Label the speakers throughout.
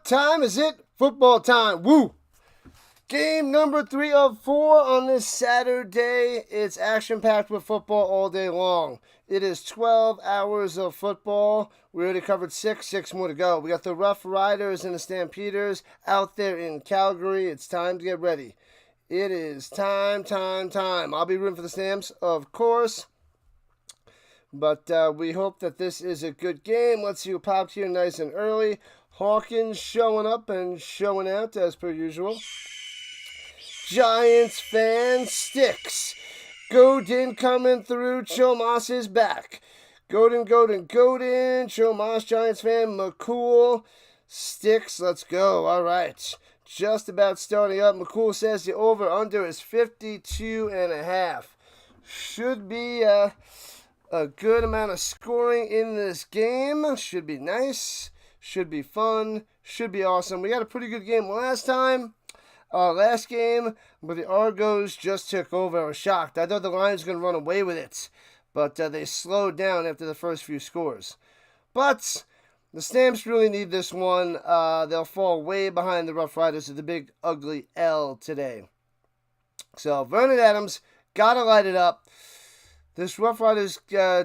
Speaker 1: time is it? Football time. Woo! Game number 3 of 4 on this Saturday. It's action-packed with football all day long. It is 12 hours of football. We already covered 6 more to go. We got the Roughriders and the Stampeders out there in Calgary. It's time to get ready. It is time. I'll be rooting for the Stamps, of course. But we hope that this is a good game. Let's see who popped here nice and early. Hawkins showing up and showing out as per usual. Giants fan sticks. Godin coming through. Chomas is back. Godin. Chomas, Giants fan. McCool. Sticks. Let's go. All right. Just about starting up. McCool says the over-under is 52.5. Should be a good amount of scoring in this game. Should be nice. Should be fun. Should be awesome. We got a pretty good game last game, but the Argos just took over. I was shocked. I thought the Lions were going to run away with it, but they slowed down after the first few scores. But the Stamps really need this one. They'll fall way behind the Roughriders with the big, ugly L today. So, Vernon Adams got to light it up. This Roughriders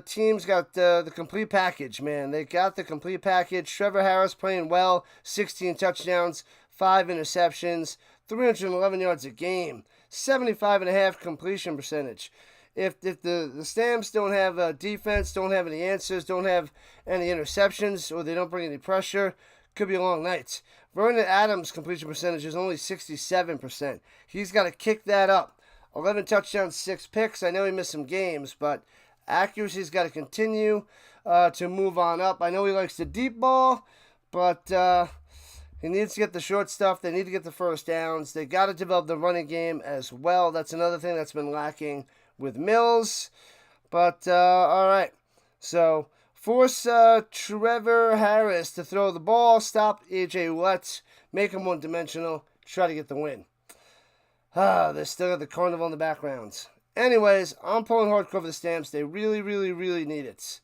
Speaker 1: team's got the complete package, man. They got the complete package. Trevor Harris playing well, 16 touchdowns, 5 interceptions, 311 yards a game, 75.5 completion percentage. If the Stamps don't have defense, don't have any answers, don't have any interceptions, or they don't bring any pressure, could be a long night. Vernon Adams' completion percentage is only 67%. He's got to kick that up. 11 touchdowns, 6 picks. I know he missed some games, but accuracy's got to continue to move on up. I know he likes the deep ball, but he needs to get the short stuff. They need to get the first downs. They got to develop the running game as well. That's another thing that's been lacking with Mills. But, all right. So, force Trevor Harris to throw the ball. Stop A.J. Watt. Make him one-dimensional. Try to get the win. They still got the carnival in the background. Anyways, I'm pulling hardcore for the Stamps. They really need it.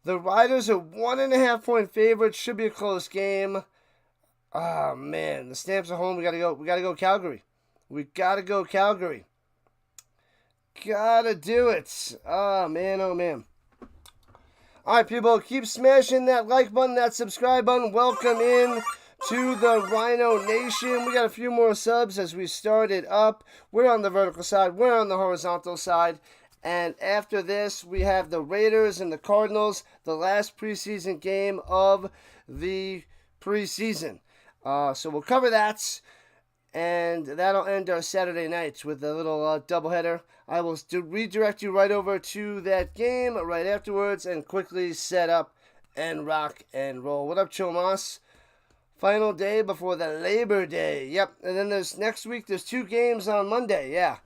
Speaker 1: The Riders are 1.5-point favorites. Should be a close game. Ah, man. The Stamps are home. We gotta go Calgary. We gotta go Calgary. Gotta do it. Oh, man. All right, people. Keep smashing that like button, that subscribe button. Welcome in to the RHINO Nation. We got a few more subs as we started up. We're on the vertical side. We're on the horizontal side. And after this, we have the Raiders and the Cardinals, the last preseason game of the preseason. So we'll cover that. And that'll end our Saturday nights with a little doubleheader. I will redirect you right over to that game right afterwards and quickly set up and rock and roll. What up, Chomas? Final day before the Labor Day. Yep. And then next week, there's 2 games on Monday. Yeah.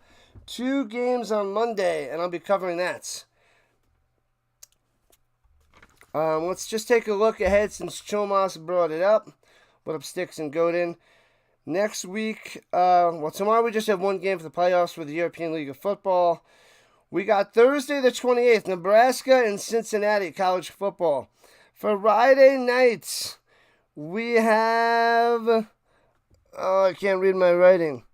Speaker 1: 2 games on Monday, and I'll be covering that. Let's just take a look ahead since Chomas brought it up. What up, Sticks and Godin? Next week, tomorrow we just have 1 game for the playoffs for the European League of Football. We got Thursday the 28th, Nebraska and Cincinnati college football. Friday nights, we have... Oh, I can't read my writing.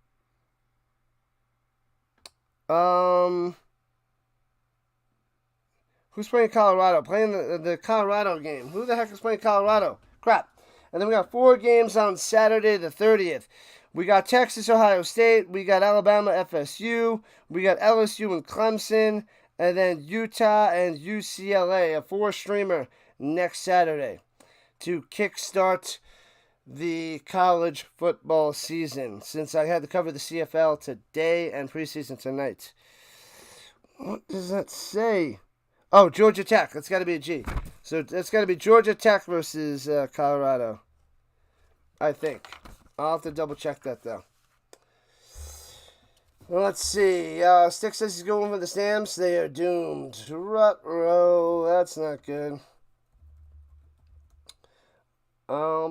Speaker 1: Who's playing Colorado? Playing the Colorado game. Who the heck is playing Colorado? Crap. And then we got 4 games on Saturday the 30th. We got Texas, Ohio State. We got Alabama, FSU. We got LSU and Clemson. And then Utah and UCLA, a 4-streamer next Saturday to kickstart the college football season, since I had to cover the CFL today and preseason tonight. What does that say? Oh, Georgia Tech. That's got to be a G. So it's got to be Georgia Tech versus Colorado, I think. I'll have to double check that, though. Well, let's see. Stick says he's going for the Stamps. They are doomed. Ruh-roh. That's not good. Let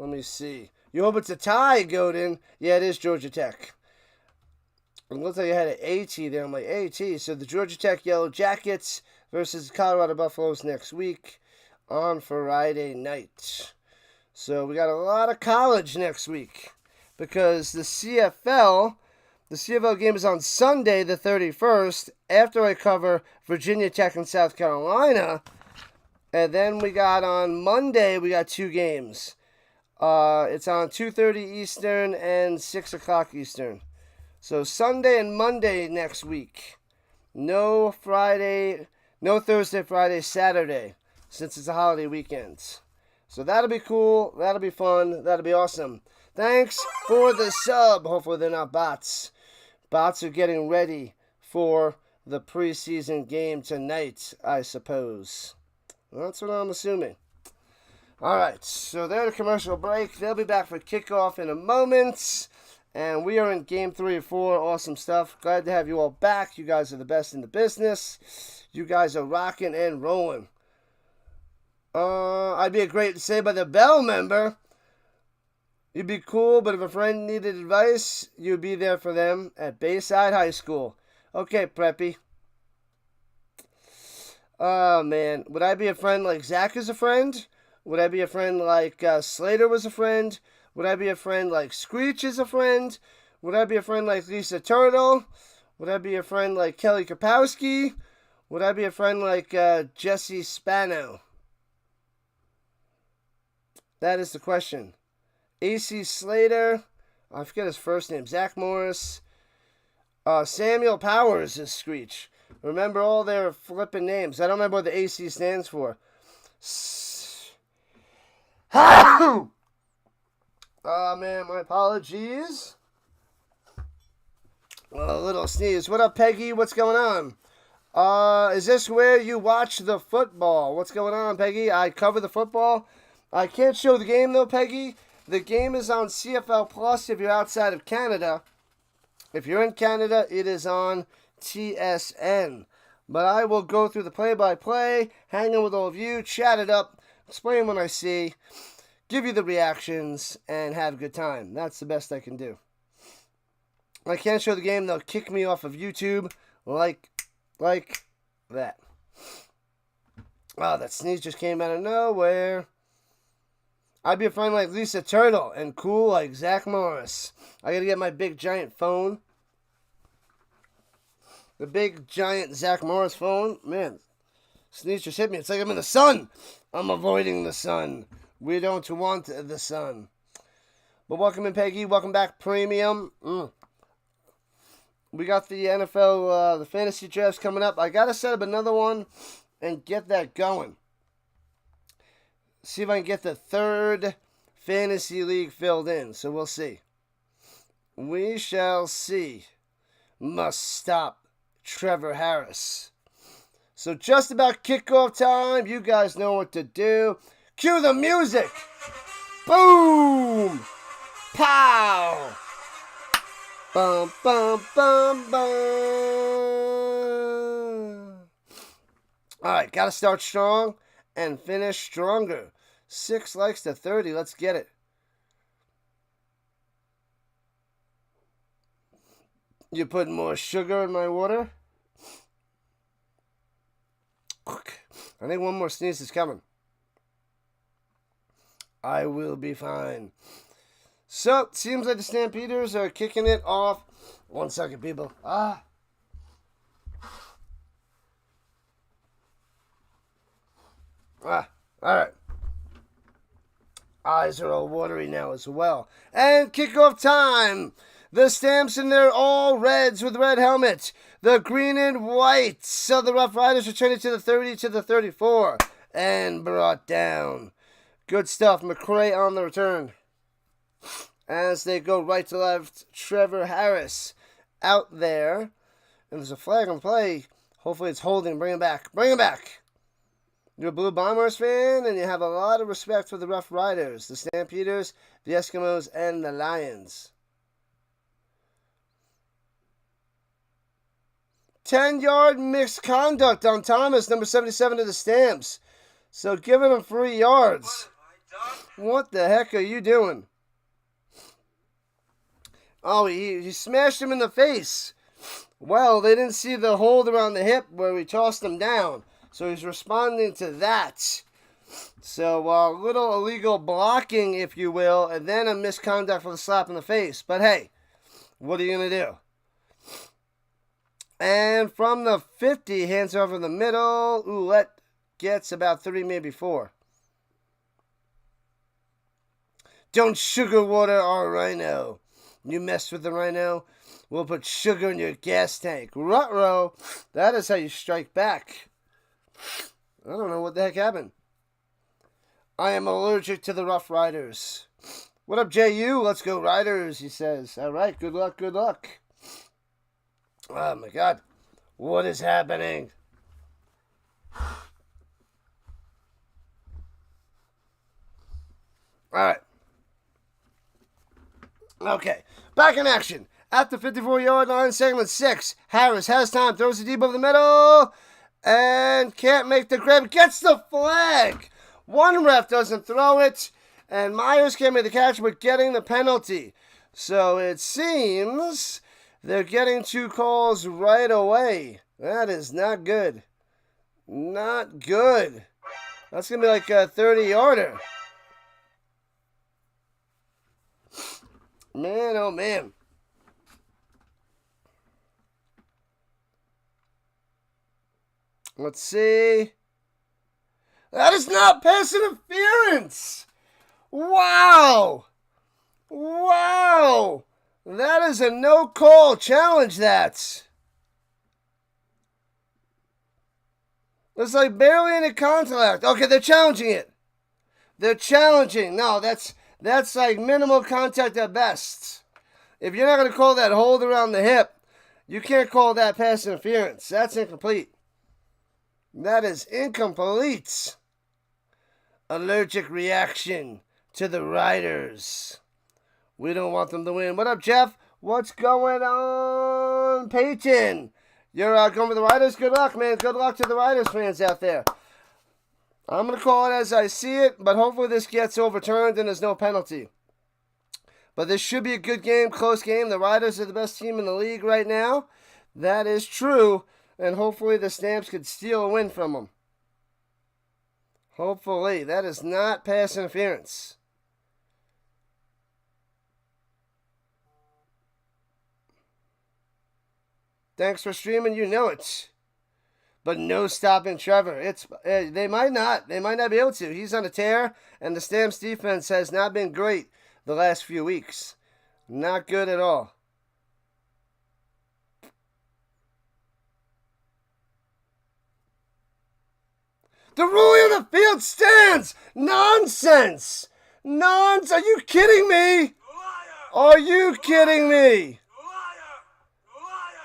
Speaker 1: me see. You hope it's a tie, Godin. Yeah, it is Georgia Tech. It looks like I had an AT there. I'm like, AT. So the Georgia Tech Yellow Jackets versus Colorado Buffaloes next week on Friday night. So we got a lot of college next week because the CFL game is on Sunday the 31st after I cover Virginia Tech and South Carolina. And then we got on Monday, we got 2 games. It's on 2:30 Eastern and 6 o'clock Eastern. So Sunday and Monday next week. No Thursday, Friday, Saturday, since it's a holiday weekend. So that'll be cool. That'll be fun. That'll be awesome. Thanks for the sub. Hopefully they're not bots. Bots are getting ready for the preseason game tonight, I suppose. Well, that's what I'm assuming. All right, so they're at a commercial break. They'll be back for kickoff in a moment. And we are in game 3 of 4. Awesome stuff. Glad to have you all back. You guys are the best in the business. You guys are rocking and rolling. I'd be a great Saved by the Bell member. You'd be cool, but if a friend needed advice, you'd be there for them at Bayside High School. Okay, Preppy. Oh, man. Would I be a friend like Zach is a friend? Would I be a friend like Slater was a friend? Would I be a friend like Screech is a friend? Would I be a friend like Lisa Turtle? Would I be a friend like Kelly Kapowski? Would I be a friend like Jesse Spano? That is the question. AC Slater. I forget his first name. Zach Morris. Samuel Powers is Screech. Remember all their flipping names. I don't remember what the AC stands for. Oh, man, my apologies. A little sneeze. What up, Peggy? What's going on? Is this where you watch the football? What's going on, Peggy? I cover the football. I can't show the game, though, Peggy. The game is on CFL Plus if you're outside of Canada. If you're in Canada, it is on TSN. But I will go through the play-by-play, hang in with all of you, chat it up, explain what I see, give you the reactions, and have a good time. That's the best I can do. I can't show the game, they'll kick me off of YouTube like that. Oh, that sneeze just came out of nowhere. I'd be a friend like Lisa Turtle and cool like Zach Morris. I gotta get my big giant phone. The big giant Zach Morris phone. Man, sneeze just hit me. It's like I'm in the sun. I'm avoiding the sun. We don't want the sun. But welcome in, Peggy. Welcome back, Premium. We got the NFL, the fantasy drafts coming up. I gotta set up another one and get that going. See if I can get the 3rd fantasy league filled in. So we'll see. We shall see. Must stop Trevor Harris. So just about kickoff time. You guys know what to do. Cue the music. Boom. Pow. Bum, bum, bum, bum. All right, got to start strong and finish stronger. 6 likes to 30. Let's get it. You putting more sugar in my water? I think one more sneeze is coming. I will be fine. So, seems like the Stampeders are kicking it off. 1 second, people. All right. Eyes are all watery now as well. And kickoff time. The Stamps in their all reds with red helmets. The green and white. So the Roughriders returning to the 30 to the 34. And brought down. Good stuff. McCray on the return. As they go right to left, Trevor Harris out there. And there's a flag on play. Hopefully it's holding. Bring him back. Bring him back. You're a Blue Bombers fan, and you have a lot of respect for the Roughriders, the Stampeders, the Eskimos, and the Lions. 10-yard misconduct on Thomas, number 77 of the Stamps. So giving him 3 yards. What the heck are you doing? Oh, he smashed him in the face. Well, they didn't see the hold around the hip where we tossed him down. So he's responding to that. So a little illegal blocking, if you will, and then a misconduct for the slap in the face. But hey, what are you going to do? And from the 50, hands over the middle. Ouellette gets about 3, maybe 4. Don't sugar water our RHINO. You mess with the RHINO, we'll put sugar in your gas tank. Ruh-roh. That is how you strike back. I don't know what the heck happened. I am allergic to the Roughriders. What up, JU? Let's go Riders, he says. All right, good luck, good luck. Oh, my God. What is happening? All right. Okay, back in action. At the 54-yard line, segment 6. Harris has time, throws it deep over the middle, and can't make the grab. Gets the flag. One ref doesn't throw it, and Myers can't make the catch, but getting the penalty. So it seems they're getting 2 calls right away. That is not good. Not good. That's going to be like a 30-yarder. Man, oh man. Let's see. That is not pass interference. Wow. Wow. That is a no call. Challenge that. It's like barely any contact. Okay, they're challenging it. They're challenging. No, that's like minimal contact at best. If you're not going to call that hold around the hip, you can't call that pass interference. That's incomplete. That is incomplete. Allergic reaction to the Riders. We don't want them to win. What up, Jeff? What's going on, Peyton? You're going with the Riders? Good luck, man. Good luck to the Riders fans out there. I'm going to call it as I see it, but hopefully this gets overturned and there's no penalty. But this should be a good game, close game. The Riders are the best team in the league right now. That is true, and hopefully the Stamps could steal a win from them. Hopefully. That is not pass interference. Thanks for streaming, you know it. But no stopping Trevor. They might not be able to. He's on a tear, and the Stamps defense has not been great the last few weeks. Not good at all. The ruling of the field stands. Nonsense. Nonsense. Are you kidding me? Are you kidding me?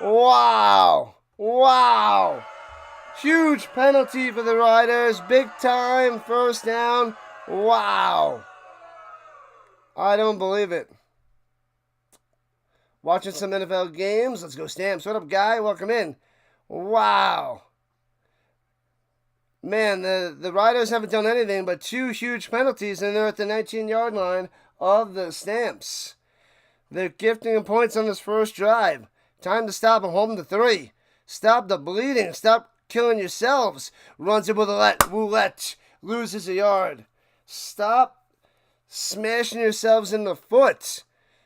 Speaker 1: Wow. Wow. Huge penalty for the Riders. Big time first down. Wow. I don't believe it. Watching some NFL games. Let's go Stamps. What up, guy? Welcome in. Wow. Man, the Riders haven't done anything but 2 huge penalties, and they're at the 19-yard line of the Stamps. They're gifting them points on this first drive. Time to stop them. Hold them to 3. Stop the bleeding. Stop killing yourselves. Runs it with Ouellette. Loses a yard. Stop smashing yourselves in the foot.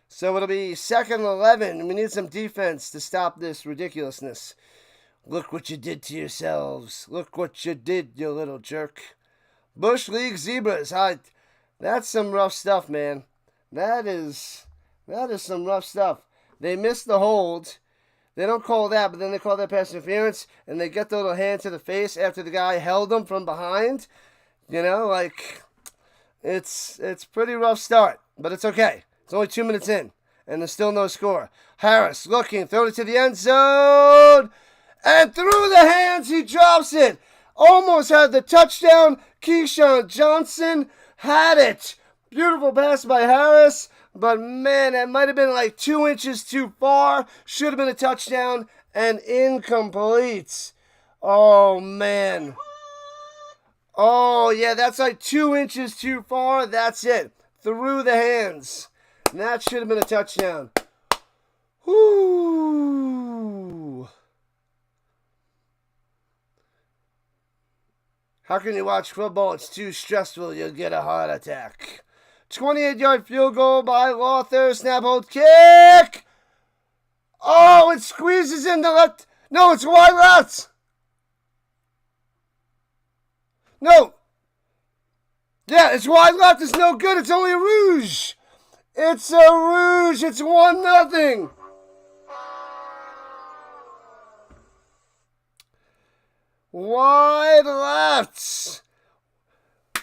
Speaker 1: So it'll be 2nd and 11. We need some defense to stop this ridiculousness. Look what you did to yourselves. Look what you did, you little jerk. Bush League Zebras. That's some rough stuff, man. That is some rough stuff. They missed the hold. They don't call that, but then they call that pass interference, and they get the little hand to the face after the guy held them from behind. You know, like, it's pretty rough start, but it's okay. It's only 2 minutes in, and there's still no score. Harris looking, throw it to the end zone, and through the hands, he drops it. Almost had the touchdown. Keyshawn Johnson had it. Beautiful pass by Harris. But, man, that might have been like 2 inches too far. Should have been a touchdown and incomplete. Oh, man. Oh, yeah, that's like 2 inches too far. That's it. Through the hands. And that should have been a touchdown. Whoo. How can you watch football? It's too stressful. You'll get a heart attack. 28-yard field goal by Lothar. Snap, hold, kick. Oh, it squeezes in the left. No, it's wide left. No. Yeah, it's wide left. It's no good. It's only a rouge. It's a rouge. It's 1-0. Wide left.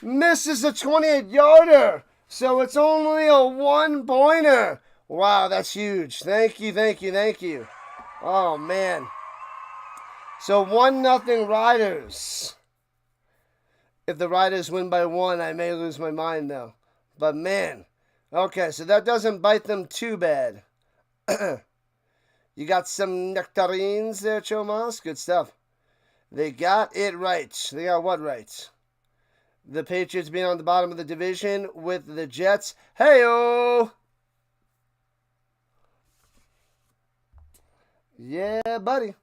Speaker 1: Misses a 28-yarder. So it's only a 1-pointer. Wow, that's huge. Thank you, thank you, thank you. Oh, man. So 1-0 Riders. If the Riders win by 1, I may lose my mind, though. But, man. Okay, so that doesn't bite them too bad. You got some nectarines there, Chomas? Good stuff. They got it right. They got what right? The Patriots being on the bottom of the division with the Jets. Hey-oh! Yeah, buddy.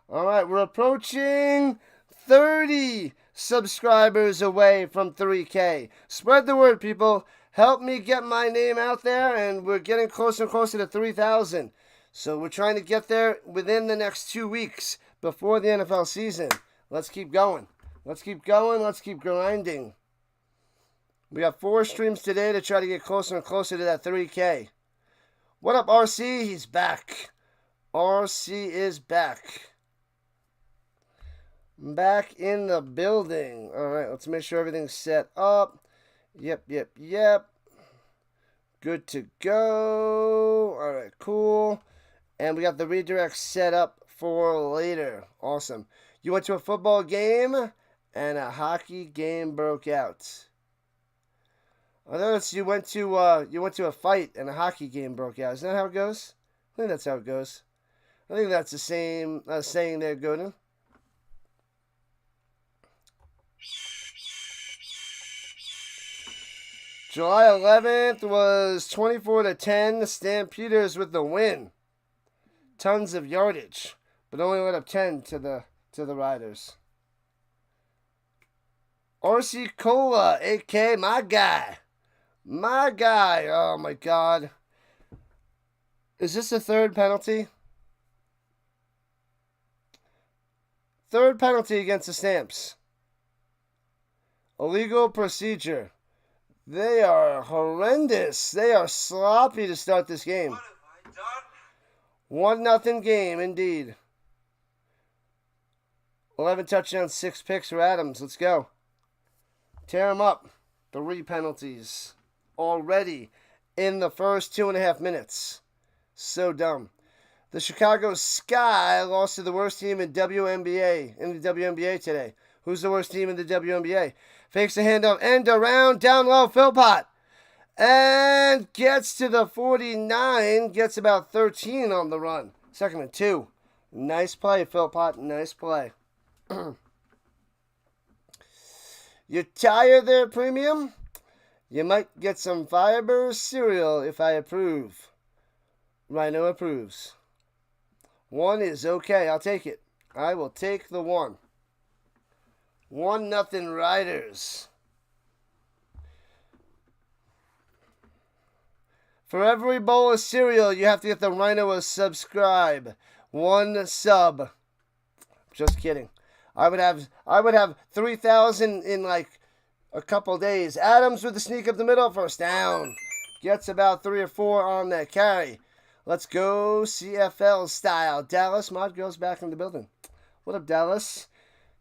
Speaker 1: All right, we're approaching 30 subscribers away from 3K. Spread the word, people. Help me get my name out there, and we're getting closer and closer to 3,000. So we're trying to get there within the next 2 weeks before the NFL season. Let's keep going. Let's keep going. Let's keep grinding. We got 4 streams today to try to get closer and closer to that 3K. What up, RC? He's back. RC is back. Back in the building. All right, let's make sure everything's set up. Yep. Good to go. All right, cool. And we got the redirect set up for later. Awesome. You went to a football game and a hockey game broke out. I noticed you went to a fight and a hockey game broke out. Isn't that how it goes? I think that's how it goes. I think that's the same saying there, Godin. July 11th was 24-10. The Stampeders with the win. Tons of yardage, but only let up 10 to the Riders. RC Cola, AK, my guy. My guy. Oh, my God. Is this a third penalty? Third penalty against the Stamps. Illegal procedure. They are horrendous. They are sloppy to start this game. What have I done? 1-0 game, indeed. 11 touchdowns, 6 picks for Adams. Let's go. Tear them up. 3 penalties already in the first 2.5 minutes. So dumb. The Chicago Sky lost to the worst team in the WNBA today. Who's the worst team in the WNBA? Fakes a handoff, end around, down low, Philpott. And gets to the 49, gets about 13 on the run. 2nd and 2. Nice play, Philpott, nice play. You tired there, Premium? You might get some fiber cereal if I approve. RHINO approves. 1 is okay. I'll take it. I will take the 1. 1-0 Riders. For every bowl of cereal, you have to get the RHINO a subscribe. 1 sub. Just kidding. I would have 3,000 in like a couple days. Adams with the sneak up the middle, first down. Gets about 3 or 4 on that carry. Let's go CFL style. Dallas Mod goes back in the building. What up, Dallas?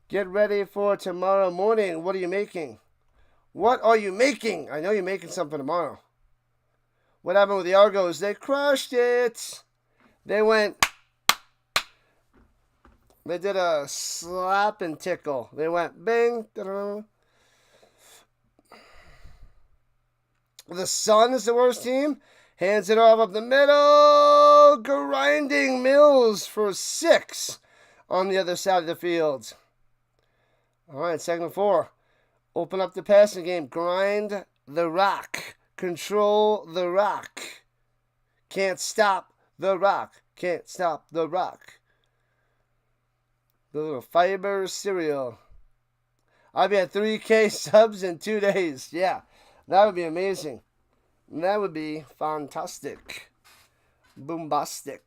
Speaker 1: Get ready for tomorrow morning. What are you making? What are you making? I know you're making something tomorrow. What happened with the Argos? They crushed it. They did a slap and tickle. They went bing. Da-da. The Sun is the worst team. Hands it off up the middle. Grinding Mills for 6 on the other side of the field. All right, 2nd and 4. Open up the passing game. Grind the rock. Control the rock. Can't stop the rock. Can't stop the rock. The little fiber cereal. I'd be at 3K subs in 2 days. Yeah, that would be amazing. That would be fantastic. Boombastic.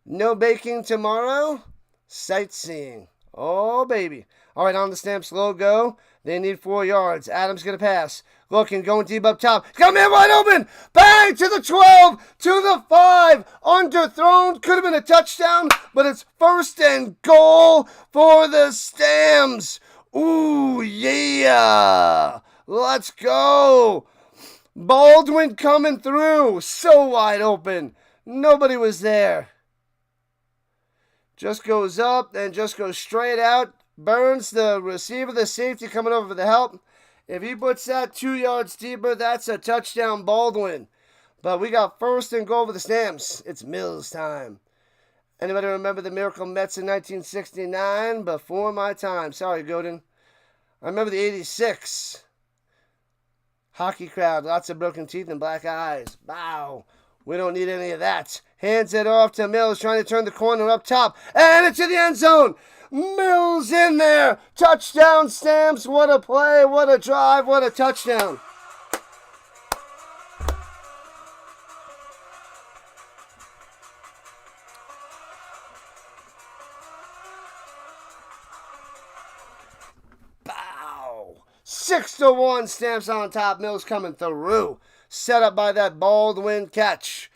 Speaker 1: No baking tomorrow? Sightseeing. Oh, baby. All right, on the Stamps logo. They need 4 yards. Adams going to pass. Looking, going deep up top. He's got a man wide open. Bang! To the 12. To the 5. Underthrown. Could have been a touchdown, but it's 1st and goal for the Stamps. Ooh, yeah. Let's go. Baldwin coming through. So wide open. Nobody was there. Just goes up and just goes straight out. Burns, the receiver, the safety coming over for the help. If he puts that 2 yards deeper, that's a touchdown, Baldwin. But we got 1st and goal for the Stamps. It's Mills time. Anybody remember the Miracle Mets in 1969? Before my time. Sorry, Godin. I remember the 86. Hockey crowd, lots of broken teeth and black eyes. Wow. We don't need any of that. Hands it off to Mills, trying to turn the corner up top. And it's in the end zone. Mills in there. Touchdown, Stamps. What a play. What a drive. What a touchdown. Bow. 6-1. Stamps on top. Mills coming through. Set up by that Baldwin catch.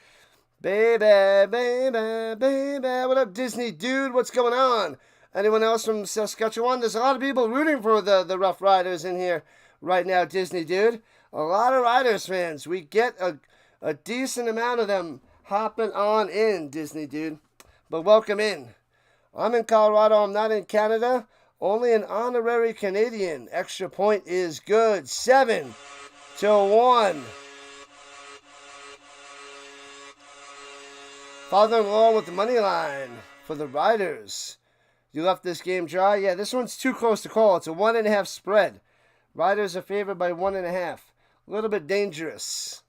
Speaker 1: Baby, baby, baby. What up, Disney dude? What's going on? Anyone else from Saskatchewan? There's a lot of people rooting for the Roughriders in here right now, Disney dude. A lot of Riders fans. We get a decent amount of them hopping on in, Disney dude. But welcome in. I'm in Colorado. I'm not in Canada. Only an honorary Canadian. Extra point is good. 7-1. Father-in-law with the money line for the Riders. You left this game dry? Yeah, this one's too close to call. It's a 1.5 spread. Riders are favored by 1.5. A little bit dangerous.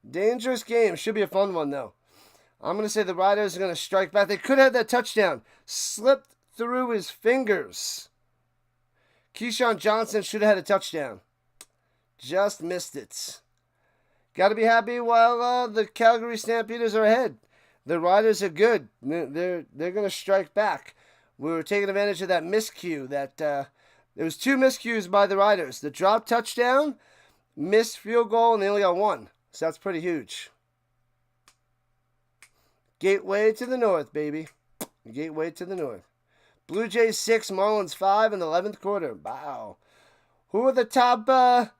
Speaker 1: Dangerous game. Should be a fun one, though. I'm going to say the Riders are going to strike back. They could have that touchdown. Slipped through his fingers. Keyshawn Johnson should have had a touchdown. Just missed it. Got to be happy while the Calgary Stampeders are ahead. The Riders are good. They're going to strike back. We were taking advantage of that miscue. There was 2 miscues by the Riders. The drop touchdown, missed field goal, and they only got 1. So that's pretty huge. Gateway to the north, baby. Gateway to the north. Blue Jays 6, Marlins 5 in the 11th quarter. Wow. Who are the teams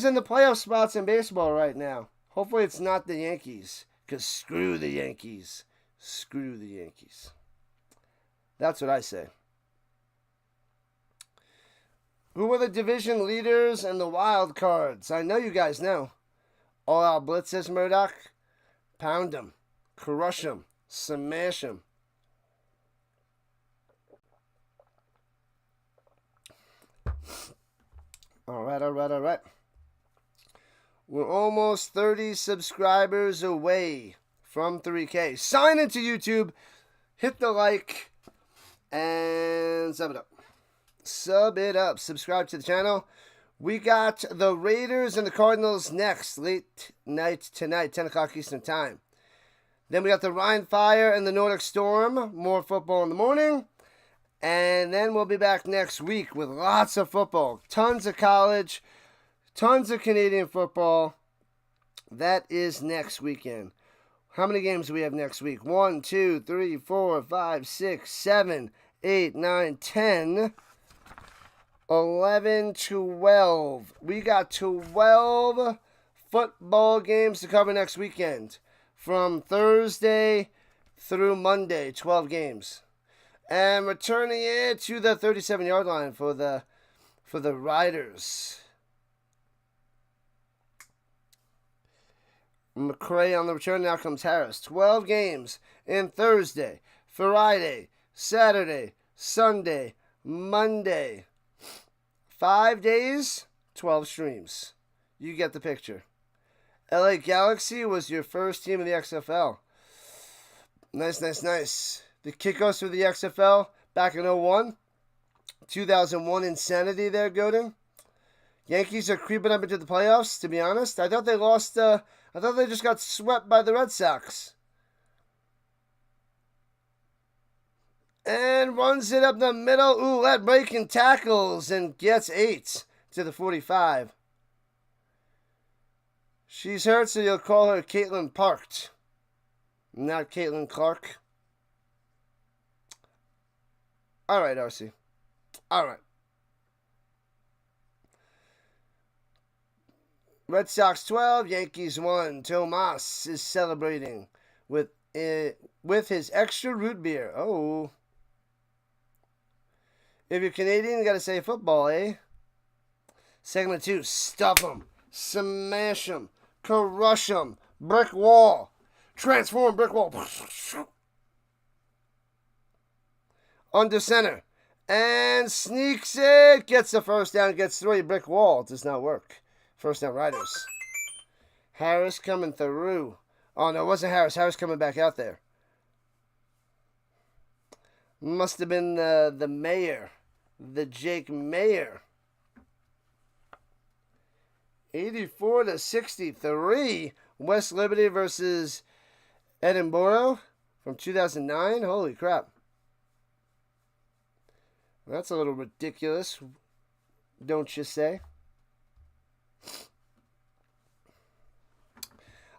Speaker 1: in the playoff spots in baseball right now? Hopefully it's not the Yankees. Because screw the Yankees. Screw the Yankees. That's what I say. Who are the division leaders and the wild cards? I know you guys know. All out blitzes, Murdoch. Pound them. Crush them. Smash them. All right. We're almost 30 subscribers away from 3K. Sign into YouTube, hit the like, and sub it up. Subscribe to the channel. We got the Raiders and the Cardinals next, late night tonight, 10 o'clock Eastern Time. Then we got the Rhine Fire and the Nordic Storm. More football in the morning. And then we'll be back next week with lots of football. Tons of college. Tons of Canadian football. That is next weekend. How many games do we have next week? 1, 2, 3, 4, 5, 6, 7, 8, 9, 10, 11, 12. We got 12 football games to cover next weekend. From Thursday through Monday, 12 games. And returning it to the 37-yard line for the Riders. McCray on the return. Now comes Harris. 12 games in Thursday, Friday, Saturday, Sunday, Monday. 5 days, 12 streams. You get the picture. LA Galaxy was your first team in the XFL. Nice. The kickoffs for the XFL back in 01. 2001 insanity there, Godin. Yankees are creeping up into the playoffs, to be honest. I thought they lost, I thought they just got swept by the Red Sox. And runs it up the middle. Ouellette breaking tackles and gets 8 to the 45. She's hurt, so you'll call her Caitlin Parked, not Caitlin Clark. All right, RC. All right. Red Sox 12, Yankees 1. Tomas is celebrating with his extra root beer. Oh. If you're Canadian, you got to say football, eh? Segment 2, stuff them, smash them, crush them, brick wall, transform brick wall. Under center, and sneaks it, gets the first down, gets 3, brick wall. Does not work. First down, Riders. Harris coming through. Oh, no, it wasn't Harris. Harris coming back out there. Must have been the mayor. The Jake Mayer. 84 to 63. West Liberty versus Edinburgh from 2009. Holy crap. That's a little ridiculous, don't you say?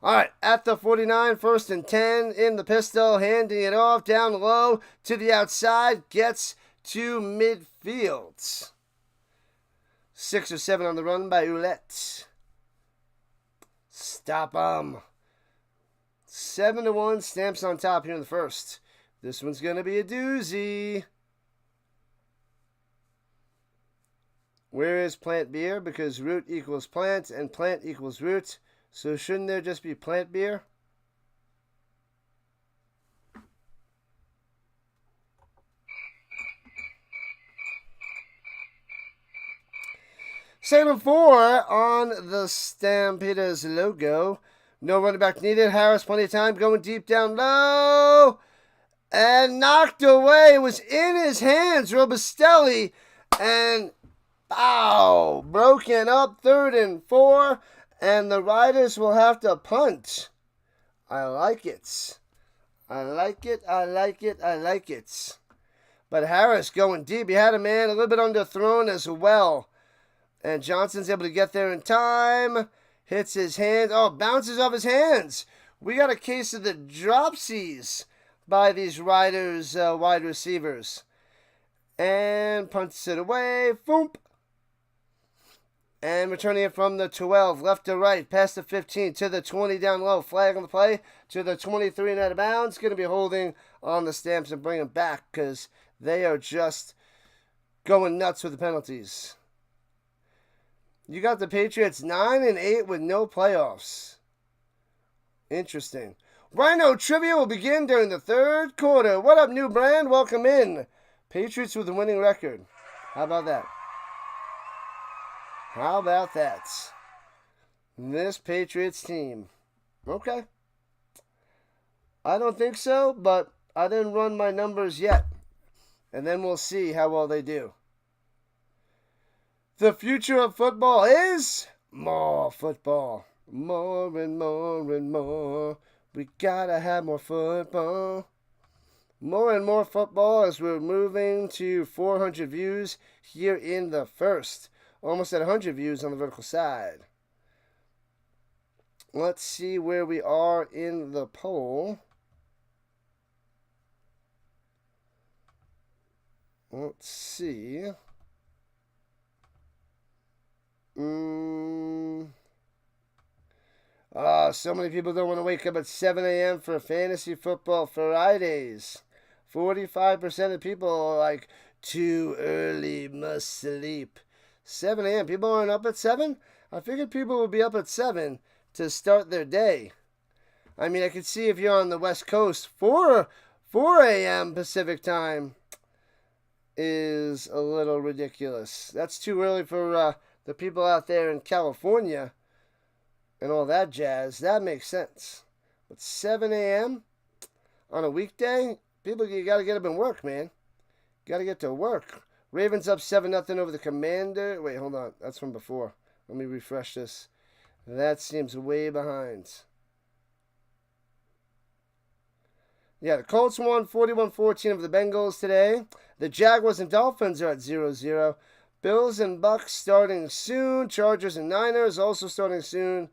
Speaker 1: All right, at the 49, 1st and 10 in the pistol, handing it off down low to the outside, gets to midfield. 6 or 7 on the run by Ouellette. Stop 'em. 7-1, Stamps on top here in the first. This one's going to be a doozy. Where is plant beer? Because root equals plant and plant equals root. So shouldn't there just be plant beer? Segment 4 on the Stampeders logo. No running back needed. Harris, plenty of time. Going deep down low. And knocked away. It was in his hands. Robustelli. And, ow. Broken up. 3rd and 4. And the Riders will have to punt. I like it. I like it. I like it. I like it. But Harris going deep. He had a man a little bit underthrown as well. And Johnson's able to get there in time. Hits his hands. Oh, bounces off his hands. We got a case of the dropsies by these Riders wide receivers. And punts it away. Boom. And returning it from the 12, left to right, past the 15, to the 20 down low. Flag on the play, to the 23 and out of bounds. Going to be holding on the Stamps and bring them back because they are just going nuts with the penalties. You got the Patriots 9 and 8 with no playoffs. Interesting. RHINO Trivia will begin during the 3rd quarter. What up, new brand? Welcome in. Patriots with a winning record. How about that? How about that? This Patriots team. Okay. I don't think so, but I didn't run my numbers yet. And then we'll see how well they do. The future of football is more football. More and more and more. We gotta have more football. More and more football as we're moving to 400 views here in the first. Almost at 100 views on the vertical side. Let's see where we are in the poll. Let's see. So many people don't want to wake up at 7 a.m. for fantasy football Fridays. 45% of people are like, too early, must sleep. 7 a.m. People aren't up at 7? I figured people would be up at 7 to start their day. I mean, I could see if you're on the West Coast, 4 a.m. Pacific time is a little ridiculous. That's too early for the people out there in California and all that jazz. That makes sense. But 7 a.m. on a weekday, people, you got to get up and work, man. Got to get to work. Ravens up 7-0 over the Commander. Wait, hold on. That's from before. Let me refresh this. That seems way behind. Yeah, the Colts won 41-14 over the Bengals today. The Jaguars and Dolphins are at 0-0. Bills and Bucks starting soon. Chargers and Niners also starting soon.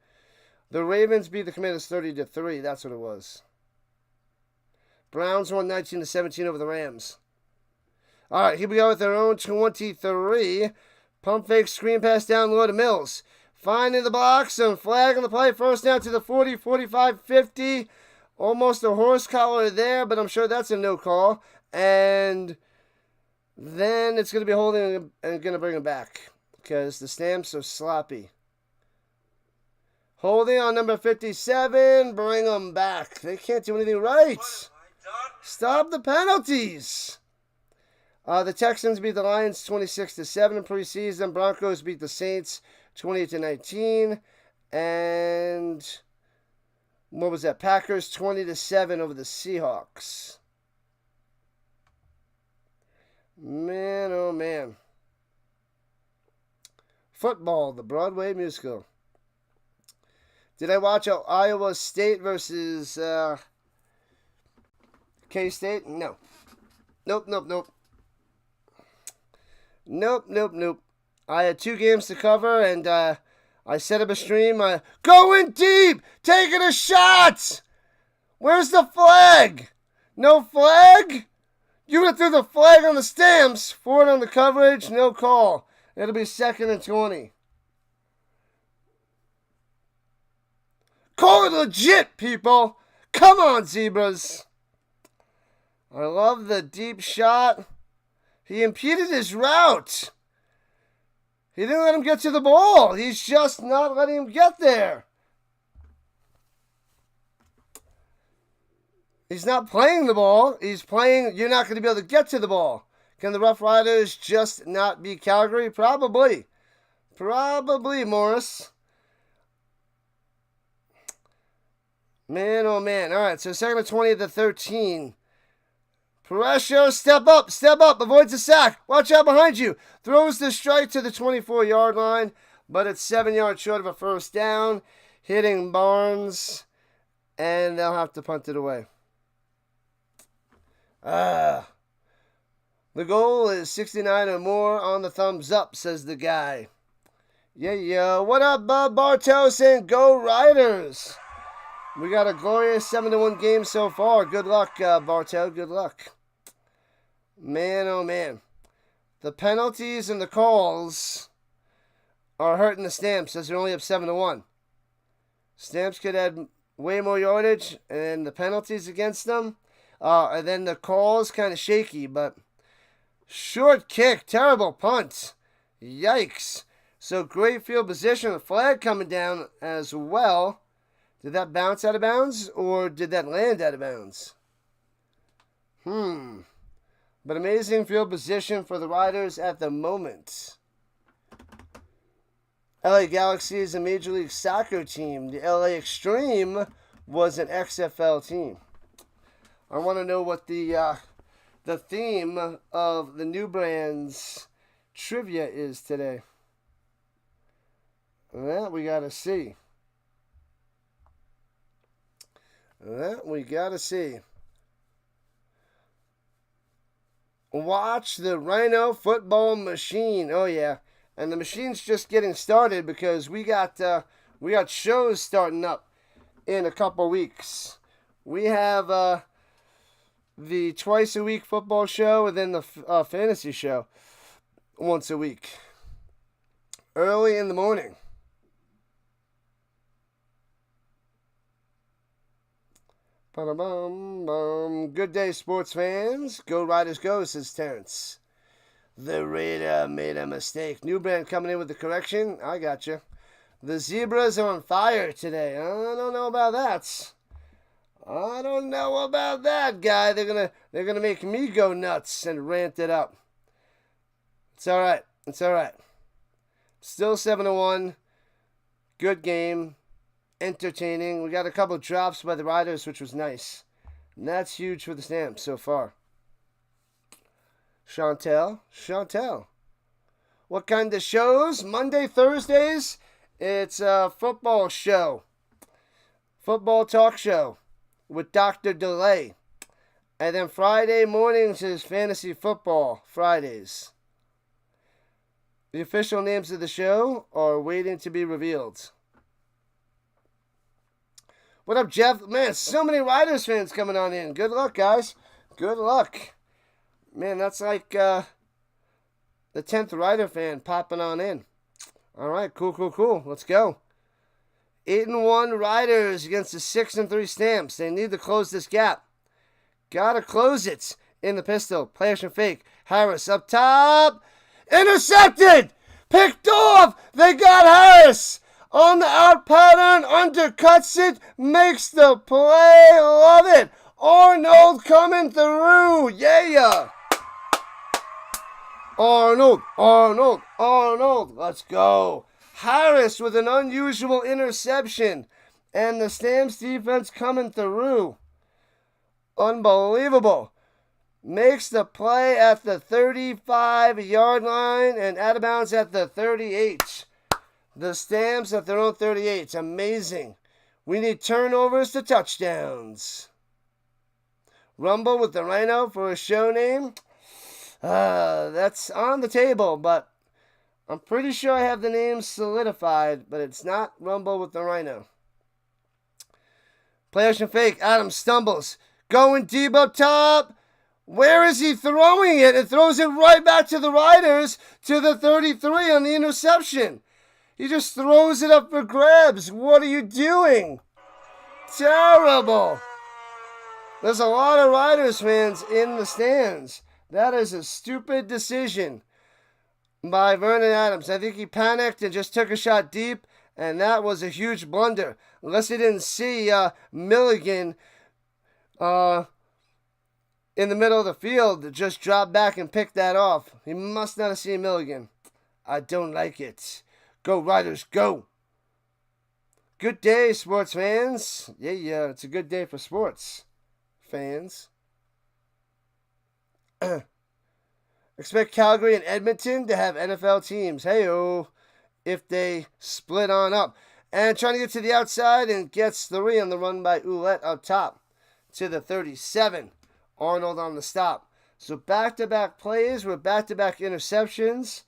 Speaker 1: The Ravens beat the Commanders 30-3. That's what it was. Browns won 19-17 over the Rams. All right, here we go with their own 23. Pump fake, screen pass down low to Mills. Finding the box and flagging the play. First down to the 40, 45, 50. Almost a horse collar there, but I'm sure that's a no call. And then it's going to be holding and going to bring him back because the Stamps are sloppy. Holding on number 57, bring them back. They can't do anything right. Stop the penalties. The Texans beat the Lions 26-7 in preseason. Broncos beat the Saints 28-19. And what was that? Packers 20-7 over the Seahawks. Man, oh man. Football, the Broadway musical. Did I watch Iowa State versus K-State? No. Nope. I had 2 games to cover, and I set up a stream. Going deep! Taking a shot! Where's the flag? No flag? You went through the flag on the Stamps. Forward on the coverage, no call. It'll be 2nd and 20. Call it legit, people. Come on, Zebras. I love the deep shot. He impeded his route. He didn't let him get to the ball. He's just not letting him get there. He's not playing the ball. He's playing, you're not going to be able to get to the ball. Can the Rough Riders just not beat Calgary? Probably. Probably, Morris. Man, oh man. All right, so 2nd and 20 to 13. Pressure, step up, avoids the sack. Watch out behind you. Throws the strike to the 24-yard line, but it's 7 yards short of a first down. Hitting Barnes, and they'll have to punt it away. The goal is 69 or more on the thumbs up, says the guy. Yeah. What up, Bub Bartos and Go Riders? We got a glorious 7-1 game so far. Good luck, Bartow. Good luck. Man, oh man. The penalties and the calls are hurting the Stamps as they're only up 7-1. Stamps could add way more yardage, and the penalties against them. And then the calls kind of shaky, but short kick, terrible punt. Yikes. So great field position. A flag coming down as well. Did that bounce out of bounds, or did that land out of bounds? But amazing field position for the Riders at the moment. LA Galaxy is a Major League Soccer team. The LA Extreme was an XFL team. I want to know what the theme of the New Brands trivia is today. That we got to see. Watch the RHINO football machine. Oh yeah, and the machine's just getting started because we got shows starting up in a couple weeks. We have the twice a week football show and then the fantasy show once a week, early in the morning. Good day, sports fans. Go Riders go, says Terrence. The Raider made a mistake. New brand coming in with the correction. I got you. The Zebras are on fire today. I don't know about that. Guy. They're gonna make me go nuts and rant it up. It's all right. Still 7-1. Good game. Entertaining. We got a couple drops by the Riders, which was nice. And that's huge for the Stamps so far. Chantel. What kind of shows? Monday, Thursdays, it's a football show. Football talk show with Dr. Delay. And then Friday mornings is fantasy football Fridays. The official names of the show are waiting to be revealed. What up, Jeff? Man, so many Riders fans coming on in. Good luck, guys. Good luck. Man, that's like the 10th Rider fan popping on in. All right, cool. Let's go. 8-1 Riders against the 6-3 Stamps. They need to close this gap. Gotta close it. In the pistol. Play action fake. Harris up top. Intercepted! Picked off! They got Harris! On the out pattern, undercuts it, makes the play. Love it! Arnold coming through. Yeah! Arnold. Let's go. Harris with an unusual interception. And the Stamps defense coming through. Unbelievable. Makes the play at the 35-yard line and out of bounds at the 38. The Stamps at their own 38. It's amazing. We need turnovers to touchdowns. Rumble with the RHINO for a show name. That's on the table, but I'm pretty sure I have the name solidified, but it's not Rumble with the RHINO. Play action fake. Adam stumbles. Going deep up top. Where is he throwing it? It throws it right back to the Riders, to the 33 on the interception. He just throws it up for grabs. What are you doing? Terrible. There's a lot of Riders fans in the stands. That is a stupid decision by Vernon Adams. I think he panicked and just took a shot deep, and that was a huge blunder. Unless he didn't see Milligan in the middle of the field, just drop back and pick that off. He must not have seen Milligan. I don't like it. Go Riders, go. Good day, sports fans. Yeah, it's a good day for sports fans. Expect Calgary and Edmonton to have NFL teams. Hey-oh, if they split on up. And trying to get to the outside and gets 3 on the run by Ouellette up top to the 37. Arnold on the stop. So back-to-back plays with back-to-back interceptions.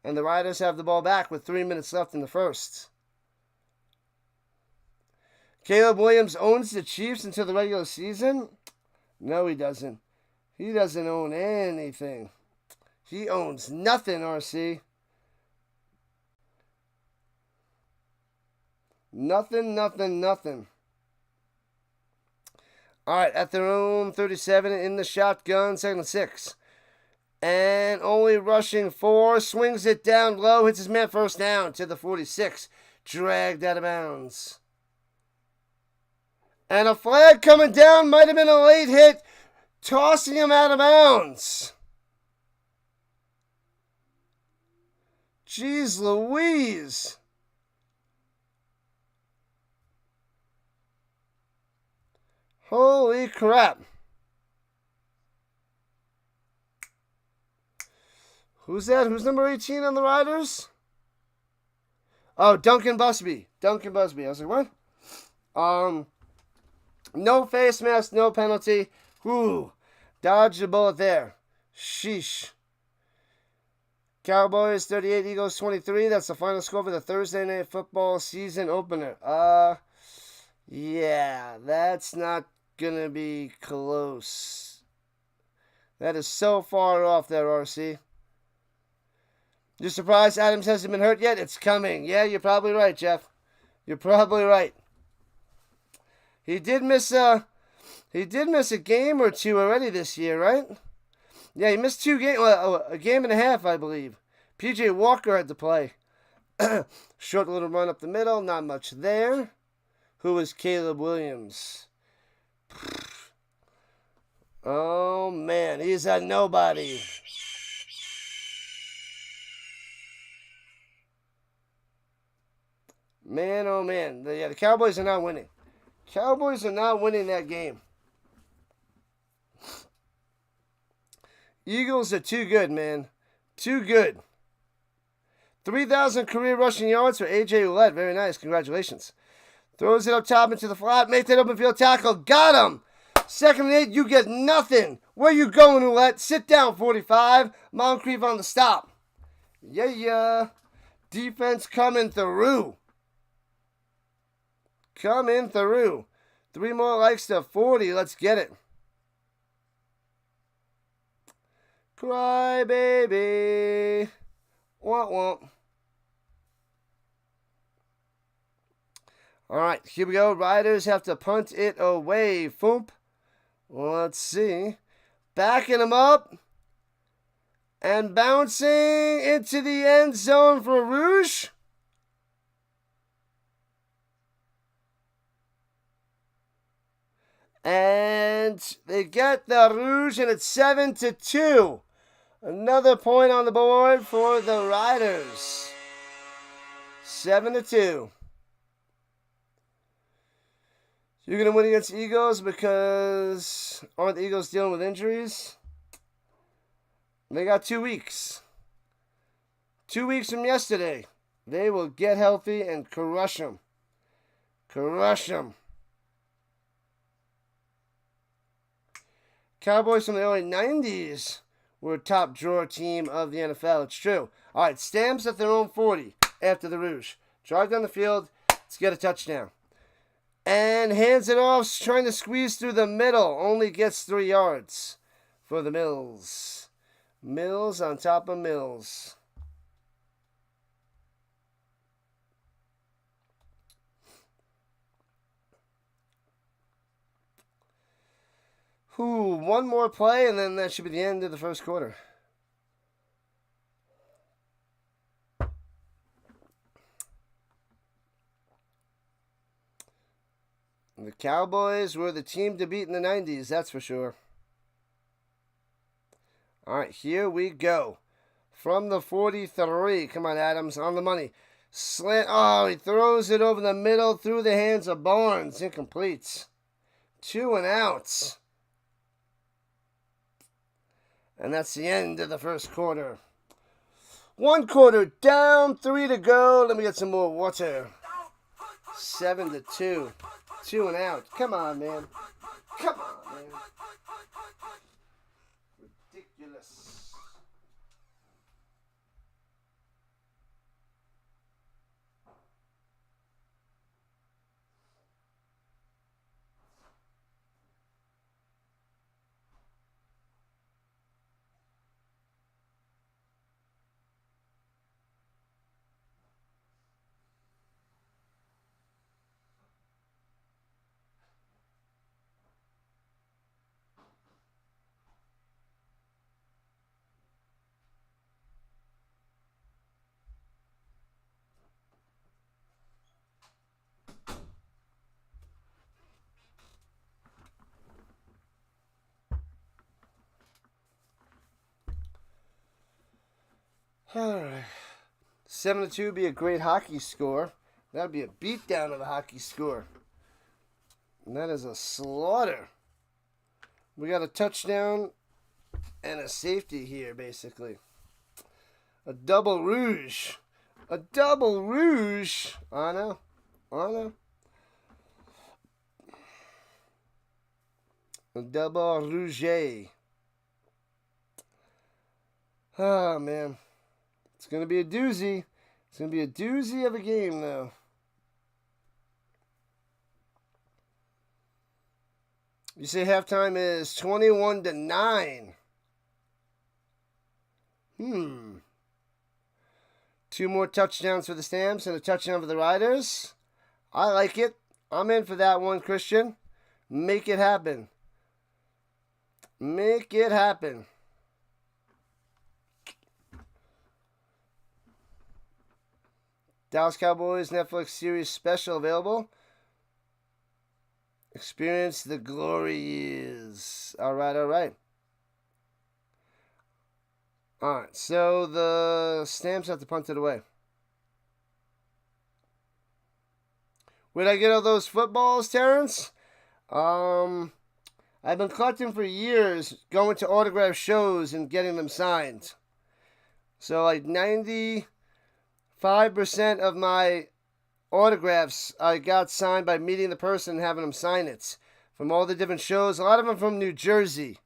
Speaker 1: And the Riders have the ball back with 3 minutes left in the first. Caleb Williams owns the Chiefs until the regular season? No, he doesn't. He doesn't own anything. He owns nothing, RC. Nothing. All right, at their own 37 in the shotgun, 2nd and 6. And only rushing 4, swings it down low, hits his man first down to the 46. Dragged out of bounds. And a flag coming down, might have been a late hit, tossing him out of bounds. Jeez Louise. Holy crap. Who's that? Who's number 18 on the Riders? Oh, Duncan Busby. I was like, what? No face mask, no penalty. Whew. Dodged a bullet there. Sheesh. Cowboys 38, Eagles 23. That's the final score for the Thursday Night Football season opener. Yeah, that's not gonna be close. That is so far off there, RC. You're surprised Adams hasn't been hurt yet? It's coming. Yeah, you're probably right, Jeff. You're probably right. He did miss a game or two already this year, right? Yeah, he missed 2 games, a game and a half, I believe. PJ Walker had to play. Short little run up the middle, not much there. Who is Caleb Williams? Oh, man, he's a nobody. Man, oh, man. The Cowboys are not winning. Cowboys are not winning that game. Eagles are too good, man. Too good. 3,000 career rushing yards for A.J. Ouellette. Very nice. Congratulations. Throws it up top into the flat. Makes that open field tackle. Got him. 2nd and 8. You get nothing. Where you going, Ouellette? Sit down, 45. Moncrief on the stop. Yeah. Defense coming through. Coming through. 3 more likes to 40. Let's get it. Cry, baby. Womp womp. All right, here we go. Riders have to punt it away. Foomp. Let's see. Backing him up. And bouncing into the end zone for Rouge. And they get the Rouge, and it's 7-2. Another point on the board for the Riders. 7-2. You're going to win against Eagles because aren't the Eagles dealing with injuries? They got 2 weeks. 2 weeks from yesterday. They will get healthy and crush them. Crush them. Cowboys from the early 90s were a top drawer team of the NFL. It's true. All right, Stamps at their own 40 after the Rouge. Drive down the field. Let's get a touchdown. And hands it off, trying to squeeze through the middle. Only gets 3 yards for the Mills. Mills on top of Mills. One more play, and then that should be the end of the first quarter. The Cowboys were the team to beat in the 90s, that's for sure. All right, here we go. From the 43. Come on, Adams, on the money. Slant. Oh, he throws it over the middle through the hands of Barnes. Incomplete. 2 and outs. And that's the end of the first quarter. 1 quarter down, 3 to go. Let me get some more water. 7-2. 2 and out. Come on, man. Come on, man. Ridiculous. All right. 7-2 would be a great hockey score. That would be a beatdown of a hockey score. And that is a slaughter. We got a touchdown and a safety here, basically. A double Rouge. A double Rouge. I know. A double Rouge. Oh, man. It's going to be a doozy. It's going to be a doozy of a game, though. You say halftime is 21-9. 2 more touchdowns for the Stamps and a touchdown for the Riders. I like it. I'm in for that one, Christian. Make it happen. Make it happen. Dallas Cowboys Netflix series special available. Experience the glory years. All right. All right, so the Stamps have to punt it away. Where'd I get all those footballs, Terrence? I I've been collecting for years, going to autograph shows and getting them signed. So like 95% of my autographs I got signed by meeting the person and having them sign it. From all the different shows. A lot of them from New Jersey.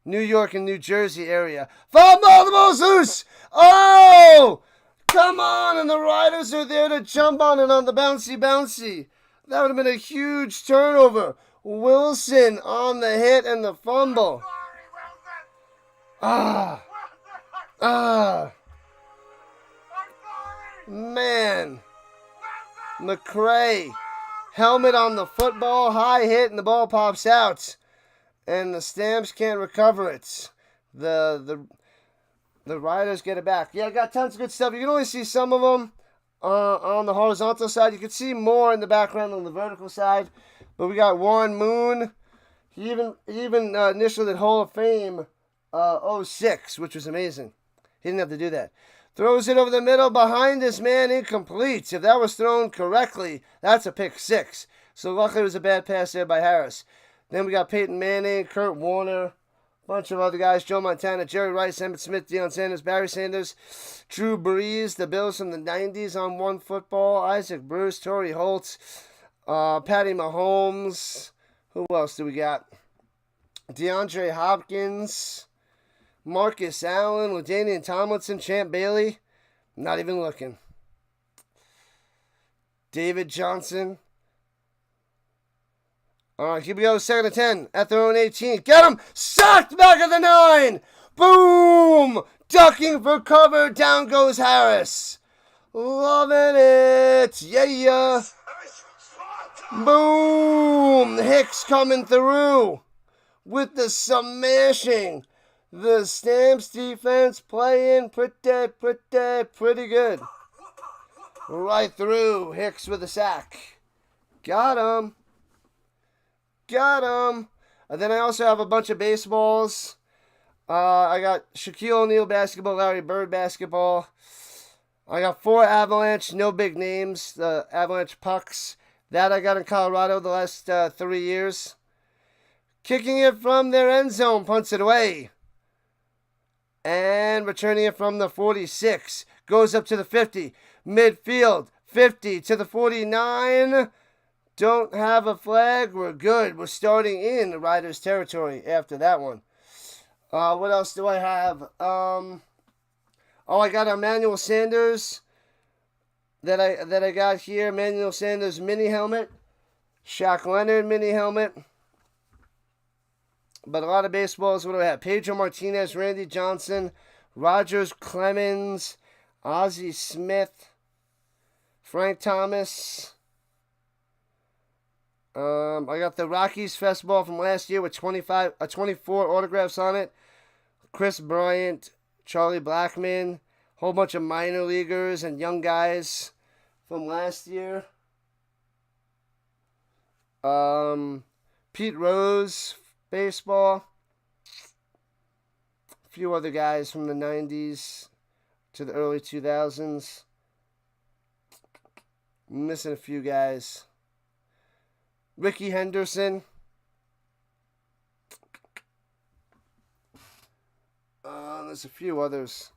Speaker 1: New York and New Jersey area. Fumble the ball loose! Oh! Come on! And the Riders are there to jump on it on the bouncy. That would have been a huge turnover. Wilson on the hit and the fumble. Man. McRae. Helmet on the football. High hit and the ball pops out. And the Stamps can't recover it. The Riders get it back. Yeah, I got tons of good stuff. You can only see some of them on the horizontal side. You can see more in the background on the vertical side. But we got Warren Moon. He even initialed at Hall of Fame 06, which was amazing. He didn't have to do that. Throws it over the middle behind his man, incomplete. If that was thrown correctly, that's a pick six. So luckily it was a bad pass there by Harris. Then we got Peyton Manning, Kurt Warner, a bunch of other guys, Joe Montana, Jerry Rice, Emmitt Smith, Deion Sanders, Barry Sanders, Drew Brees, the Bills from the 90s on One Football, Isaac Bruce, Torrey Holt, Patty Mahomes. Who else do we got? DeAndre Hopkins, Marcus Allen, LaDainian Tomlinson, Champ Bailey. Not even looking. David Johnson. All right, here we go. 2nd and 10 at their own 18. Get him! Sacked back at the 9. Boom! Ducking for cover. Down goes Harris. Loving it. Yeah. Boom! Hicks coming through with the smashing. The Stamps defense playing pretty good. Right through. Hicks with a sack. Got him. And then I also have a bunch of baseballs. I got Shaquille O'Neal basketball, Larry Bird basketball. I got 4 Avalanche, no big names. The Avalanche pucks. That I got in Colorado the last 3 years. Kicking it from their end zone, punts it away. And returning it from the 46. Goes up to the 50. Midfield, 50 to the 49. Don't have a flag. We're good. We're starting in the Riders' territory after that one. What else do I have? I got Emmanuel Sanders that I got here. Emmanuel Sanders mini helmet. Shaq Leonard mini helmet. But a lot of baseballs. What do I have? Pedro Martinez, Randy Johnson, Rogers Clemens, Ozzie Smith, Frank Thomas. I got the Rockies Festball from last year with 24 autographs on it. Chris Bryant, Charlie Blackmon, whole bunch of minor leaguers and young guys from last year. Pete Rose baseball. A few other guys from the 90s to the early 2000s. I'm missing a few guys. Ricky Henderson. There's a few others.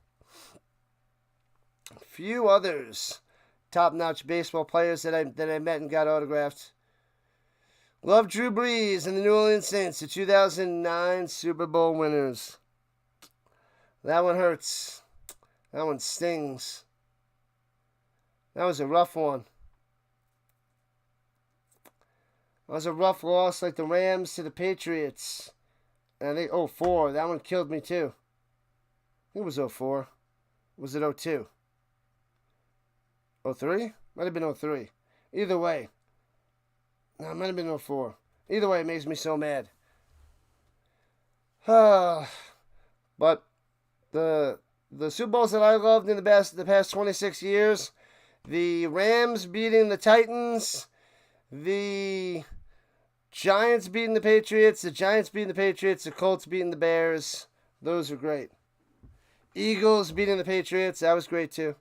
Speaker 1: Top-notch baseball players that I met and got autographed. Love Drew Brees and the New Orleans Saints, the 2009 Super Bowl winners. That one hurts. That one stings. That was a rough one. That was a rough loss like the Rams to the Patriots. And I think 04. That one killed me too. I think it was 04. Was it 02? 03? Might have been 03. Either way. No, it might have been 04. Either way, it makes me so mad. But the Super Bowls that I loved in the past 26 years, the Rams beating the Titans, the Giants beating the Patriots, the Colts beating the Bears. Those are great. Eagles beating the Patriots. That was great too.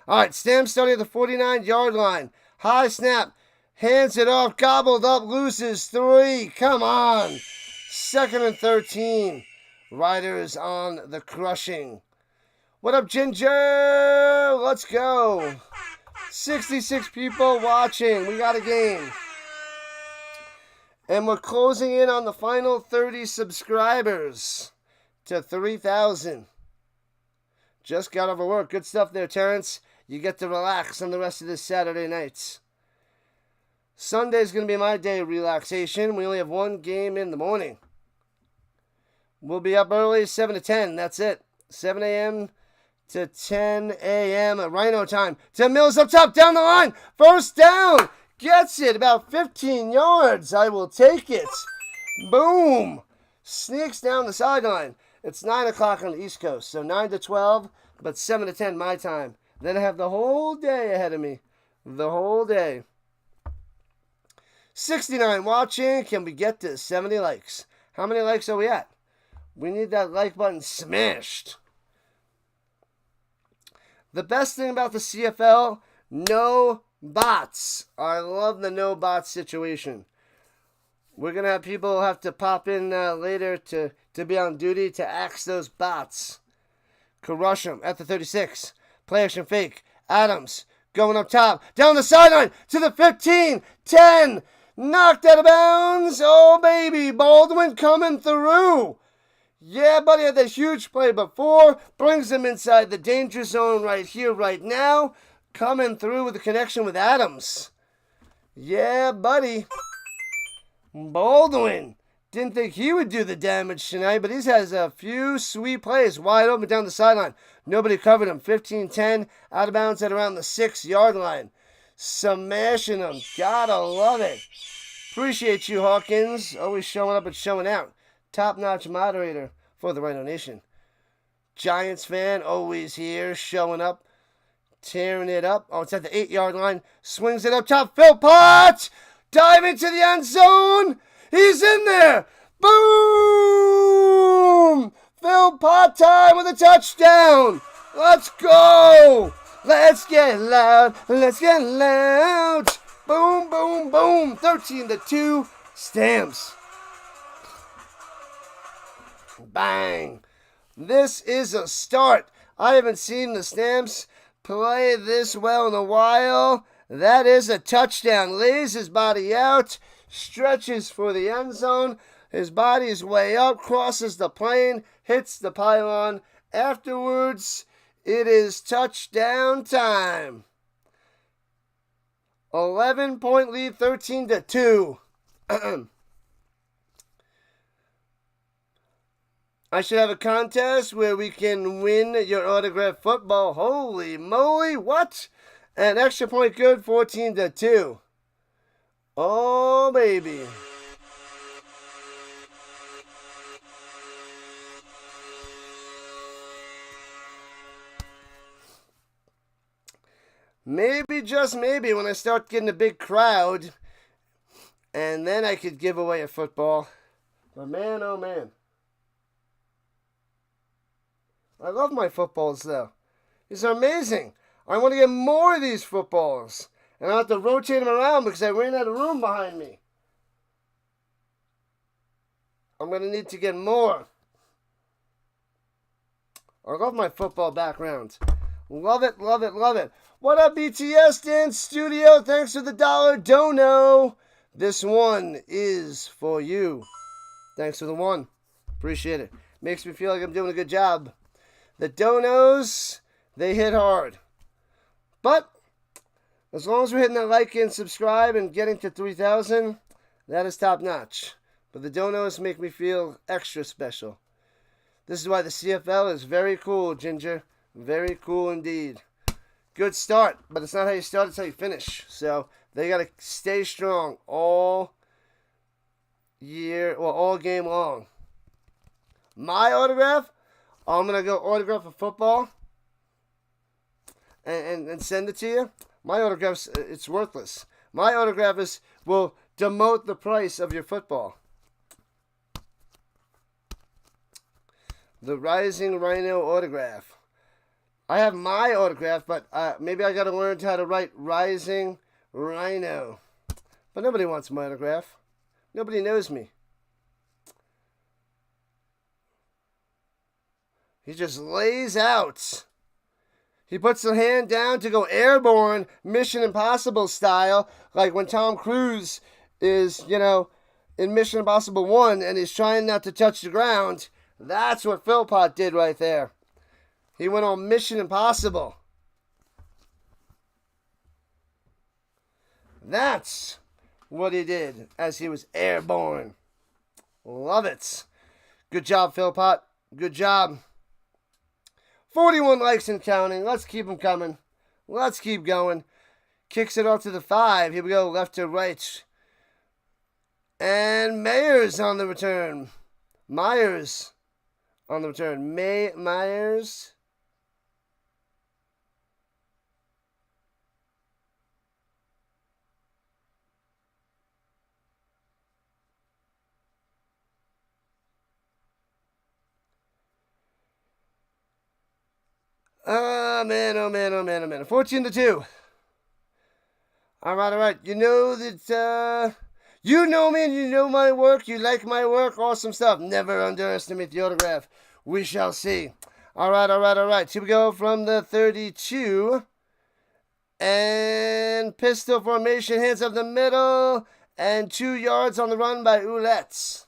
Speaker 1: All right, Stamps starting at the 49-yard line. High snap. Hands it off. Gobbled up. Loses 3. Come on. 2nd and 13. Riders on the crushing. What up, Ginger? Let's go. 66 people watching. We got a game. And we're closing in on the final 30 subscribers to 3,000. Just got over work. Good stuff there, Terrence. You get to relax on the rest of this Saturday nights. Sunday's going to be my day of relaxation. We only have one game in the morning. We'll be up early, 7 to 10. That's it. 7 a.m. to 10 a.m. at RHINO time. Tim Mills up top, down the line. First down. Gets it about 15 yards. I will take it. Boom. Sneaks down the sideline. It's 9 o'clock on the East Coast, so 9 to 12, but 7 to 10 my time. Then I have the whole day ahead of me. The whole day. 69 watching. Can we get to 70 likes? How many likes are we at? We need that like button smashed. The best thing about the CFL, no bots. I love the no bots situation. We're going to have people have to pop in later to be on duty to axe those bots. Crush them at the 36. Play action fake. Adams going up top. Down the sideline to the 15. 10. Knocked out of bounds. Oh, baby. Baldwin coming through. Yeah, buddy had that huge play before. Brings him inside the danger zone right here, right now. Coming through with a connection with Adams. Yeah, buddy. Baldwin. Didn't think he would do the damage tonight, but he has a few sweet plays wide open down the sideline. Nobody covered him. 15-10, out of bounds at around the 6-yard line. Smashing him. Gotta love it. Appreciate you, Hawkins. Always showing up and showing out. Top-notch moderator for the RHINO Nation. Giants fan, always here, showing up, tearing it up. Oh, it's at the 8-yard line. Swings it up top. Phil Potts! Dive into the end zone! He's in there! Boom! Phil Potts time with a touchdown! Let's go! Let's get loud! Let's get loud! Boom, boom, boom! 13-2, Stamps. Bang! This is a start. I haven't seen the Stamps play this well in a while. That is a touchdown. Lays his body out, stretches for the end zone. His body is way up, crosses the plane, hits the pylon. Afterwards, it is touchdown time. 11-point lead, 13-2. I should have a contest where we can win your autographed football. Holy moly, what? An extra point good, 14-2. Oh, baby. Maybe, just maybe, when I start getting a big crowd, and then I could give away a football. But man, oh man. I love my footballs, though. These are amazing. I want to get more of these footballs. And I have to rotate them around because I ran out of room behind me. I'm going to need to get more. I love my football background. Love it, love it, love it. What up, BTS Dance Studio? Thanks for the $1 dono. This one is for you. Thanks for the one. Appreciate it. Makes me feel like I'm doing a good job. The donos, they hit hard. But as long as we're hitting that like and subscribe and getting to 3,000, that is top notch. But the donos make me feel extra special. This is why the CFL is very cool, Ginger. Very cool indeed. Good start, but it's not how you start, it's how you finish. So they got to stay strong all year, well, all game long. My autograph, I'm going to go autograph a football and send it to you. My autograph's, it's worthless. My autograph will demote the price of your football. The Rising Rhino autograph. I have my autograph, but maybe I got to learn how to write Rising Rhino. But nobody wants my autograph. Nobody knows me. He just lays out. He puts the hand down to go airborne, Mission Impossible style, like when Tom Cruise is, in Mission Impossible 1 and he's trying not to touch the ground. That's what Philpott did right there. He went on Mission Impossible. That's what he did as he was airborne. Love it. Good job, Philpott. Good job. 41 likes and counting. Let's keep them coming. Let's keep going. Kicks it off to the 5. Here we go, left to right. And Myers on the return. Myers on the return. Myers. Oh, man. 14-2. All right. You know that, you know me and you know my work. You like my work. Awesome stuff. Never underestimate the autograph. We shall see. All right. Here we go from the 32. And pistol formation, hands up the middle. And 2 yards on the run by Ouellette.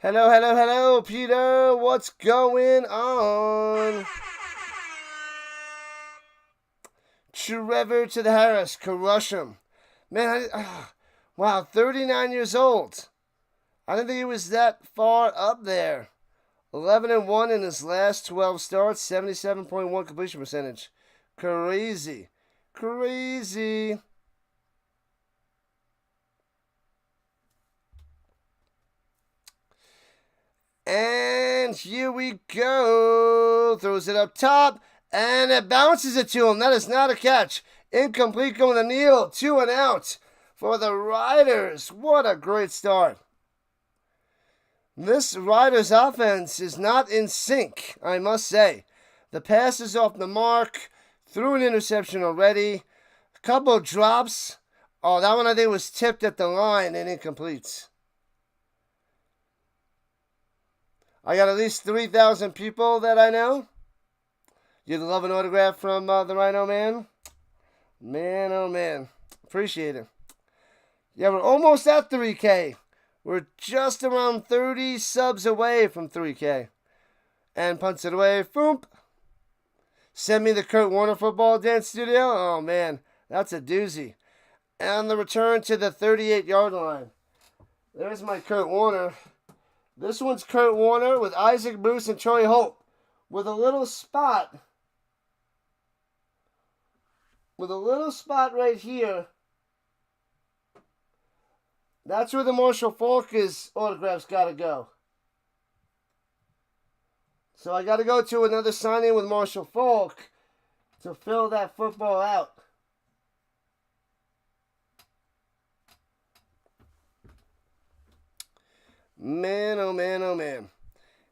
Speaker 1: Hello, Peter. What's going on? Trevor to the Harris. Crush him. Man, wow, 39 years old. I didn't think he was that far up there. 11-1 in his last 12 starts. 77.1 completion percentage. Crazy. And here we go. Throws it up top. And it bounces it to him. That is not a catch. Incomplete going to Neal. 2 and out for the Riders. What a great start. This Riders offense is not in sync, I must say. The pass is off the mark. Threw an interception already. A couple drops. Oh, that one I think was tipped at the line and incomplete. I got at least 3,000 people that I know. You'd love an autograph from the RHINO man? Man, oh man. Appreciate it. Yeah, we're almost at 3K. We're just around 30 subs away from 3K. And punts it away. Boom. Send me the Kurt Warner football dance studio. Oh man, that's a doozy. And the return to the 38-yard line. There's my Kurt Warner. This one's Kurt Warner with Isaac Bruce and Troy Hope. With a little spot. Right here. That's where the Marshall Falk's autograph's got to go. So I got to go to another signing with Marshall Falk to fill that football out. Man, oh man.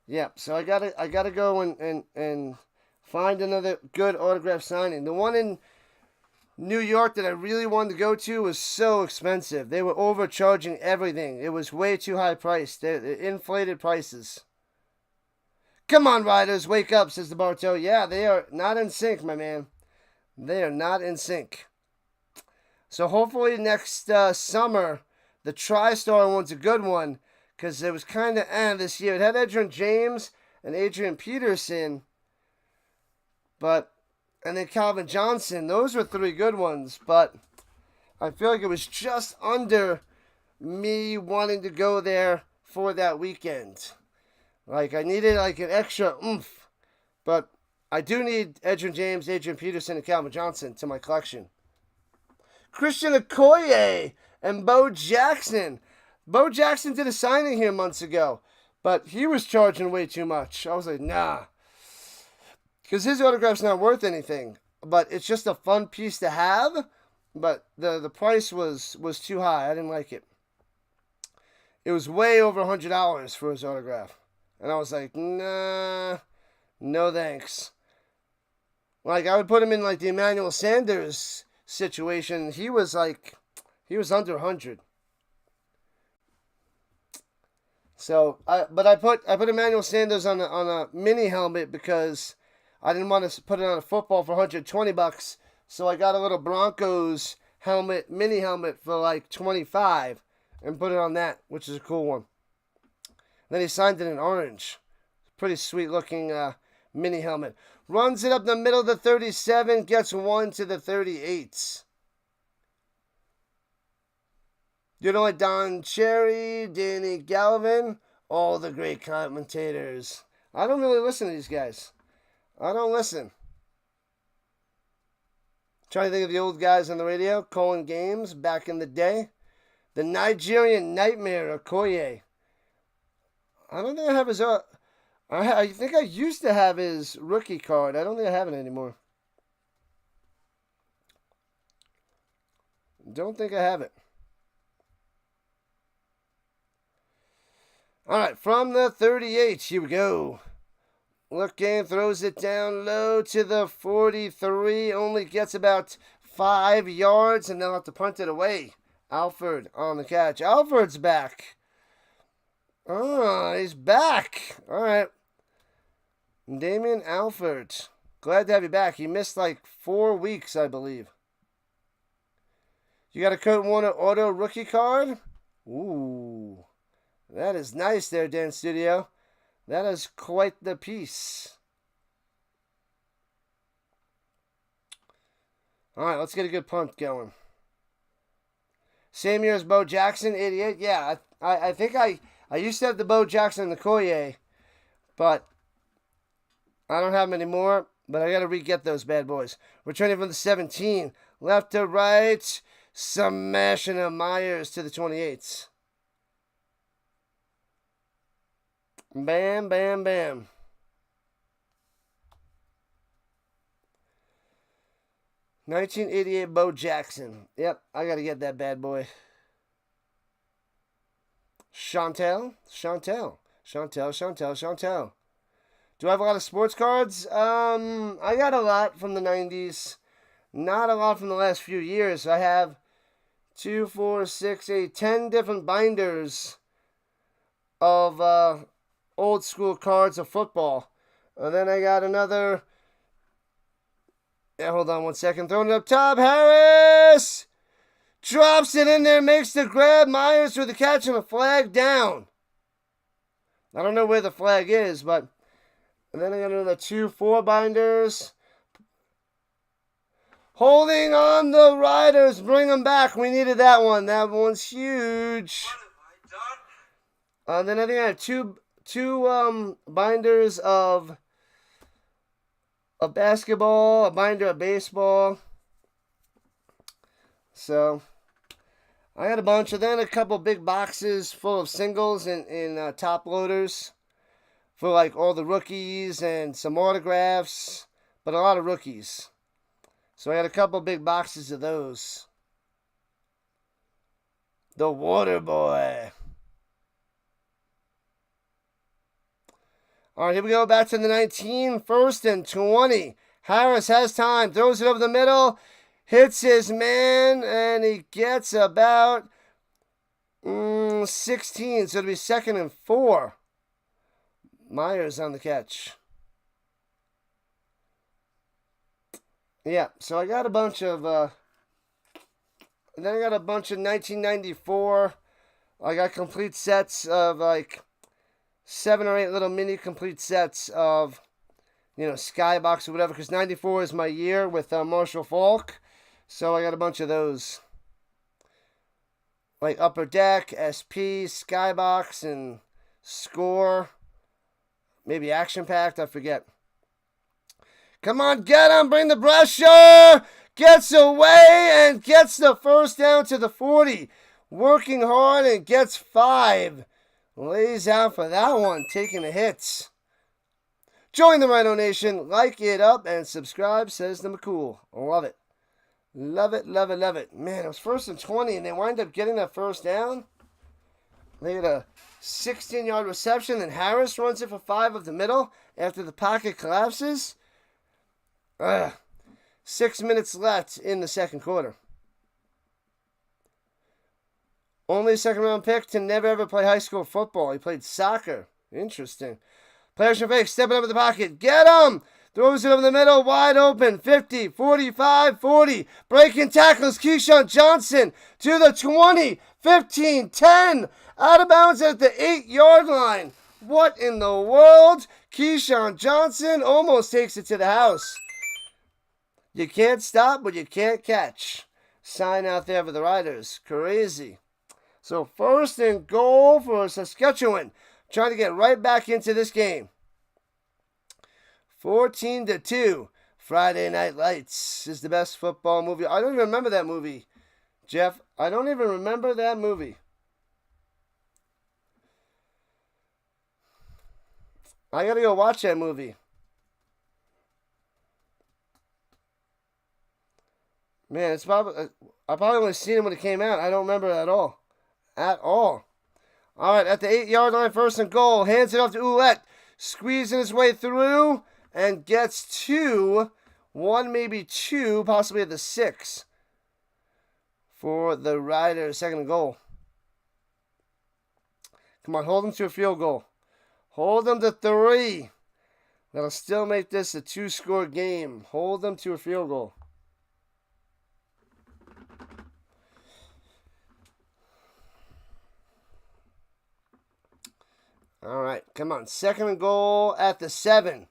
Speaker 1: Yep, so I gotta go and find another good autograph signing. The one in New York that I really wanted to go to was so expensive. They were overcharging everything. It was way too high priced. They inflated prices. Come on, Riders, wake up, says the Bartow. Yeah, they are not in sync, my man. They are not in sync. So hopefully next summer, the TriStar one's a good one. Because it was kind of this year. It had Edgerrin James and Adrian Peterson. And then Calvin Johnson. Those were 3 good ones. But I feel like it was just under me wanting to go there for that weekend. Like, I needed like an extra oomph. But I do need Edgerrin James, Adrian Peterson, and Calvin Johnson to my collection. Christian Okoye and Bo Jackson. Bo Jackson did a signing here months ago, but he was charging way too much. I was like, nah. Because his autograph's not worth anything, but it's just a fun piece to have, but the price was too high. I didn't like it. It was way over $100 for his autograph. And I was like, nah, no thanks. Like, I would put him in, like, the Emmanuel Sanders situation. He was under 100. So, I put Emmanuel Sanders on a mini helmet because I didn't want to put it on a football for $120. So I got a little Broncos helmet, mini helmet for like $25, and put it on that, which is a cool one. Then he signed it in orange. Pretty sweet looking mini helmet. Runs it up the middle of the 37, gets one to the 38. You know what, Don Cherry, Danny Galvin, all the great commentators. I don't really listen to these guys. I don't listen. Trying to think of the old guys on the radio. Colin Games, back in the day. The Nigerian Nightmare, Okoye. I don't think I have his... I think I used to have his rookie card. I don't think I have it anymore. Don't think I have it. All right, from the 38, here we go. Looking, throws it down low to the 43. Only gets about 5 yards, and they'll have to punt it away. Alford on the catch. Alford's back. Oh, he's back. All right. Damian Alford. Glad to have you back. He missed like 4 weeks, I believe. You got a Kurt Warner auto rookie card? Ooh. That is nice there, Dan Studio. That is quite the piece. All right, let's get a good punt going. Same year as Bo Jackson, 88. Yeah, I think I used to have the Bo Jackson and the Okoye, but I don't have them anymore. But I got to re-get those bad boys. Returning from the 17. Left to right. Smashing a Myers to the 28. Bam, bam, bam. $1988 Bo Jackson. Yep, I got to get that bad boy. Chantel. Do I have a lot of sports cards? I got a lot from the 90s. Not a lot from the last few years. I have 2, 4, 6, 8, 10 different binders of old school cards of football. And then I got another. Yeah, hold on 1 second. Throwing it up top. Harris drops it in there, makes the grab. Myers with the catch and a flag down. I don't know where the flag is, but. And then I got another 2, 4 binders. Holding on the Riders. Bring them back. We needed that one. That one's huge. Then I think I have two binders of basketball, a binder of baseball. So I had a bunch, and then a couple big boxes full of singles and top loaders for like all the rookies and some autographs, but a lot of rookies. So I had a couple big boxes of those. The Water Boy. All right, here we go. Back to the 19. 1st and 20. Harris has time. Throws it over the middle. Hits his man. And he gets about 16. So it'll be 2nd and 4. Myers on the catch. Yeah, so I got a bunch of... then I got a bunch of 1994. I got complete sets of like 7 or 8 little mini complete sets of, Skybox or whatever, because 94 is my year with Marshall Faulk. So I got a bunch of those. Like Upper Deck, SP, Skybox, and Score. Maybe Action Packed, I forget. Come on, get him, bring the pressure. Gets away and gets the first down to the 40. Working hard and gets 5. Lays out for that one, taking the hits. Join the RHINO Nation, like it up, and subscribe, says the McCool. Love it. Love it, love it, love it. Man, it was 1st and 20, and they wind up getting that first down. They get a 16-yard reception, and Harris runs it for 5 of the middle after the pocket collapses. 6 minutes left in the second quarter. Only second-round pick to never ever play high school football. He played soccer. Interesting. Players from fake, stepping up in the pocket. Get him! Throws it over the middle, wide open. 50, 45, 40. Breaking tackles, Keyshawn Johnson to the 20, 15, 10. Out of bounds at the 8-yard line. What in the world? Keyshawn Johnson almost takes it to the house. You can't stop, but you can't catch. Sign out there for the Riders. Crazy. So 1st and goal for Saskatchewan. Trying to get right back into this game. 14-2. Friday Night Lights is the best football movie. I don't even remember that movie, Jeff. I don't even remember that movie. I gotta go watch that movie. Man, it's probably I probably only seen it when it came out. I don't remember it at all. All right, at the 8-yard line, 1st and goal. Hands it off to Ouellette. Squeezing his way through and gets 2. 1, maybe 2, possibly at the 6 for the Riders. 2nd and goal. Come on, hold them to a field goal. Hold them to 3. That'll still make this a 2-score game. Hold them to a field goal. All right, come on. 2nd and goal at the 7.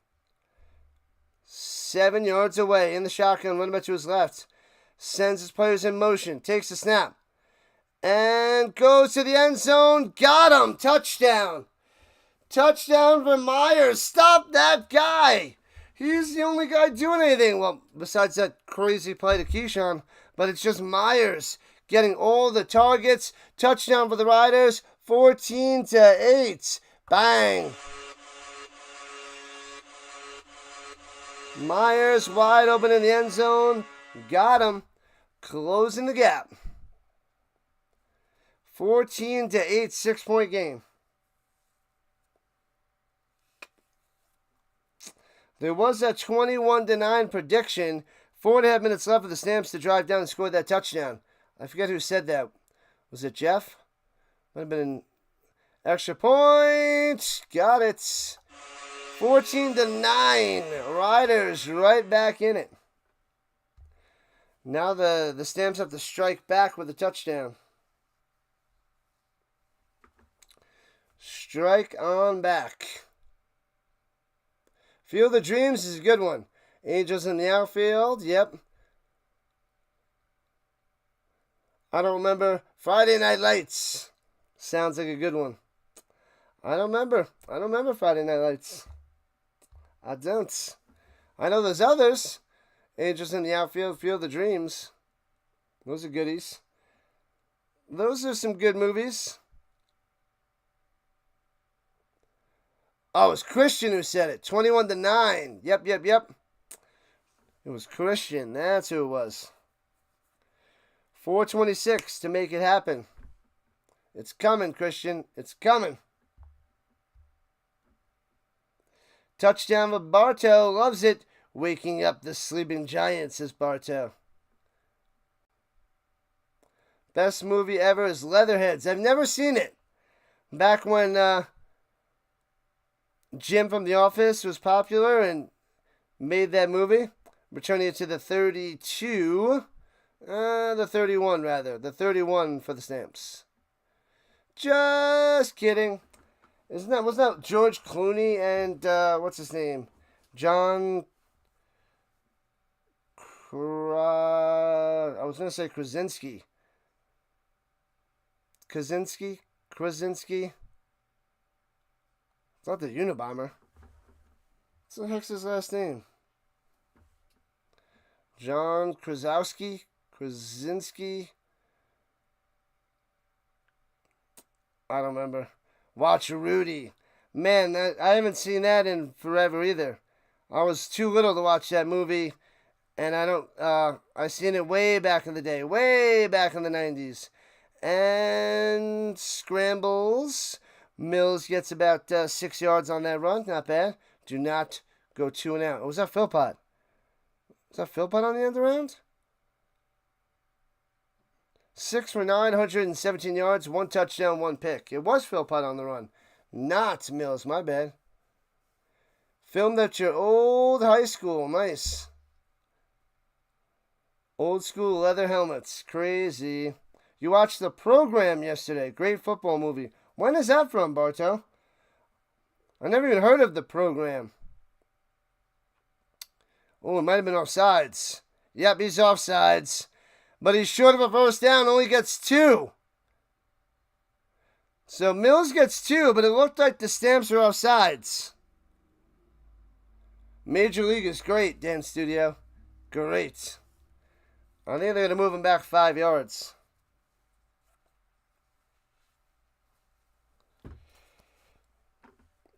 Speaker 1: 7 yards away in the shotgun. Running back to his left. Sends his players in motion. Takes the snap. And goes to the end zone. Got him. Touchdown. Touchdown for Myers. Stop that guy. He's the only guy doing anything. Well, besides that crazy play to Keyshawn. But it's just Myers getting all the targets. Touchdown for the Riders. 14-8. Bang. Myers wide open in the end zone. Got him. Closing the gap. 14-8, 6-point game. There was a 21-9 prediction. 4.5 minutes left for the Stamps to drive down and score that touchdown. I forget who said that. Was it Jeff? Might have been extra point. Got it. 14-9. Riders right back in it. Now the Stamps have to strike back with a touchdown. Strike on back. Field of Dreams is a good one. Angels in the outfield. Yep. I don't remember. Friday Night Lights. Sounds like a good one. I don't remember Friday Night Lights. I don't. I know there's others. Angels in the outfield. Field of Dreams. Those are goodies. Those are some good movies. Oh, it was Christian who said it. 21-9. Yep. It was Christian. That's who it was. 4:26 to make it happen. It's coming, Christian. It's coming. Touchdown for Bartow. Loves it. Waking up the sleeping giants, says Bartow. Best movie ever is Leatherheads. I've never seen it. Back when Jim from The Office was popular and made that movie. Returning it to the 32. The 31, rather. The 31 for the Stamps. Just kidding. Wasn't that George Clooney and, what's his name? I was going to say Krasinski. Krasinski? It's not the Unabomber. What's the heck's his last name? John Krasinski? I don't remember. Watch Rudy. Man, I haven't seen that in forever either. I was too little to watch that movie, and I seen it way back in the day, way back in the 90s. And scrambles. Mills gets about 6 yards on that run. Not bad. Do not go 2 and out. Was that Philpott? Was that Philpott on the end around? 6 for 9, 117 yards, 1 touchdown, 1 pick. It was Philpott on the run. Not Mills, my bad. Filmed at your old high school. Nice. Old school leather helmets. Crazy. You watched The Program yesterday. Great football movie. When is that from, Barto? I never even heard of The Program. Oh, it might have been offsides. Yep, he's offsides. But he's short of a first down. Only gets 2. So Mills gets 2, but it looked like the Stamps are offsides. Major League is great, Dan Studio. Great. I think they're going to move him back 5 yards.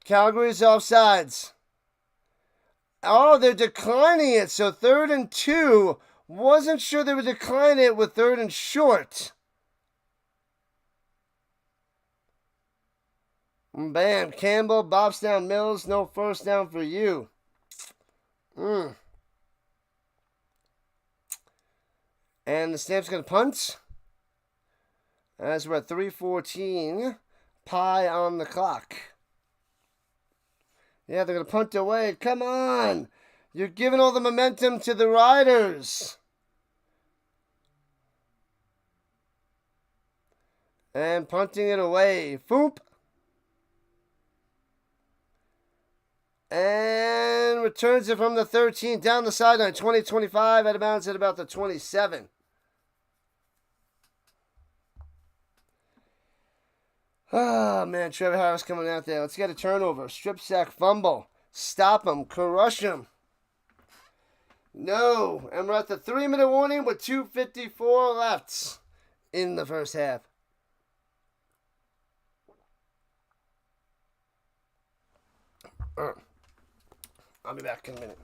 Speaker 1: Calgary's offsides. Oh, they're declining it. So 3rd and 2. Wasn't sure they would decline it with 3rd and short. Bam. Campbell bops down Mills. No first down for you. And the Stamps going to punt. As we're at 3:14. Pie on the clock. Yeah, they're going to punt away. Come on. You're giving all the momentum to the Riders. And punting it away. Foop. And returns it from the 13 down the sideline. 20-25 out of bounds at about the 27. Oh, man, Trevor Harris coming out there. Let's get a turnover. Strip sack fumble. Stop him. Crush him. No. And we're at the 3-minute warning with 2:54 left in the first half. I'll be back in a minute.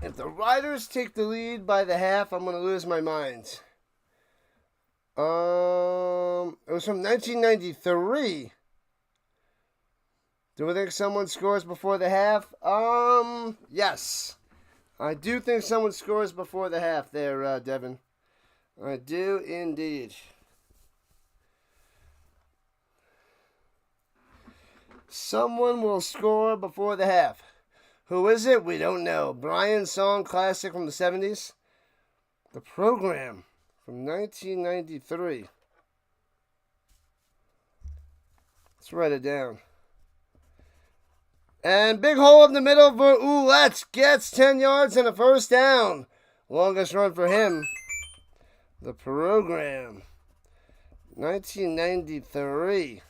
Speaker 1: If the Riders take the lead by the half, I'm going to lose my mind. It was from 1993. Do we think someone scores before the half? Yes. I do think someone scores before the half there, Devin. I do indeed. Someone will score before the half. Who is it? We don't know. Brian Song classic from the 70s. The Program from 1993. Let's write it down. And big hole in the middle for Ouellette. Gets 10 yards and a first down. Longest run for him. The Program. 1993.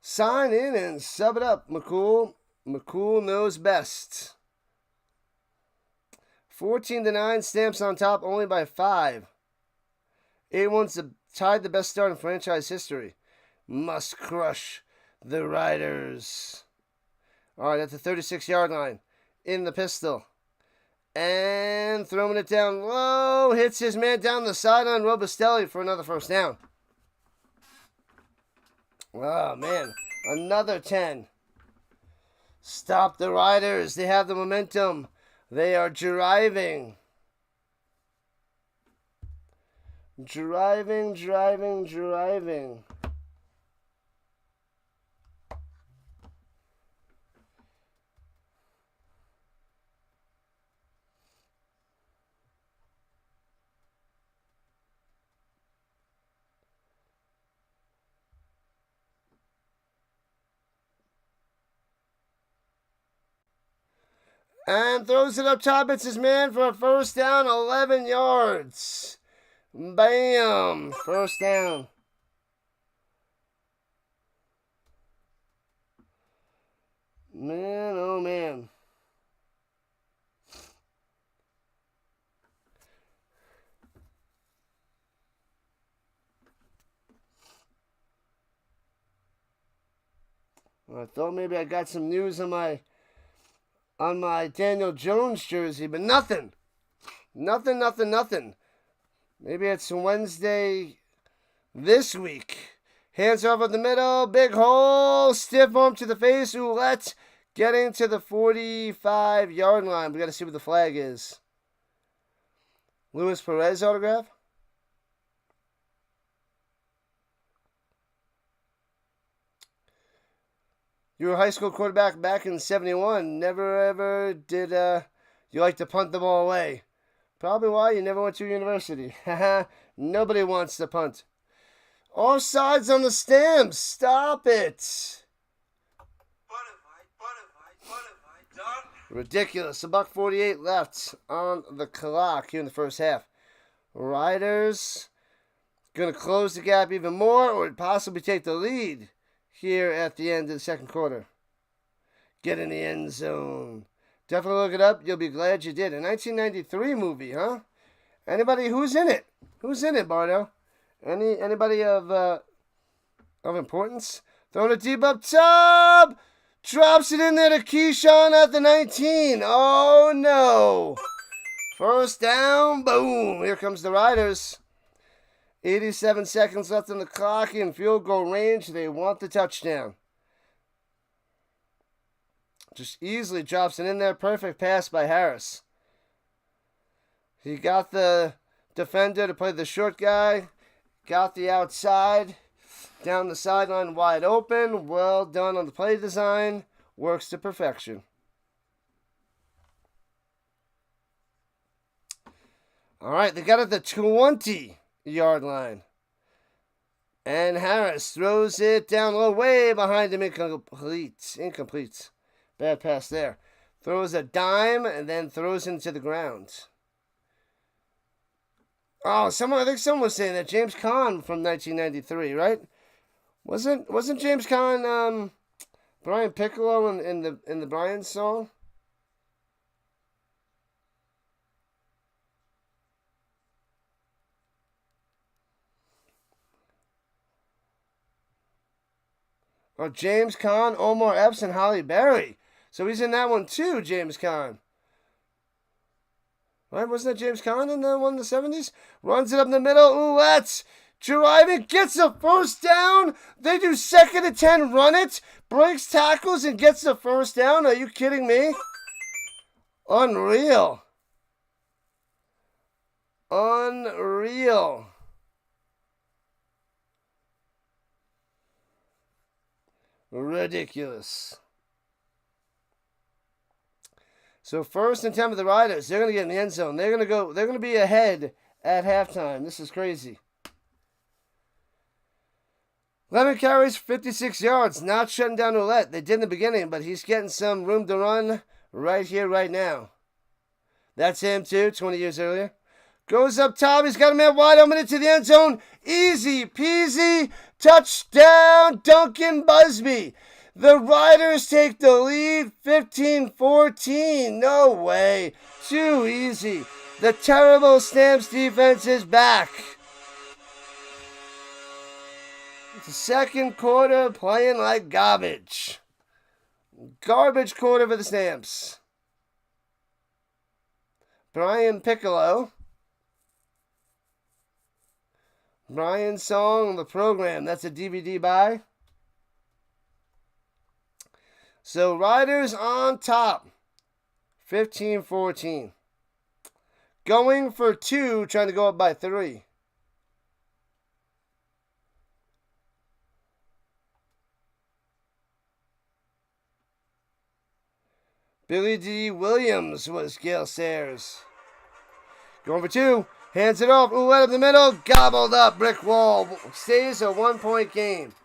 Speaker 1: Sign in and sub it up, McCool. McCool knows best. 14-9, Stamps on top only by 5. 8-1's tied the best start in franchise history. Must crush the Riders. All right, at the 36-yard line. In the pistol. And throwing it down low. Hits his man down the sideline, Robustelli, for another first down. Oh, man. Another 10. Stop the Riders. They have the momentum. They are driving. Driving. And throws it up top. It's his man for a first down, 11 yards. Bam! First down. Man, oh man. I thought maybe I got some news on my Daniel Jones jersey, but nothing. Nothing. Maybe it's Wednesday this week. Hands off at the middle, big hole, stiff arm to the face, Ouellette getting to the 45-yard line. We got to see what the flag is. Luis Perez autograph. You were a high school quarterback back in 71. Never ever did you like to punt the ball away. Probably why you never went to university. Nobody wants to punt. Offsides on the Stamps. Stop it. Ridiculous. $1:48 left on the clock here in the first half. Riders going to close the gap even more or possibly take the lead here at the end of the second quarter. Get in the end zone. Definitely look it up. You'll be glad you did. A 1993 movie, huh? Anybody who's in it? Who's in it, Bardo? Anybody of importance? Throwing it deep up top. Drops it in there to Keyshawn at the 19. Oh no. First down. Boom. Here comes the Riders. 87 seconds left on the clock in field goal range. They want the touchdown. Just easily drops it in there. Perfect pass by Harris. He got the defender to play the short guy. Got the outside. Down the sideline wide open. Well done on the play design. Works to perfection. All right, they got it at the 20-yard line. And Harris throws it down low, way behind him. Incomplete. Bad pass there. Throws a dime and then throws into the ground. Oh, I think someone was saying that James Caan from 1993, right? Wasn't James Caan Brian Piccolo in the Brian song? Oh, James Caan, Omar Epps, and Holly Berry. So he's in that one too, James Caan. Right? Wasn't that James Caan in the one in the 70s? Runs it up in the middle. Ouellette driving, gets a first down. They do 2nd and 10, run it. Breaks tackles and gets the first down. Are you kidding me? Unreal. Ridiculous. So 1st and 10 for the Riders. They're going to get in the end zone. They're going to be ahead at halftime. This is crazy. 11 carries, 56 yards. Not shutting down Ouellette. They did in the beginning, but he's getting some room to run right here, right now. That's him too, 20 years earlier. Goes up top. He's got a man wide open into the end zone. Easy peasy. Touchdown, Duncan Busby. The Riders take the lead, 15-14. No way. Too easy. The terrible Stamps defense is back. It's the second quarter playing like garbage. Garbage quarter for the Stamps. Brian Piccolo. Brian's song, The Program. That's a DVD buy. So Riders on top. 15-14. Going for 2, trying to go up by 3. Billy D. Williams was Gale Sayers. Going for 2. Hands it off. Ouellette in the middle. Gobbled up. Brick wall. Stays a 1-point game.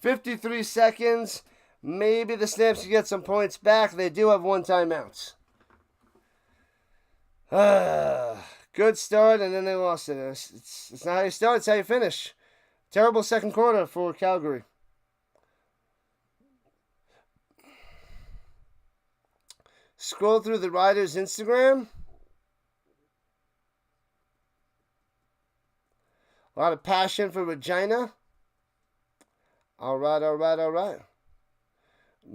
Speaker 1: 53 seconds. Maybe the Stamps can get some points back. They do have 1 timeout. Good start, and then they lost it. It's not how you start, it's how you finish. Terrible second quarter for Calgary. Scroll through the Riders' Instagram. A lot of passion for Regina. All right.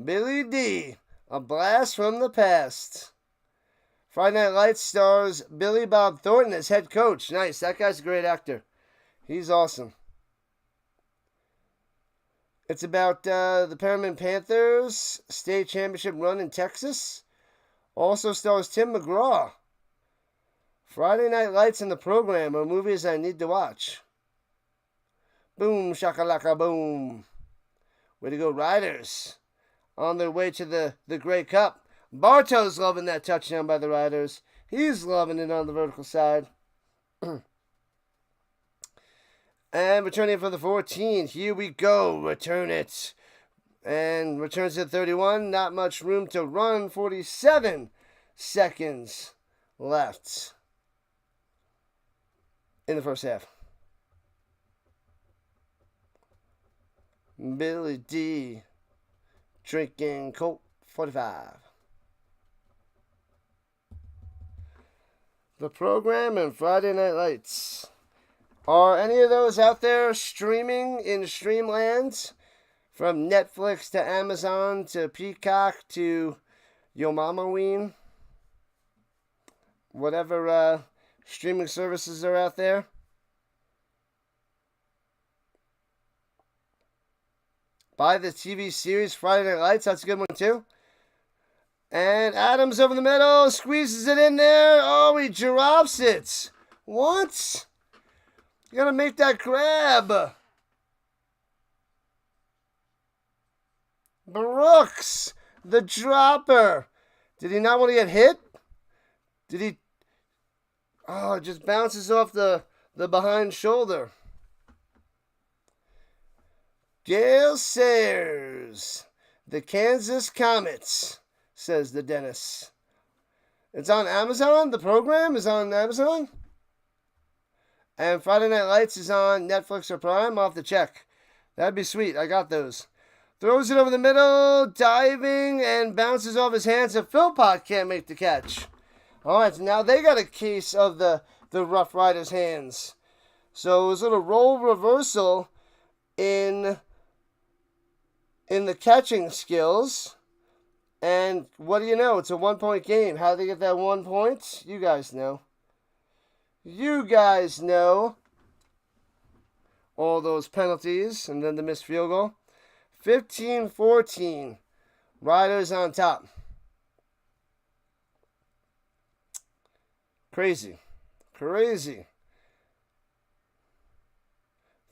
Speaker 1: Billy D, a blast from the past. Friday Night Lights stars Billy Bob Thornton as head coach. Nice, that guy's a great actor. He's awesome. It's about the Paramount Panthers state championship run in Texas. Also stars Tim McGraw. Friday Night Lights in the program are movies I need to watch. Boom, shakalaka, boom. Way to go, Riders. On their way to the Grey Cup. Bartow's loving that touchdown by the Riders. He's loving it on the vertical side. And returning for the 14. Here we go. Return it. And returns to 31. Not much room to run. 47 seconds left in the first half. Billy D drinking Colt 45. The program and Friday Night Lights. Are any of those out there streaming in Streamlands? From Netflix to Amazon to Peacock to Yo Mama Ween? Whatever streaming services are out there. Buy the TV series Friday Night Lights. That's a good one too. And Adams over the middle. Squeezes it in there. Oh, he drops it. What? You gotta make that grab. Brooks, the dropper. Did he not want to get hit? Did he? Oh, it just bounces off the behind shoulder. Gale Sayers, the Kansas Comets, says the dentist. It's on Amazon? The program is on Amazon? And Friday Night Lights is on Netflix or Prime. I'll have to check. That'd be sweet. I got those. Throws it over the middle, diving, and bounces off his hands. And Philpott can't make the catch. All right, so now they got a case of the Rough Riders' hands. So it was a little role reversal in the catching skills. And what do you know? It's a 1-point game. How did they get that 1 point? You guys know. You guys know. All those penalties and then the missed field goal. 15-14. Riders on top. Crazy.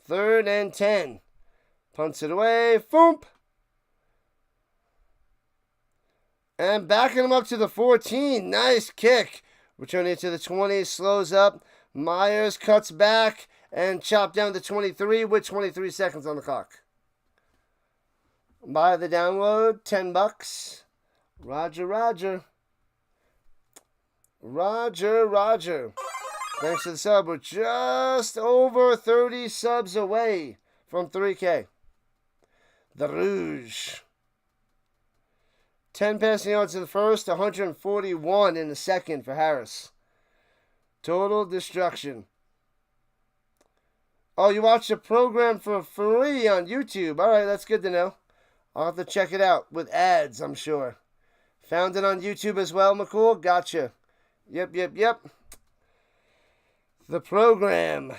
Speaker 1: 3rd and 10. Punts it away. Foomp. And backing him up to the 14. Nice kick. Returning it to the 20. Slows up. Myers cuts back and chopped down to 23 with 23 seconds on the clock. Buy the download. $10. Roger. Thanks to the sub. We're just over 30 subs away from 3K. The Rouge. 10 passing yards in the first, 141 in the second for Harris. Total destruction. Oh, you watch the program for free on YouTube. All right, that's good to know. I'll have to check it out with ads, I'm sure. Found it on YouTube as well, McCool. Gotcha. Yep. The program.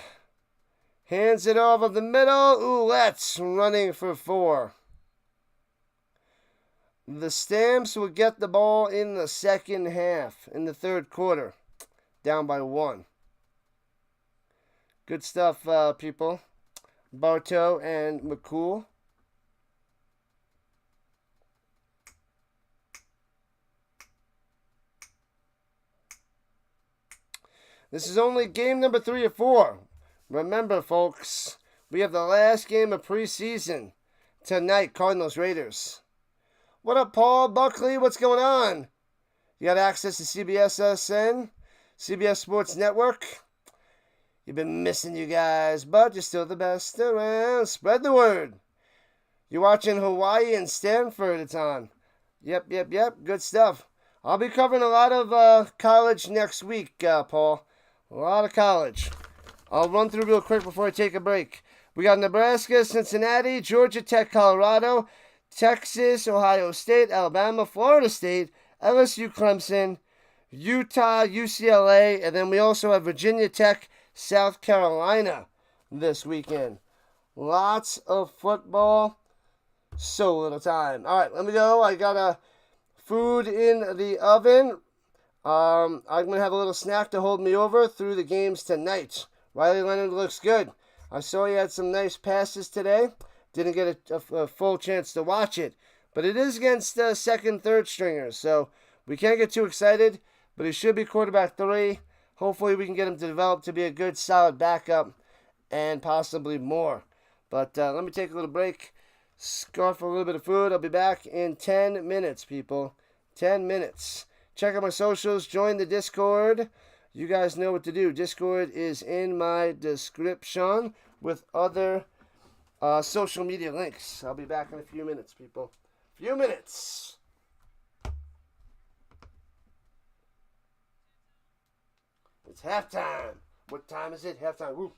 Speaker 1: Hands it off of the middle. Ouellette's running for 4. The Stamps will get the ball in the second half, in the third quarter. Down by 1. Good stuff, people. Bartow and McCool. This is only game number 3 or 4. Remember, folks, we have the last game of preseason. Tonight, Cardinals Raiders. What up, Paul Buckley? What's going on? You got access to CBS SN? CBS Sports Network. You've been missing you guys, but you're still the best around. Spread the word. You're watching Hawaii and Stanford. It's on. Yep. Good stuff. I'll be covering a lot of college next week, Paul. A lot of college. I'll run through real quick before I take a break. We got Nebraska, Cincinnati, Georgia Tech, Colorado, Texas, Ohio State, Alabama, Florida State, LSU, Clemson, Utah, UCLA, and then we also have Virginia Tech, South Carolina this weekend. Lots of football, so little time. All right, let me go. I got food in the oven. I'm going to have a little snack to hold me over through the games tonight. Riley Leonard looks good. I saw he had some nice passes today. Didn't get a full chance to watch it. But it is against second, third stringers. So we can't get too excited. But he should be quarterback 3. Hopefully we can get him to develop to be a good, solid backup. And possibly more. But let me take a little break. Scarf a little bit of food. I'll be back in 10 minutes, people. 10 minutes. Check out my socials. Join the Discord. You guys know what to do. Discord is in my description with other social media links. I'll be back in a few minutes, people. Few minutes. It's halftime. What time is it? Halftime. Woo.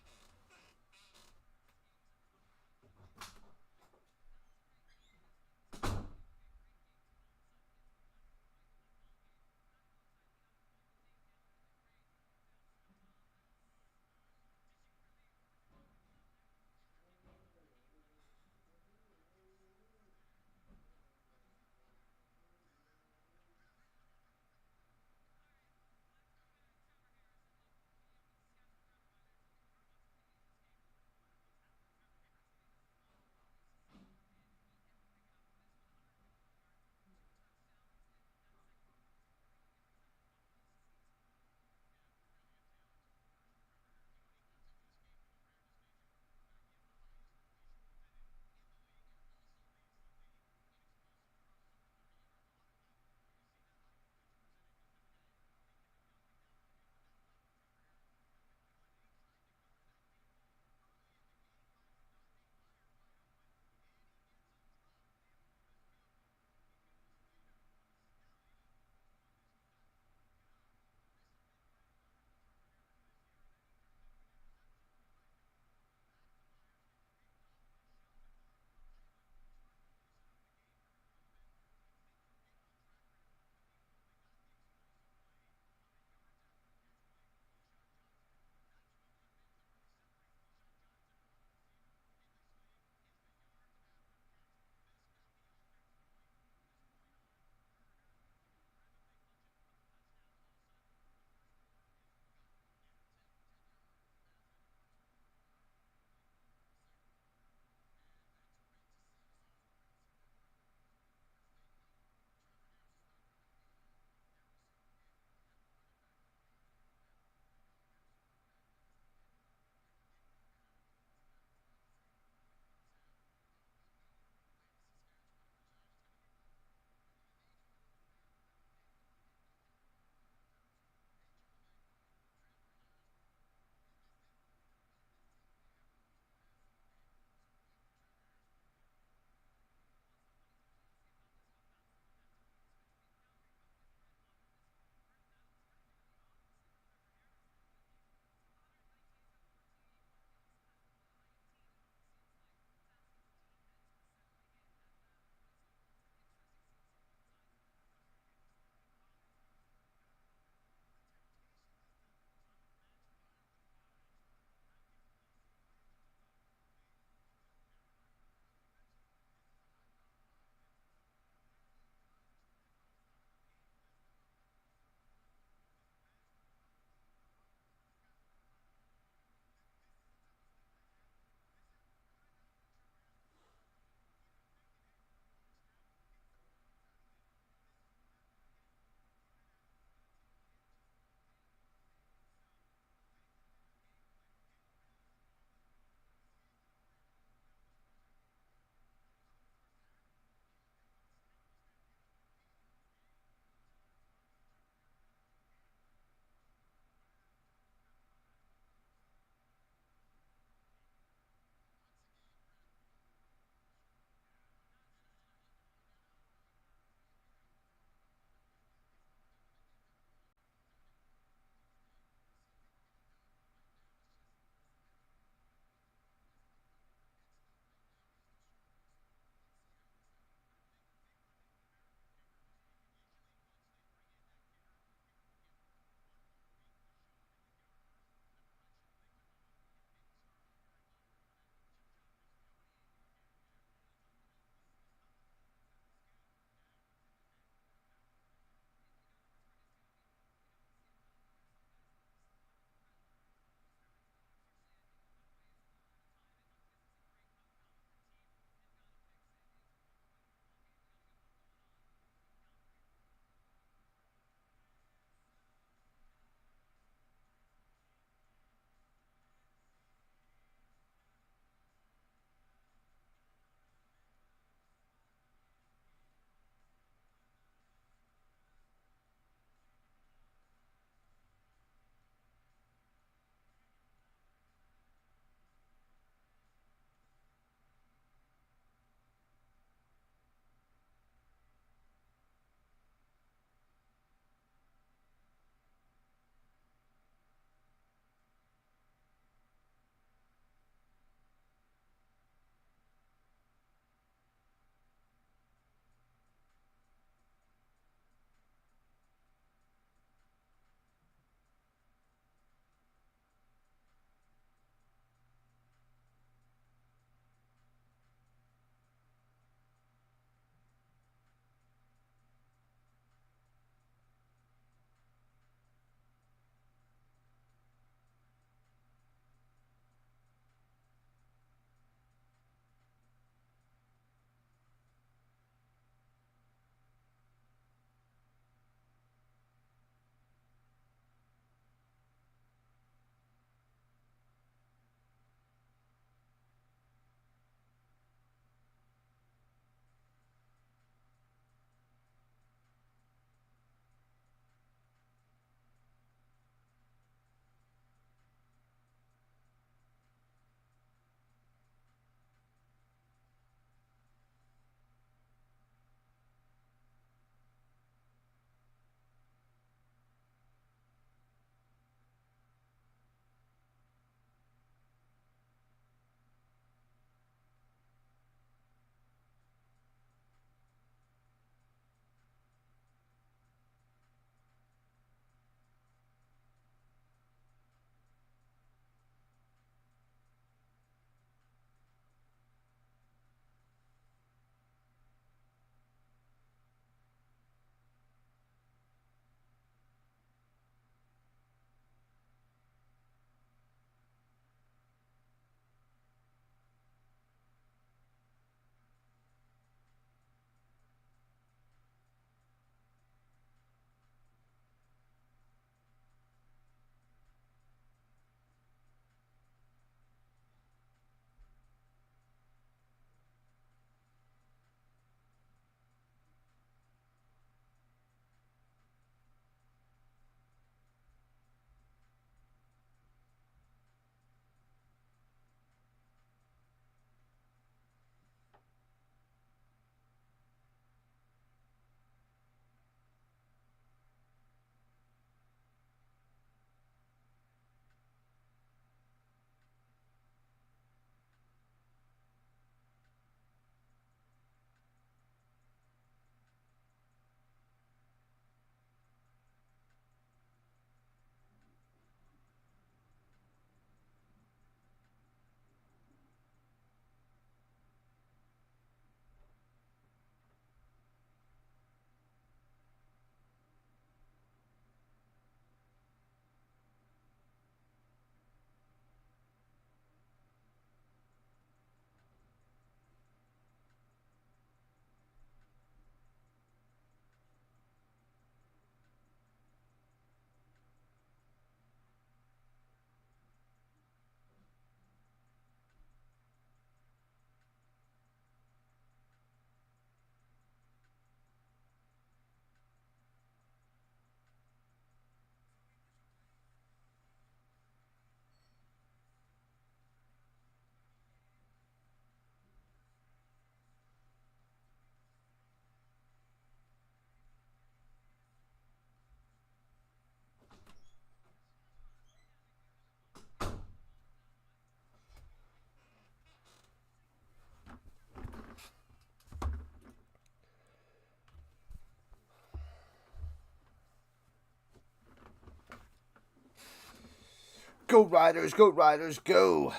Speaker 1: Go Riders, go Riders, go.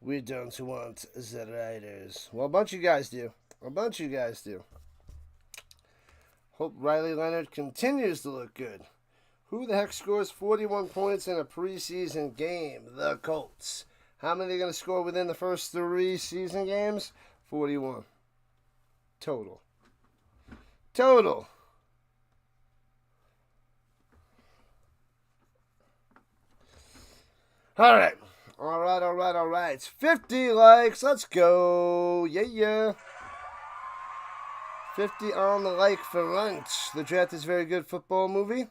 Speaker 1: We don't want the Riders. Well, a bunch of you guys do. A bunch of you guys do. Hope Riley Leonard continues to look good. Who the heck scores 41 points in a preseason game? The Colts. How many are going to score within the first 3 season games? 41. Total. Total. All right. All right. 50 likes. Let's go. Yeah. 50 on the like for lunch. The Draft is a very good football movie.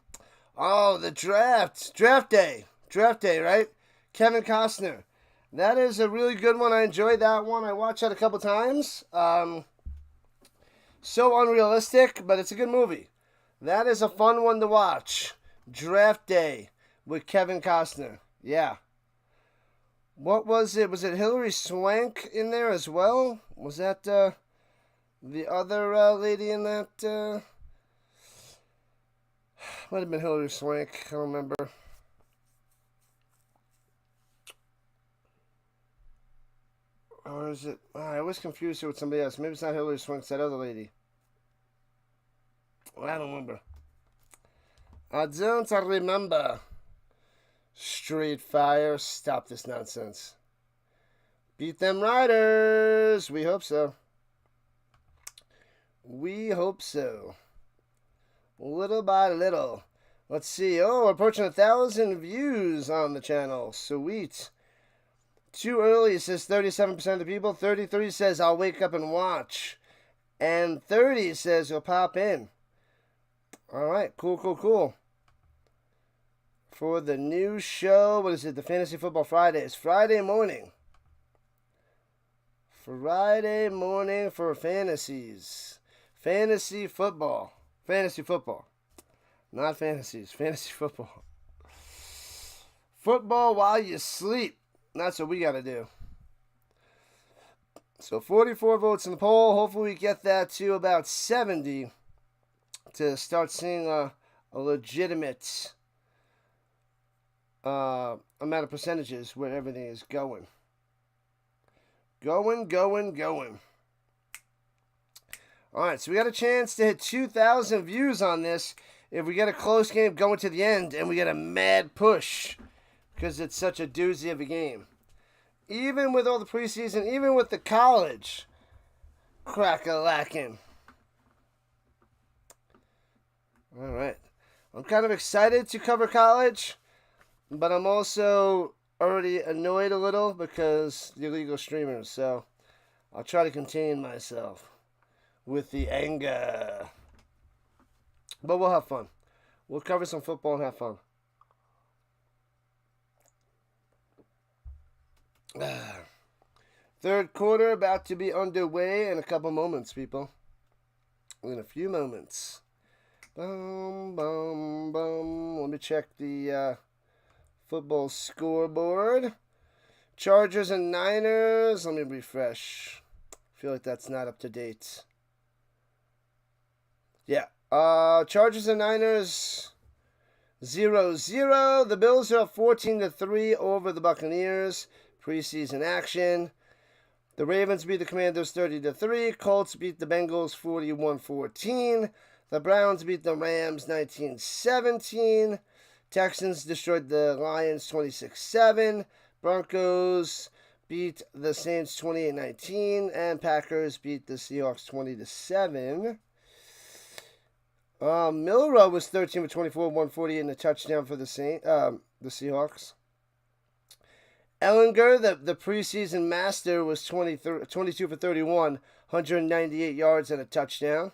Speaker 1: Oh, the draft. Draft day, right? Kevin Costner. That is a really good one. I enjoyed that one. I watched that a couple times. So unrealistic, but it's a good movie. That is a fun one to watch. Draft Day with Kevin Costner. Yeah. What was it? Was it Hilary Swank in there as well? Was that the other lady in that? Might have been Hilary Swank. I don't remember. Or is it? I was confused here with somebody else. Maybe it's not Hilary Swank. It's that other lady. I don't remember. I don't remember. Straight fire. Stop this nonsense. Beat them Riders. We hope so. We hope so. Little by little. Let's see. Oh, we're approaching 1,000 views on the channel. Sweet. Too early, says 37% of the people. 33 says I'll wake up and watch. And 30 says you'll pop in. Alright, cool. For the new show, what is it? The Fantasy Football Fridays. Friday morning. Friday morning for fantasies. Fantasy football. Fantasy football. Not fantasies. Fantasy football. Football while you sleep. That's what we got to do. So 44 votes in the poll. Hopefully we get that to about 70 to start seeing a legitimate amount of percentages where everything is going. Going. Alright, so we got a chance to hit 2,000 views on this if we get a close game going to the end and we get a mad push because it's such a doozy of a game. Even with all the preseason, even with the college, crack-a-lackin'. Alright, I'm kind of excited to cover college, but I'm also already annoyed a little because the illegal streamers, so I'll try to contain myself with the anger. But we'll have fun. We'll cover some football and have fun. Third quarter about to be underway in a couple moments, people. In a few moments. Boom. Let me check the football scoreboard. Chargers and Niners. Let me refresh. I feel like that's not up to date. Yeah. Chargers and Niners 0-0. The Bills are up 14-3 over the Buccaneers. Preseason action. The Ravens beat the Commanders 30-3. Colts beat the Bengals 41-14. The Browns beat the Rams 19-17. Texans destroyed the Lions 26-7. Broncos beat the Saints 28-19. And Packers beat the Seahawks 20-7. Milrow was 13 for 24, 148 and a touchdown for the Seahawks. Ellinger, the preseason master, was 22 for 31, 198 yards and a touchdown.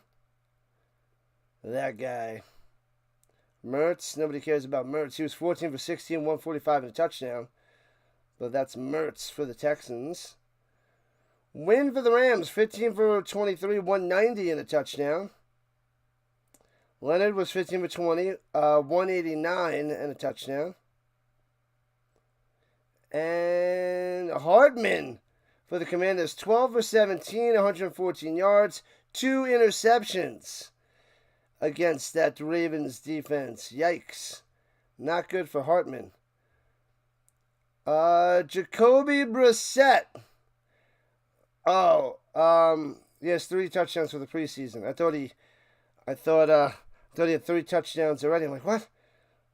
Speaker 1: That guy. Mertz, nobody cares about Mertz. He was 14 for 16, 145 and a touchdown. But that's Mertz for the Texans. Win for the Rams, 15 for 23, 190 and a touchdown. Leonard was 15 for 20, 189 and a touchdown. And Hardman for the Commanders, 12 for 17, 114 yards, 2 interceptions against that Ravens defense. Yikes. Not good for Hartman. Jacoby Brissett. Oh, he has 3 touchdowns for the preseason. I thought he had 3 touchdowns already. I'm like, what?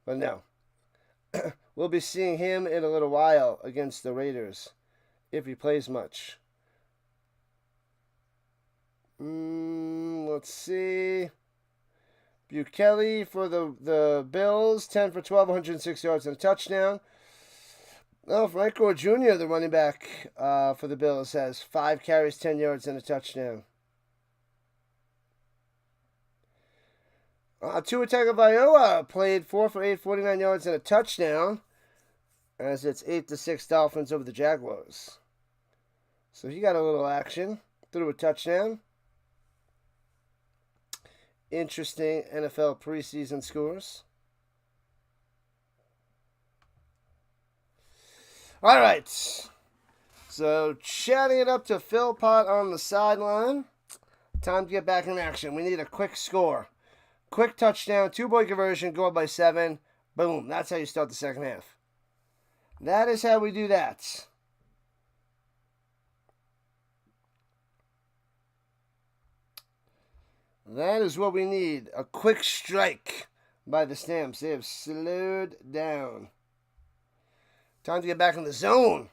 Speaker 1: But no. We'll be seeing him in a little while against the Raiders, if he plays much. Let's see. Bukele for the Bills, 10 for 12, 106 yards and a touchdown. Oh, Frank Gore Jr., the running back for the Bills, has 5 carries, 10 yards and a touchdown. Tua Tagovailoa played 4 for 8, 49 yards and a touchdown, as it's 8-6 Dolphins over the Jaguars. So he got a little action, threw a touchdown. Interesting NFL preseason scores. All right. So chatting it up to Philpott on the sideline. Time to get back in action. We need a quick score. Quick touchdown, 2-point conversion, go up by 7. Boom. That's how you start the second half. That is how we do that. That is what we need. A quick strike by the Stamps. They have slowed down. Time to get back in the zone.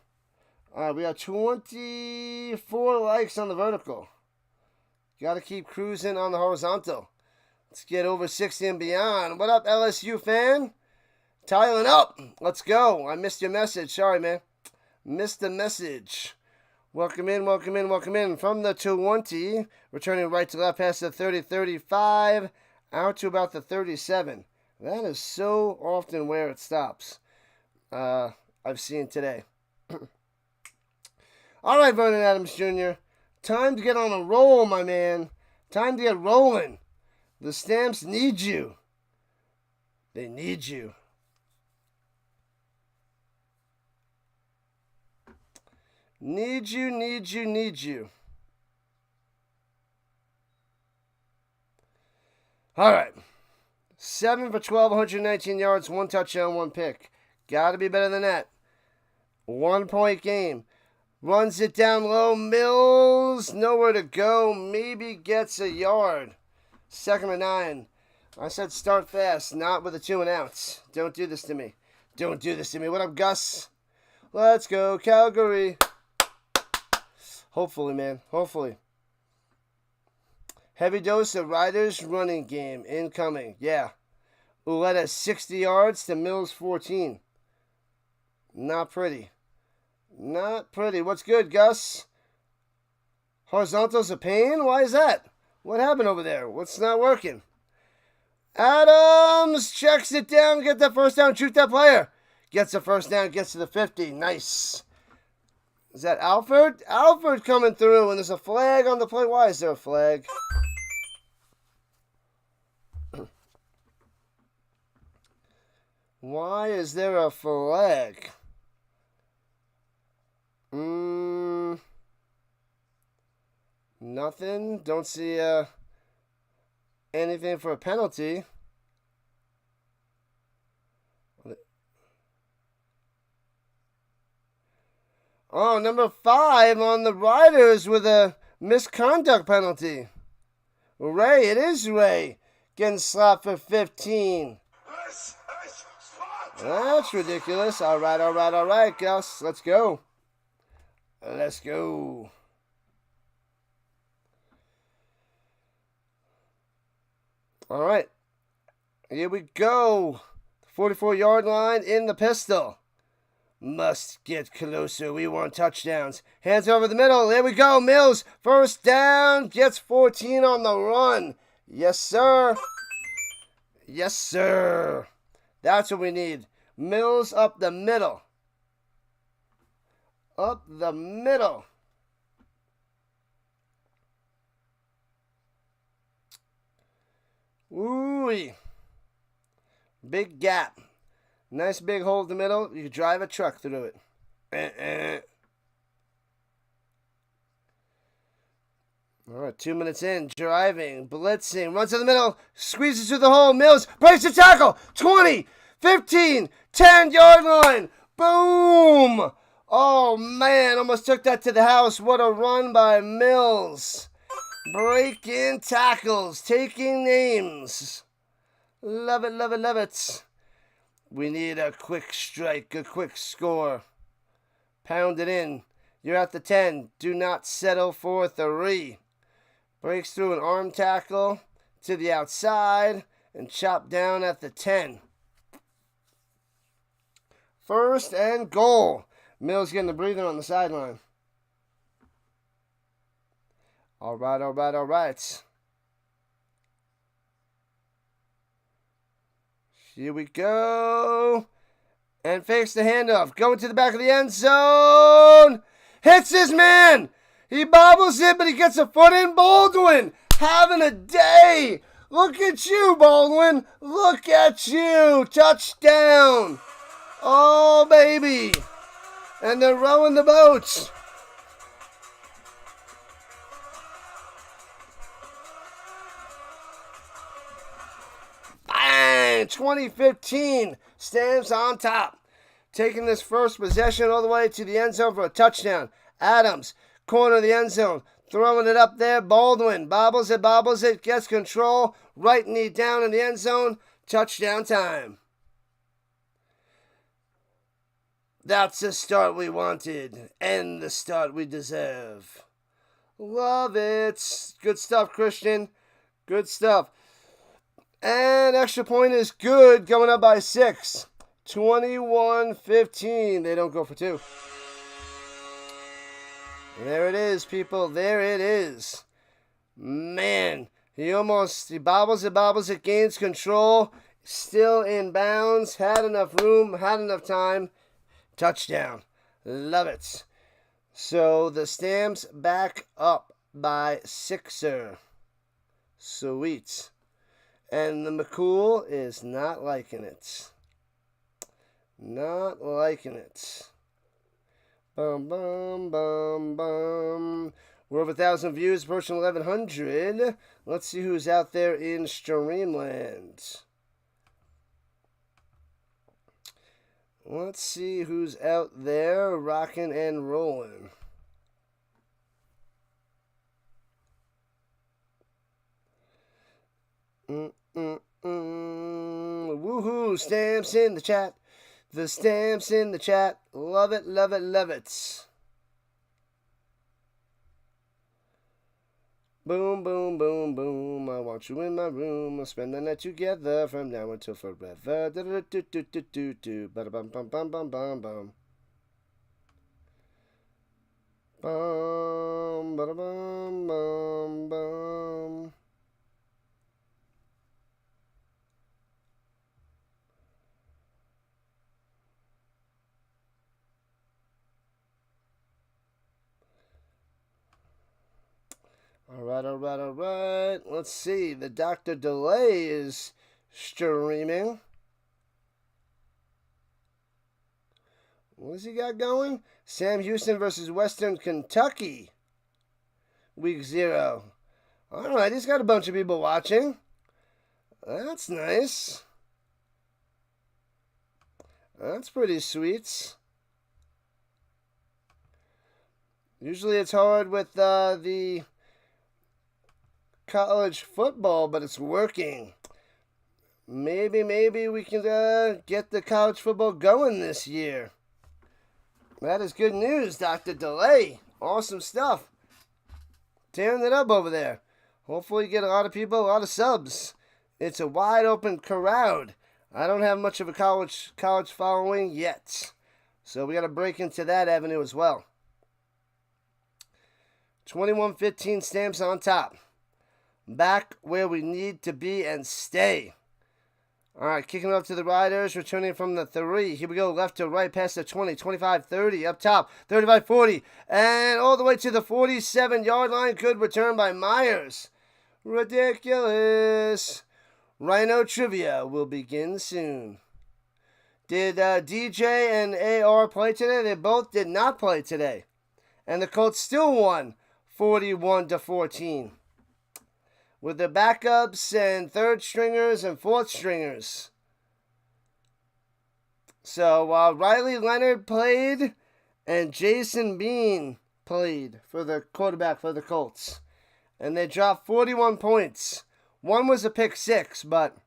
Speaker 1: All right, we got 24 likes on the vertical. Got to keep cruising on the horizontal. Let's get over 60 and beyond. What up, LSU fan? Tiling up. Let's go. I missed your message. Sorry, man. Missed the message. Welcome in, welcome in, welcome in. From the 20, returning right to left past the 30-35, out to about the 37. That is so often where it stops. I've seen today. All right, Vernon Adams Jr., time to get on a roll, my man. Time to get rolling. The Stamps need you. They need you. Need you, need you, need you. All right. 7 for 12, 119 yards, 1 touchdown, 1 pick. Got to be better than that. 1-point game. Runs it down low. Mills, nowhere to go. Maybe gets a yard. 2nd and 9. I said start fast, not with a 2 and outs. Don't do this to me. Don't do this to me. What up, Gus? Let's go, Calgary. Hopefully, man. Hopefully. Heavy dose of Riders running game incoming. Yeah. Uletta 60 yards to Mills 14. Not pretty. Not pretty. What's good, Gus? Horizontal's a pain? Why is that? What happened over there? What's not working? Adams checks it down. Get that first down. Shoot that player. Gets the first down. Gets to the 50. Nice. Is that Alford? Alford coming through, and there's a flag on the play. Why is there a flag? Why is there a flag? Nothing. Don't see anything for a penalty. Oh, number 5 on the Riders with a misconduct penalty. Ray, it is Ray. Getting slapped for 15. That's ridiculous. All right, Gus. Let's go. Let's go. All right. Here we go. 44-yard line in the pistol. Must get closer. We want touchdowns. Hands over the middle. There we go. Mills. First down. Gets 14 on the run. Yes, sir. Yes, sir. That's what we need. Mills up the middle. Up the middle. Ooh-wee. Big gap. Nice big hole in the middle. You can drive a truck through it. All right, 2 minutes in. Driving. Blitzing. Runs in the middle. Squeezes through the hole. Mills breaks the tackle. 20. 15. 10-yard line. Boom! Oh, man, almost took that to the house. What a run by Mills. Breaking tackles, taking names. Love it, love it, love it. We need a quick strike, a quick score. Pound it in. You're at the 10. Do not settle for 3. Breaks through an arm tackle to the outside and chopped down at the 10. First and goal. Mills getting a breather on the sideline. All right, all right, all right. Here we go. And fakes the handoff. Going to the back of the end zone. Hits his man. He bobbles it, but he gets a foot in. Baldwin having a day. Look at you, Baldwin. Look at you. Touchdown. Oh, baby. And they're rowing the boats. Bang! 2015. Stamps on top. Taking this first possession all the way to the end zone for a touchdown. Adams, corner of the end zone. Throwing it up there. Baldwin bobbles it, gets control. Right knee down in the end zone. Touchdown time. That's the start we wanted, and the start we deserve. Love it. Good stuff, Christian. Good stuff. And extra point is good, going up by 6. 21-15. They don't go for 2. There it is, people. There it is. Man, he bobbles it, gains control. Still in bounds. Had enough room, had enough time. Touchdown. Love it. So the Stamps back up by 6er. Sweet. And the McCool is not liking it. Not liking it. Bum, bum, bum, bum. We're over 1,000 views, approaching 1,100. Let's see who's out there in Streamland. Let's see who's out there rocking and rolling. Woohoo! Stamps in the chat. The Stamps in the chat. Love it, love it, love it. Boom, boom, boom, boom. I want you in my room. We'll spend the night together from now until forever. Do-do-do-do-do-do-do. Ba-da-bum-bum-bum-bum-bum. Bum, ba-da-bum-bum-bum. All right, all right, all right. Let's see. The Dr. Delay is streaming. What has he got going? Sam Houston versus Western Kentucky. Week 0. All right, he's got a bunch of people watching. That's nice. That's pretty sweet. Usually it's hard with the college football, but it's working. Maybe we can get the college football going this year. That is good news, Dr. Delay. Awesome stuff. Tearing it up over there. Hopefully you get a lot of people, a lot of subs. It's a wide open crowd. I don't have much of a college following yet. So we got to break into that avenue as well. 21-15 Stamps on top. Back where we need to be and stay. All right, kicking it up to the Riders, returning from the 3. Here we go, left to right, past the 20, 25, 30, up top, 35, 40, and all the way to the 47-yard line. Good return by Myers. Ridiculous. RHINO Trivia will begin soon. Did DJ and AR play today? They both did not play today. And the Colts still won 41-14. With their backups and third stringers and fourth stringers. So Riley Leonard played and Jason Bean played for the quarterback for the Colts. And they dropped 41 points. One was a pick six, but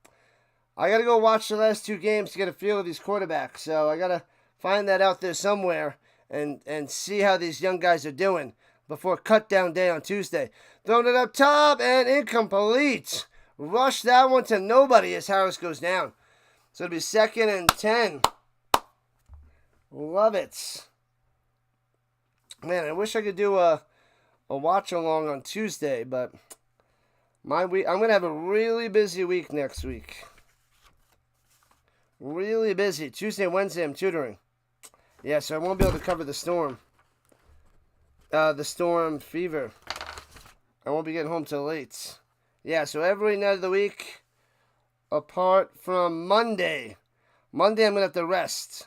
Speaker 1: I got to go watch the last two games to get a feel of these quarterbacks. So I got to find that out there somewhere and see how these young guys are doing before cut down day on Tuesday. Throwing it up top and incomplete. Rush that one to nobody as Harris goes down. So it'll be 2nd and 10. Love it. Man, I wish I could do a watch along on Tuesday, but I'm going to have a really busy week next week. Really busy. Tuesday and Wednesday I'm tutoring. Yeah, so I won't be able to cover the storm. The storm fever. I won't be getting home till late. Yeah, so every night of the week, apart from Monday. Monday I'm going to have to rest.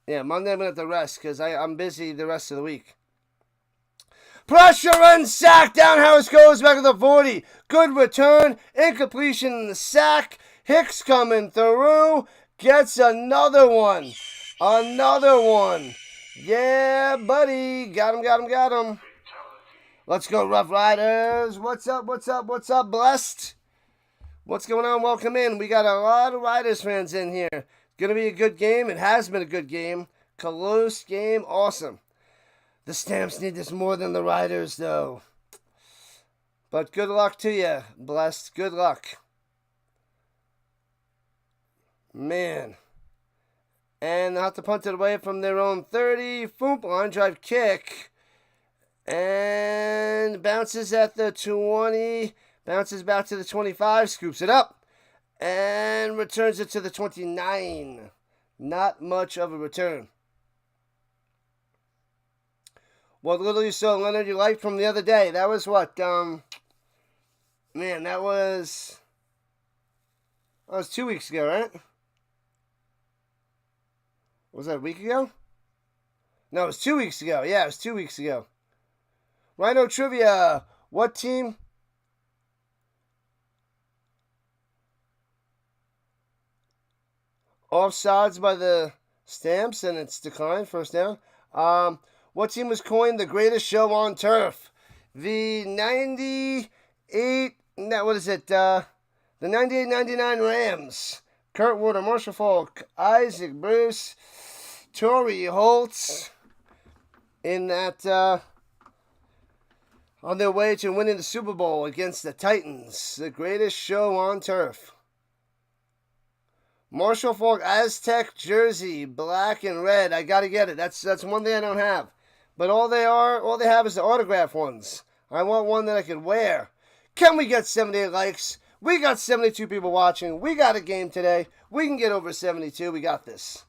Speaker 1: Yeah, Monday I'm going to have to rest because I'm busy the rest of the week. Pressure and sack. Down Harris goes back to the 40. Good return. Incompletion in the sack. Hicks coming through. Gets another one. Another one. Yeah, buddy. Got him. Let's go, Rough Riders. What's up, Blessed? What's going on? Welcome in. We got a lot of Riders fans in here. Going to be a good game. It has been a good game. Close game. Awesome. The Stamps need this more than the Riders, though. But good luck to you, Blessed. Good luck. Man. And they'll have to punt it away from their own 30. Foop, line drive kick. And bounces at the 20. Bounces back to the 25. Scoops it up. And returns it to the 29. Not much of a return. What little you saw, Leonard, you liked from the other day. That was what? Man, that was 2 weeks ago, right? Was that a week ago? No, it was 2 weeks ago. Yeah, it was 2 weeks ago. RHINO Trivia. What team? Offsides by the Stamps, and it's declined. First down. What team was coined the greatest show on turf? The 98... What is it? The 98-99 Rams. Kurt Warner, Marshall Falk, Isaac Bruce, Torrey Holtz. In that... on their way to winning the Super Bowl against the Titans. The greatest show on turf. Marshall Falk Aztec jersey, black and red. I gotta get it. That's one thing I don't have. But all they have is the autograph ones. I want one that I could wear. Can we get 78 likes? We got 72 people watching. We got a game today. We can get over 72. We got this.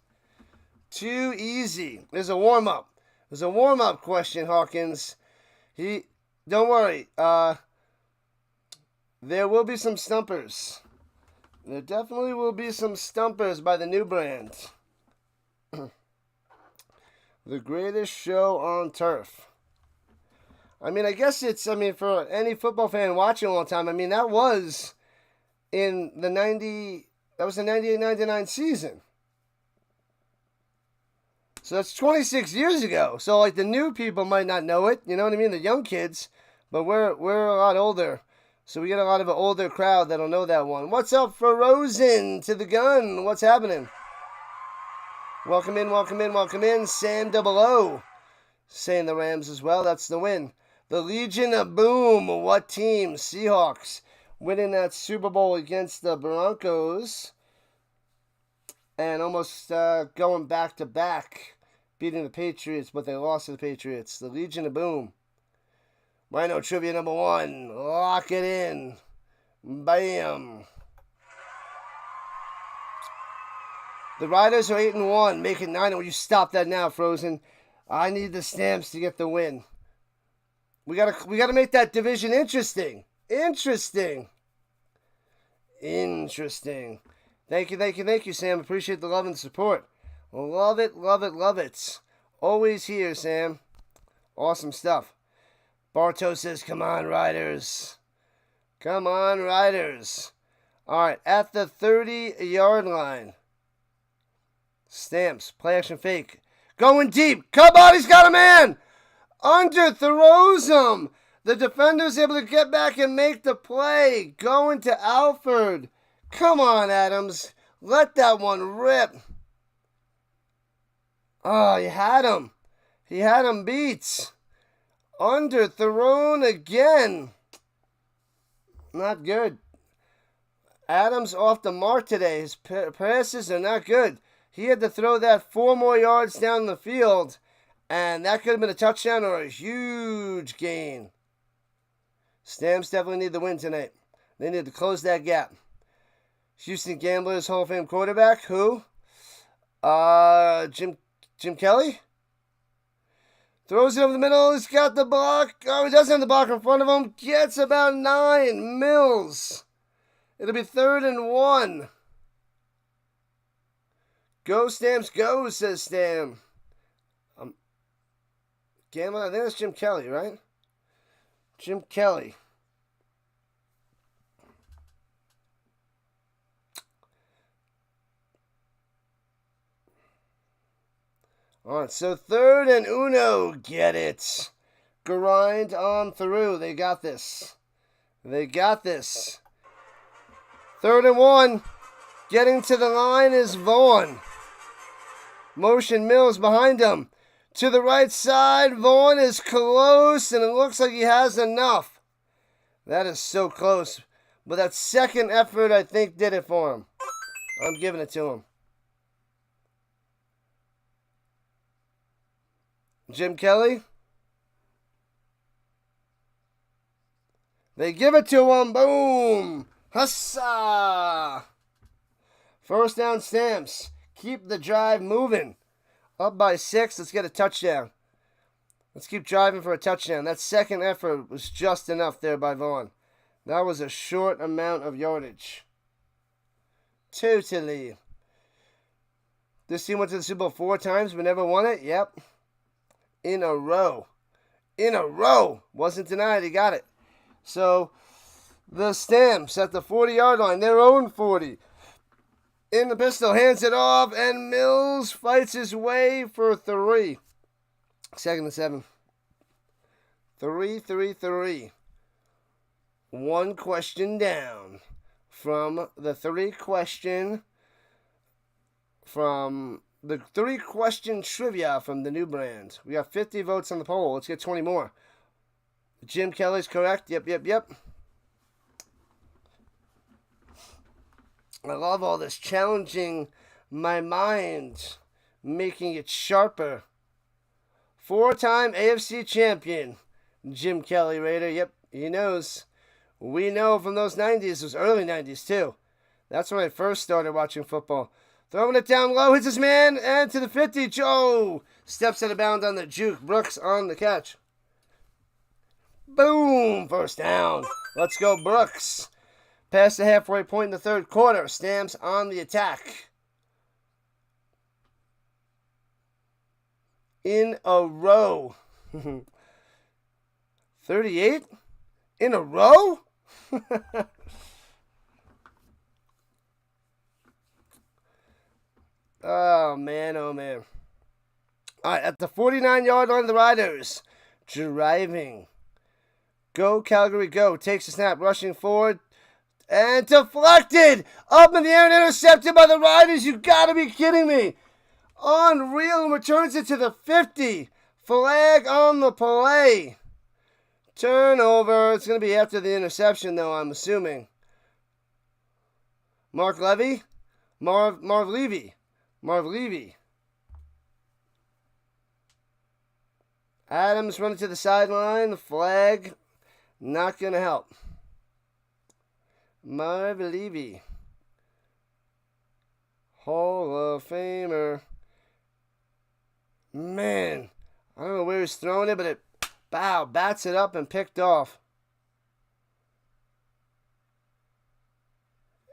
Speaker 1: Too easy. There's a warm-up. There's a warm-up question, Hawkins. Don't worry. There will be some stumpers. There definitely will be some stumpers by the new brand. The greatest show on turf. I mean, I guess for any football fan watching a long time, that was in the 98-99 season. So that's 26 years ago. So, like, the new people might not know it. You know what I mean? The young kids. But we're a lot older. So we get a lot of an older crowd that'll know that one. What's up for Rosen to the gun? What's happening? Welcome in. Sam Double O saying the Rams as well. That's the win. The Legion of Boom. What team? Seahawks winning that Super Bowl against the Broncos. And almost going back to back. Beating the Patriots, but they lost to the Patriots. The Legion of Boom. RHINO Trivia number 1. Lock it in. Bam. The Riders are 8-1, making 9. Will you stop that now, Frozen? I need the Stamps to get the win. We gotta make that division interesting. Interesting. Thank you, Sam. Appreciate the love and support. Love it. Always here, Sam. Awesome stuff. Bartow says, come on, Riders. All right, at the 30-yard line. Stamps, play action fake. Going deep. Cubbody's got a man. Under throws him. The defender's able to get back and make the play. Going to Alford. Come on, Adams. Let that one rip. Oh, he had him. He had him beat. Underthrown again. Not good. Adams off the mark today. His passes are not good. He had to throw that 4 more yards down the field, and that could have been a touchdown or a huge gain. Stamps definitely need the win tonight. They need to close that gap. Houston Gamblers Hall of Fame quarterback, who? Jim Kelly? Throws it over the middle. He's got the block. Oh, he doesn't have the block in front of him. Gets about 9. Mills. It'll be 3rd and 1. Go, Stamps, go, says Stam. Gambler, I think that's Jim Kelly, right? Jim Kelly. All right, so 3rd and uno. Get it. Grind on through. They got this. They got this. 3rd and 1. Getting to the line is Vaughn. Motion Mills behind him. To the right side, Vaughn is close, and it looks like he has enough. That is so close. But that second effort, I think, did it for him. I'm giving it to him. Jim Kelly. They give it to him. Boom. Hussa. First down, Stamps. Keep the drive moving. Up by 6. Let's get a touchdown. Let's keep driving for a touchdown. That second effort was just enough there by Vaughn. That was a short amount of yardage. Totally. This team went to the Super Bowl 4 times but never won it? Yep. In a row. In a row. Wasn't denied. He got it. So, the Stamps at the 40-yard line. Their own 40. In the pistol, hands it off, and Mills fights his way for 3. 2nd and 7. 3. 1 question down from the 3-question trivia from the new brand. We got 50 votes on the poll. Let's get 20 more. Jim Kelly's correct. Yep. I love all this challenging my mind, making it sharper. 4-time AFC champion, Jim Kelly, Raider. Yep, he knows. We know from those 90s, those early 90s too. That's when I first started watching football. Throwing it down low, hits his man, and to the 50, Joe steps out of bounds on the juke. Brooks on the catch. Boom, first down. Let's go, Brooks. Past the halfway point in the 3rd quarter. Stamps on the attack. In a row. 38? In a row? Oh, man. All right, at the 49-yard line, the Riders driving. Go, Calgary, go. Takes a snap, rushing forward. And deflected! Up in the air and intercepted by the Riders. You gotta be kidding me. Unreal, and returns it to the 50. Flag on the play. Turnover. It's going to be after the interception, though, I'm assuming. Marv Levy. Adams running to the sideline. The flag. Not going to help. Marv Levy. Hall of Famer. Man. I don't know where he's throwing it, but it bats it up and picked off.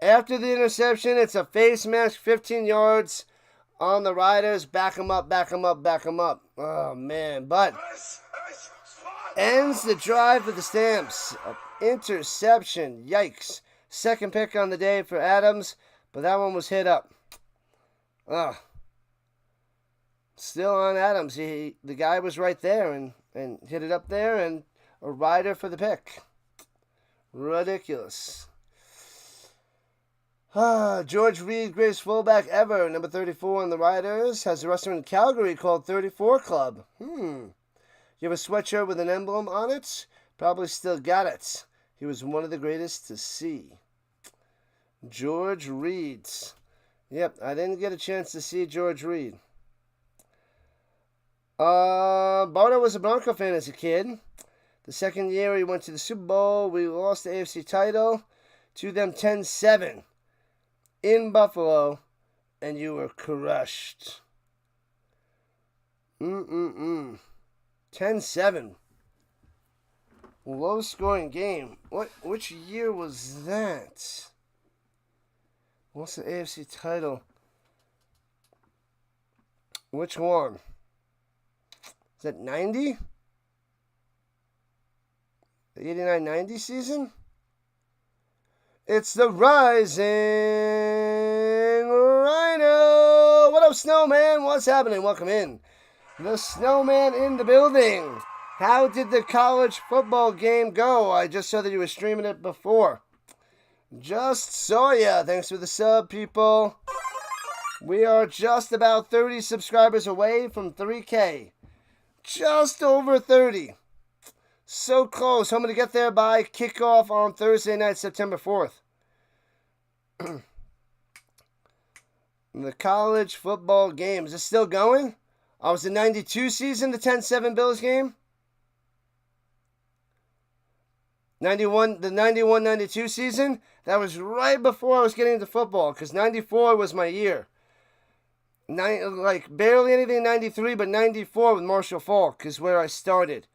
Speaker 1: After the interception, it's a face mask, 15 yards on the Riders. Back him up. Oh, man. But ends the drive for the Stamps. Interception. Yikes. Second pick on the day for Adams, but that one was hit up. Still on Adams. The guy was right there and hit it up there, and a rider for the pick. Ridiculous. George Reed, greatest fullback ever, number 34 on the Riders, has a restaurant in Calgary called 34 Club. You have a sweatshirt with an emblem on it? Probably still got it. He was one of the greatest to see. George Reed. Yep, I didn't get a chance to see George Reed. Bardo was a Bronco fan as a kid. The second year he went to the Super Bowl. We lost the AFC title to them 10-7 in Buffalo, and you were crushed. 10-7. Low-scoring game. Which year was that? What's the AFC title? Which one? Is that 90? The 89-90 season? It's the Rising RHINO! What up, Snowman? What's happening? Welcome in. The Snowman in the building. How did the college football game go? I just saw that you were streaming it before. Just saw ya. Thanks for the sub, people. We are just about 30 subscribers away from 3K. Just over 30. So close. I'm going to get there by kickoff on Thursday night, September 4th. The college football game. Is it still going? I was the 92 season, the 10-7 Bills game. 91, the 91-92 season. That was right before I was getting into football, because 94 was my year. Barely anything in 93, but 94 with Marshall Falk is where I started.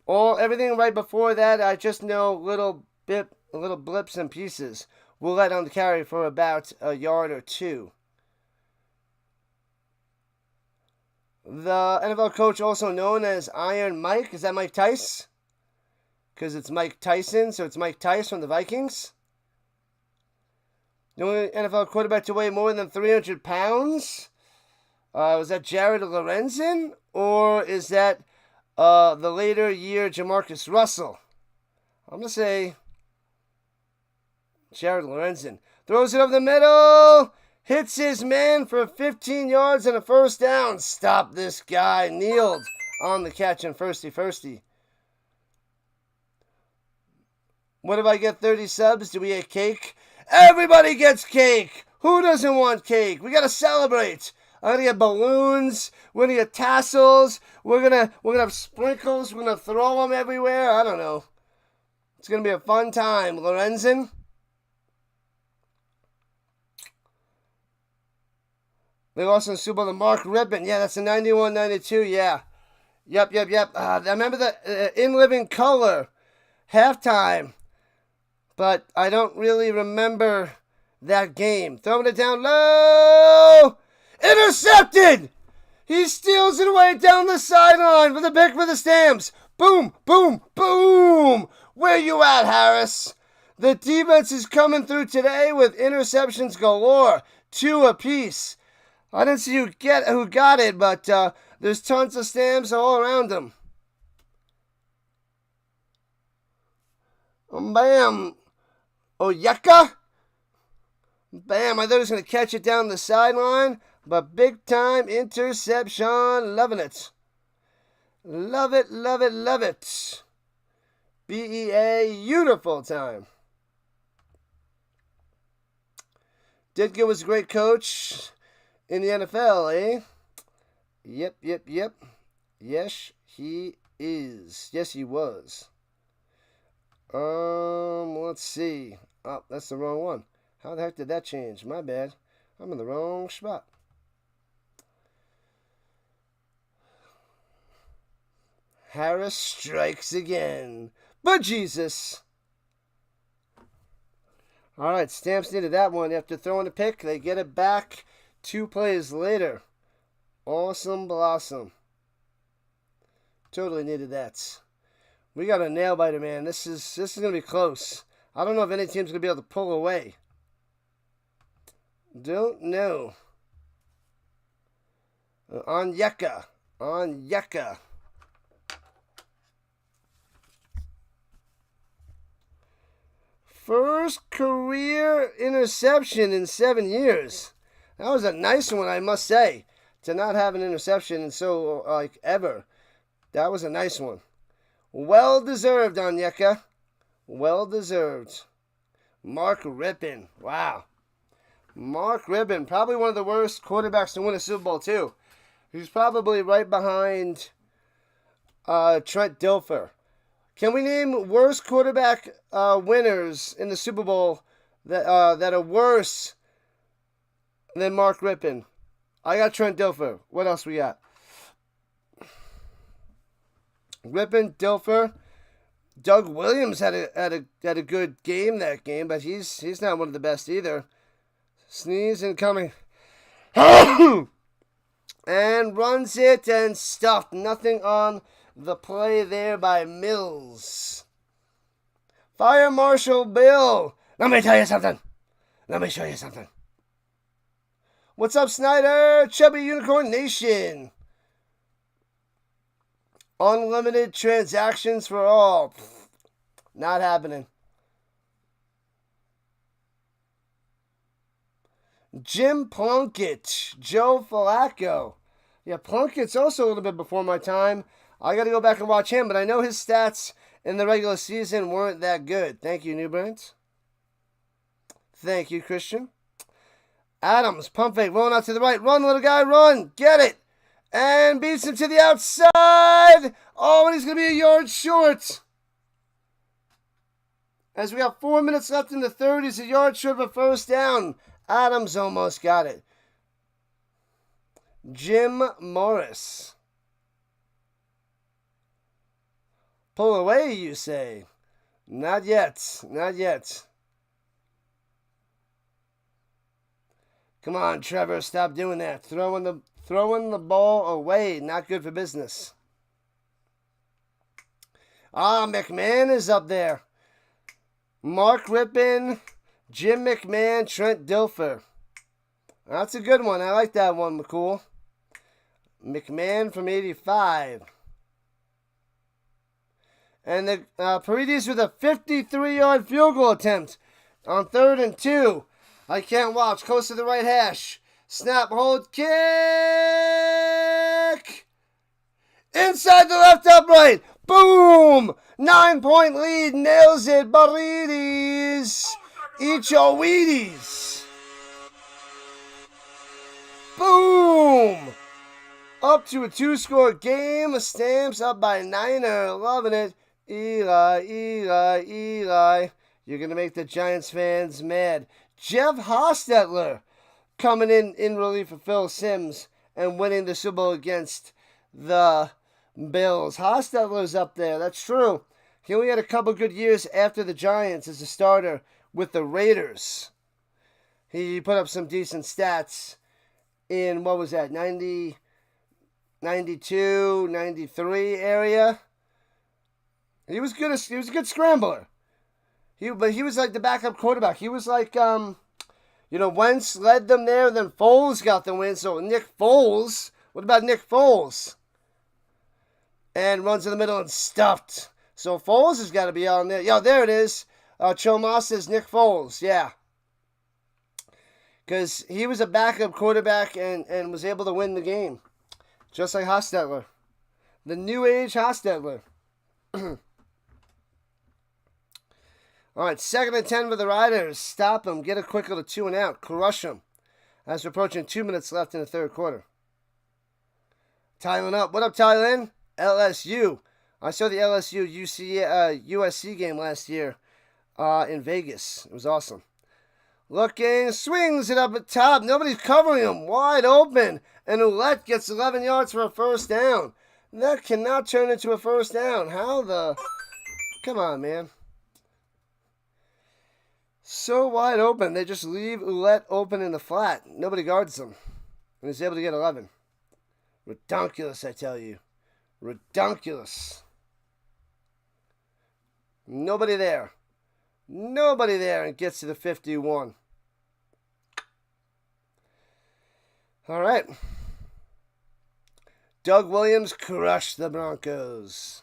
Speaker 1: Everything right before that, I just know little blips and pieces. We'll let on the carry for about a yard or two. The NFL coach also known as Iron Mike. Is that Mike Tice? Because it's Mike Tyson, so it's Mike Tice from the Vikings. The only NFL quarterback to weigh more than 300 pounds? Was that Jared Lorenzen? Or is that the later year Jamarcus Russell? I'm going to say Jared Lorenzen. Throws it over the middle. Hits his man for 15 yards and a first down. Stop this guy. Kneeled on the catch and firsty. What if I get 30 subs? Do we get cake? Everybody gets cake. Who doesn't want cake? We got to celebrate. I'm going to get balloons. We're going to get tassels. We're going to have sprinkles. We're going to throw them everywhere. I don't know. It's going to be a fun time. Lorenzen. They lost in the Super Bowl to Mark Rippon. Yeah, that's the 91-92. Yeah. Yep. I remember the In Living Color halftime. But I don't really remember that game. Throwing it down low. Intercepted! He steals it away down the sideline for the pick for the Stamps. Boom, boom, boom. Where you at, Harris? The defense is coming through today with interceptions galore. 2 apiece. I didn't see who got it, but there's tons of Stamps all around them. Bam. Oyeka. Bam. I thought he was going to catch it down the sideline. But big time interception. Loving it. Love it. Beautiful time. Ditka was a great coach in the NFL, eh? Yep. Yes, he is. Yes, he was. Let's see. Oh, that's the wrong one. How the heck did that change? My bad. I'm in the wrong spot. Harris strikes again. But Jesus. All right, Stamps needed that one. After throwing the pick, they get it back 2 plays later. Awesome blossom. Totally needed that. We got a nail biter, man. This is going to be close. I don't know if any team's going to be able to pull away. Don't know. Onyeka. First career interception in 7 years. That was a nice one, I must say. To not have an interception in so, ever. That was a nice one. Well deserved, Onyeka. Well deserved. Mark Rippon. Wow. Mark Rippon. Probably one of the worst quarterbacks to win a Super Bowl, too. He's probably right behind Trent Dilfer. Can we name worst quarterback winners in the Super Bowl that are worse than Mark Rippon? I got Trent Dilfer. What else we got? Rippon, Dilfer. Doug Williams had a good game that game, but he's not one of the best either. Sneeze incoming. And runs it and stuffed. Nothing on the play there by Mills. Fire Marshal Bill. Let me tell you something. Let me show you something. What's up, Snyder? Chubby Unicorn Nation. Unlimited transactions for all. Not happening. Jim Plunkett. Joe Flacco. Yeah, Plunkett's also a little bit before my time. I got to go back and watch him, but I know his stats in the regular season weren't that good. Thank you, New Brands. Thank you, Christian. Adams, pump fake, rolling out to the right. Run, little guy, run. Get it. And beats him to the outside. Oh, and he's going to be a yard short. As we have 4 minutes left in the third, he's a yard short of a first down. Adams almost got it. Jim Morris. Pull away, you say? Not yet. Not yet. Come on, Trevor. Stop doing that. Throwing the ball away. Not good for business. McMahon is up there. Mark Rippon, Jim McMahon, Trent Dilfer. That's a good one. I like that one, McCool. McMahon from 85. And the Paredes with a 53-yard field goal attempt on 3rd and 2. I can't watch. Close to the right hash. Snap, hold, kick. Inside the left upright. Boom! 9-point lead. Nails it. Paredes. Eat your Wheaties. Boom! Up to a 2-score game. Stamps up by Niner. Loving it. Eli. You're going to make the Giants fans mad. Jeff Hostetler coming in relief of Phil Simms and winning the Super Bowl against the Bills. Hostetler's up there. That's true. He only had a couple good years after the Giants as a starter with the Raiders. He put up some decent stats in, what was that, 90, 92, 93 area. He was good. He was a good scrambler. But he was like the backup quarterback. He was like, Wentz led them there, then Foles got the win. So Nick Foles, what about Nick Foles? And runs in the middle and stuffed. So Foles has got to be on there. Yeah, there it is. Chomos says Nick Foles. Yeah. Because he was a backup quarterback and was able to win the game. Just like Hostetler. The new age Hostetler. All right, 2nd and 10 for the Riders. Stop them. Get a quick little 2 and out. Crush them. As we're approaching 2 minutes left in the third quarter. Tylen up. What up, Tylen? LSU. I saw the LSU USC game last year in Vegas. It was awesome. Looking, swings it up at top. Nobody's covering him. Wide open. And Ouellette gets 11 yards for a first down. That cannot turn into a first down. How the... Come on, man. So wide open. They just leave Ouellette open in the flat. Nobody guards him. And he's able to get 11. Redonkulous, I tell you. Redonkulous. Nobody there. Nobody there, and gets to the 51. All right. Doug Williams crushed the Broncos.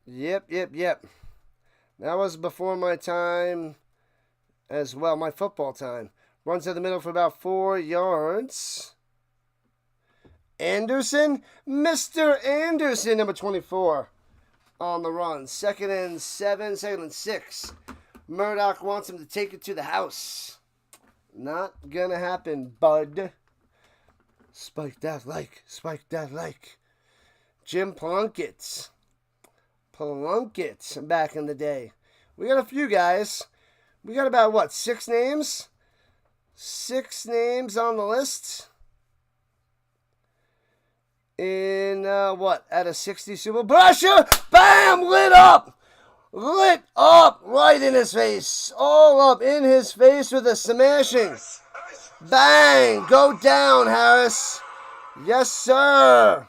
Speaker 1: Yep. That was before my time as well, my football time. Runs to the middle for about 4 yards. Anderson? Mr. Anderson, number 24 on the run. 2nd and 7, 2nd and 6. Murdoch wants him to take it to the house. Not gonna happen, bud. Spike that like. Jim Plunkett back in the day. We got a few guys. We got about, what, 6 names? 6 names on the list. In, what, at a 60 Super Bowl? Pressure! Bam! Lit up right in his face. All up in his face with a smashing. Bang! Go down, Harris. Yes, sir.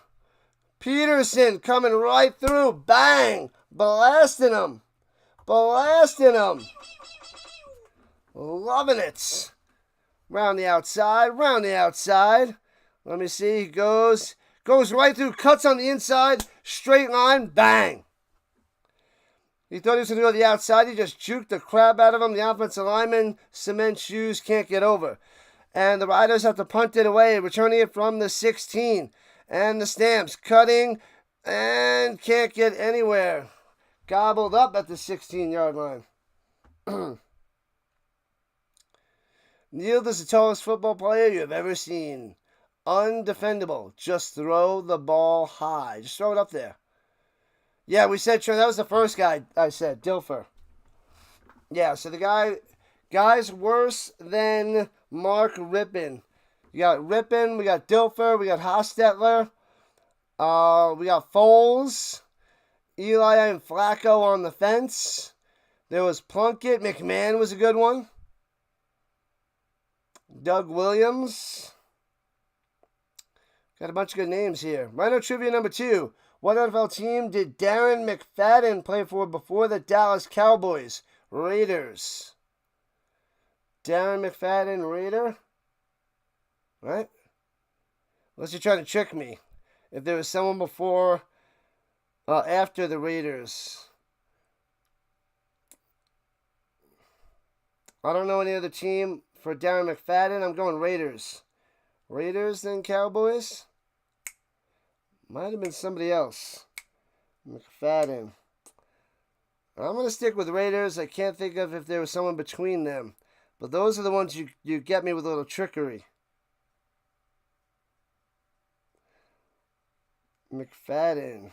Speaker 1: Peterson coming right through. Bang! Blasting him. Loving it. Round the outside. Let me see. He goes right through, cuts on the inside, straight line, bang. He thought he was going to go to the outside. He just juked the crap out of him. The offensive lineman, cement shoes, can't get over. And the Riders have to punt it away, returning it from the 16. And the Stamps cutting and can't get anywhere. Gobbled up at the 16-yard line. Neal is the tallest football player you have ever seen. Undefendable. Just throw the ball high. Just throw it up there. Yeah, we said, that was the first guy I said, Dilfer. Yeah, so the guy's worse than Mark Rippon. You got Rippon, we got Dilfer, we got Hostetler, we got Foles, Eli and Flacco on the fence. There was Plunkett, McMahon was a good one. Doug Williams. Got a bunch of good names here. RHINO Trivia number 2. What NFL team did Darren McFadden play for before the Dallas Cowboys? Raiders. Darren McFadden, Raider? Right? Unless you're trying to trick me. If there was someone before, after the Raiders. I don't know any other team for Darren McFadden. I'm going Raiders. Raiders, then Cowboys? Might have been somebody else. McFadden. I'm going to stick with Raiders. I can't think of if there was someone between them. But those are the ones you get me with a little trickery. McFadden.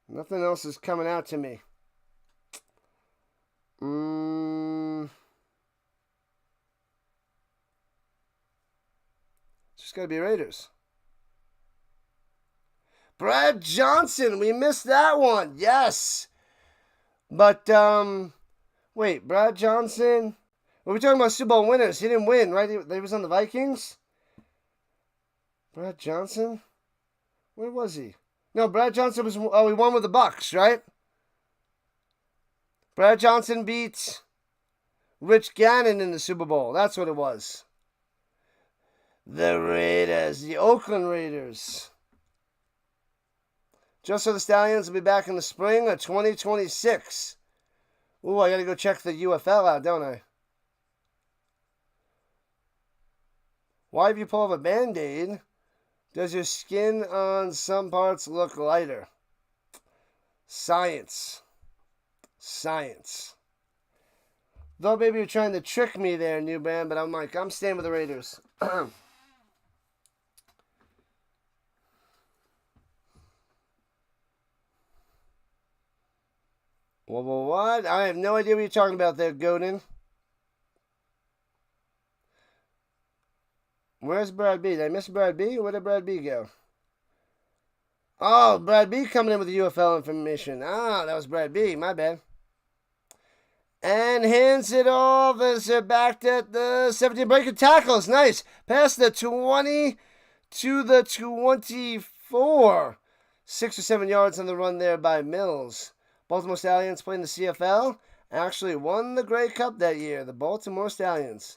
Speaker 1: Nothing else is coming out to me. It's just got to be Raiders. Brad Johnson, we missed that one. Yes. But, wait, Brad Johnson. We're talking about Super Bowl winners. He didn't win, right? He was on the Vikings. Brad Johnson? Where was he? No, Brad Johnson was, he won with the Bucks, right? Brad Johnson beat Rich Gannon in the Super Bowl. That's what it was. The Raiders, the Oakland Raiders. Just so the Stallions will be back in the spring of 2026. Ooh, I got to go check the UFL out, don't I? Why, if you pull off a Band-Aid, does your skin on some parts look lighter? Science. Though maybe you're trying to trick me there, New Band, but I'm staying with the Raiders. What? I have no idea what you're talking about there, Godin. Where's Brad B? Did I miss Brad B? Where did Brad B go? Oh, Brad B coming in with the UFL information. Ah, that was Brad B. My bad. And hands it off as they're back at the 17. Breaking tackles. Nice. Past the 20 to the 24. 6 or 7 yards on the run there by Mills. Baltimore Stallions playing the CFL. Actually won the Grey Cup that year. The Baltimore Stallions.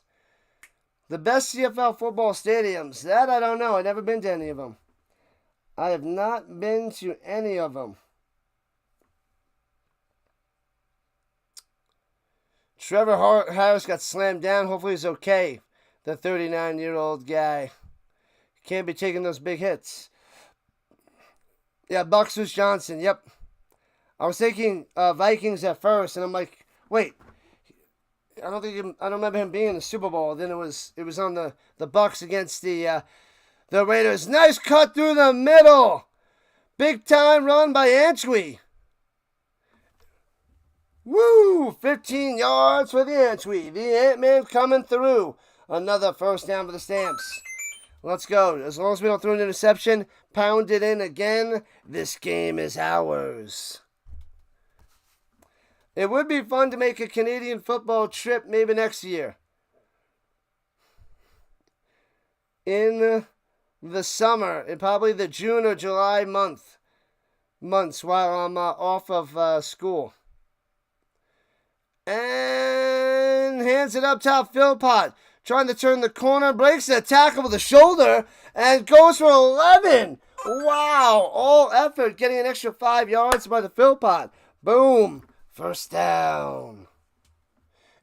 Speaker 1: The best CFL football stadiums. That I don't know. I've never been to any of them. I have not been to any of them. Trevor Harris got slammed down. Hopefully he's okay. The 39-year-old guy. Can't be taking those big hits. Yeah, Bucks was Johnson. Yep. I was thinking Vikings at first, and I'm like, wait. I don't remember him being in the Super Bowl. Then it was on the Bucks against the Raiders. Nice cut through the middle. Big time run by Antwi. Woo! 15 yards for the Antwi. The Ant-Man coming through. Another first down for the Stamps. Let's go. As long as we don't throw an interception, pound it in again. This game is ours. It would be fun to make a Canadian football trip maybe next year. In the summer, in probably the June or July months while I'm off of school. And hands it up top, Philpott. Trying to turn the corner, breaks the tackle with the shoulder, and goes for 11. Wow, all effort, getting an extra 5 yards by the Philpott. Boom, first down.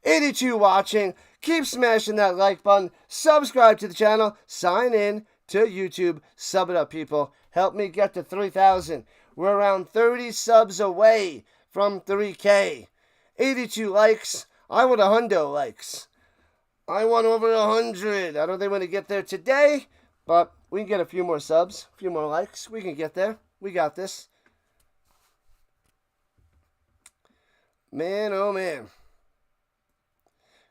Speaker 1: 82 watching. Keep smashing that like button. Subscribe to the channel. Sign in to YouTube. Sub it up, people. Help me get to 3,000. We're around 30 subs away from 3K. 82 likes. I want 100 likes. I want over 100. I don't think we're going to get there today, but we can get a few more subs, a few more likes. We can get there. We got this. Man, oh man.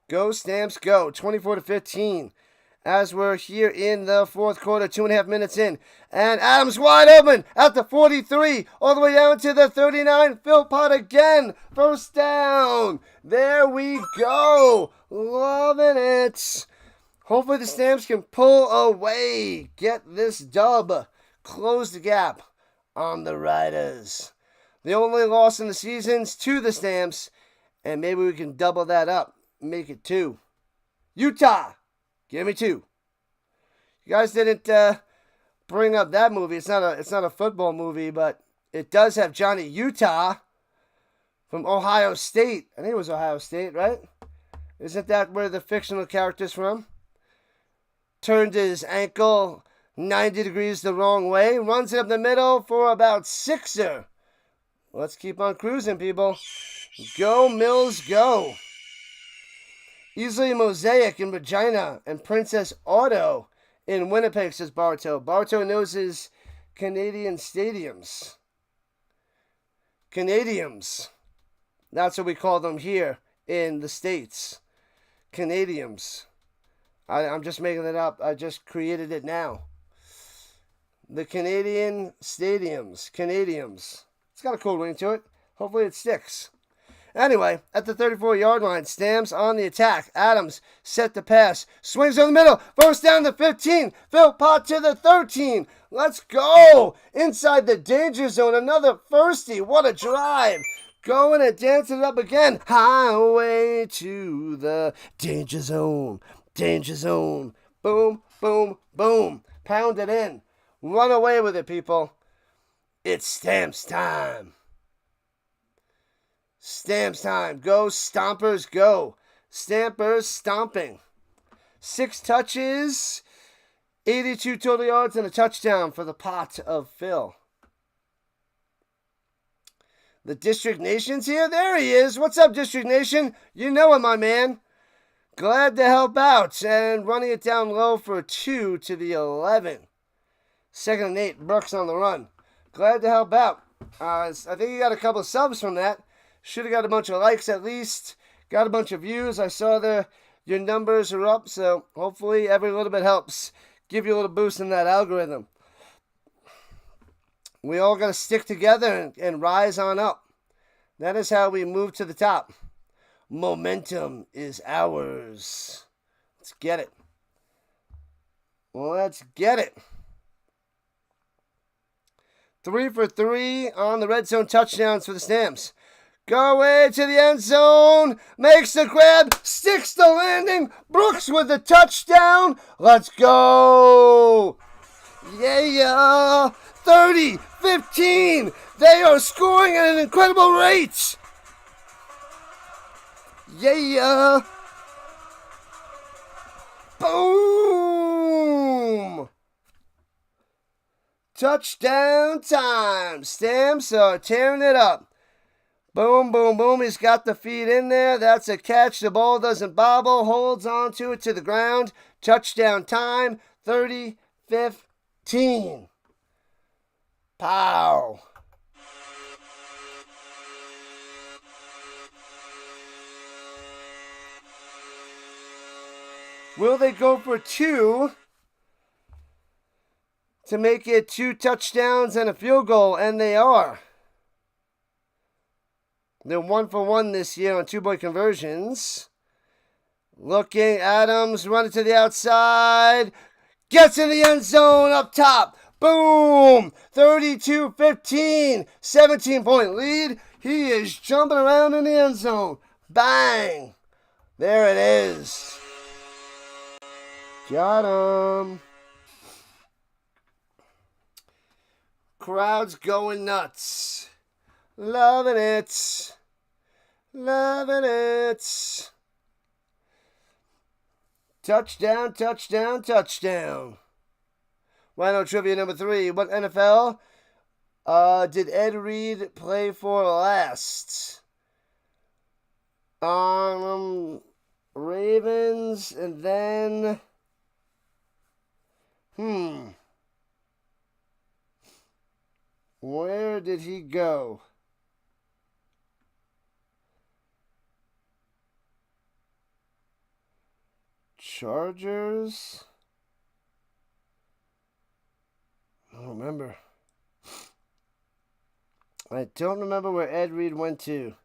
Speaker 1: Go Stamps, go. 24-15. As we're here in the fourth quarter, 2.5 minutes in. And Adams wide open at the 43, all the way down to the 39. Philpott again. First down. There we go. Loving it. Hopefully the Stamps can pull away. Get this dub. Close the gap on the Riders. The only loss in the season's to the Stamps. And maybe we can double that up. Make it 2. Utah. Give me 2. You guys didn't bring up that movie. It's not a football movie, but it does have Johnny Utah from Ohio State. I think it was Ohio State, right? Isn't that where the fictional character's from? Turned his ankle 90 degrees the wrong way. Runs it up the middle for about 6er. Let's keep on cruising, people. Go Mills, go. Easily Mosaic in Regina and Princess Auto in Winnipeg, says Bartow. Bartow knows his Canadian stadiums. Canadiums. That's what we call them here in the States. Canadiums. I'm just making it up. I just created it now. The Canadian stadiums. Canadiums. It's got a cool ring to it. Hopefully it sticks. Anyway, at the 34-yard line, Stamps on the attack. Adams set the pass. Swings over the middle. First down to 15. Philpott to the 13. Let's go. Inside the danger zone. Another firstie. What a drive. Going and dancing it up again. Highway to the danger zone. Danger zone. Boom, boom, boom. Pound it in. Run away with it, people. It's Stamps time. Stamps time. Go, Stompers, go. Stampers stomping. 6 touches, 82 total yards, and a touchdown for the pot of Phil. The District Nation's here. There he is. What's up, District Nation? You know him, my man. Glad to help out. And running it down low for 2 to the 11. 2nd and 8. Brooks on the run. Glad to help out. I think you got a couple of subs from that. Should have got a bunch of likes at least. Got a bunch of views. I saw your numbers are up. So hopefully every little bit helps. Give you a little boost in that algorithm. We all got to stick together and rise on up. That is how we move to the top. Momentum is ours. Let's get it. Let's get it. 3 for 3 on the red zone touchdowns for the Stamps. Go into the end zone. Makes the grab. Sticks the landing. Brooks with the touchdown. Let's go. Yeah. 30-15. They are scoring at an incredible rate. Yeah. Boom. Touchdown time. Stamps are tearing it up. Boom, boom, boom. He's got the feet in there. That's a catch. The ball doesn't bobble. Holds onto it to the ground. Touchdown time. 30-15. Pow. Will they go for two to make it 2 touchdowns and a field goal? And they are. They're 1 for 1 this year on 2-point conversions. Looking, Adams running to the outside. Gets in the end zone up top. Boom! 32-15. 17-point lead. He is jumping around in the end zone. Bang! There it is. Got him. Crowd's going nuts. Loving it. Loving it. Touchdown, touchdown, touchdown. Rhino trivia number 3. What NFL did Ed Reed play for last? Ravens and then... Where did he go? Chargers? I don't remember. I don't remember where Ed Reed went to.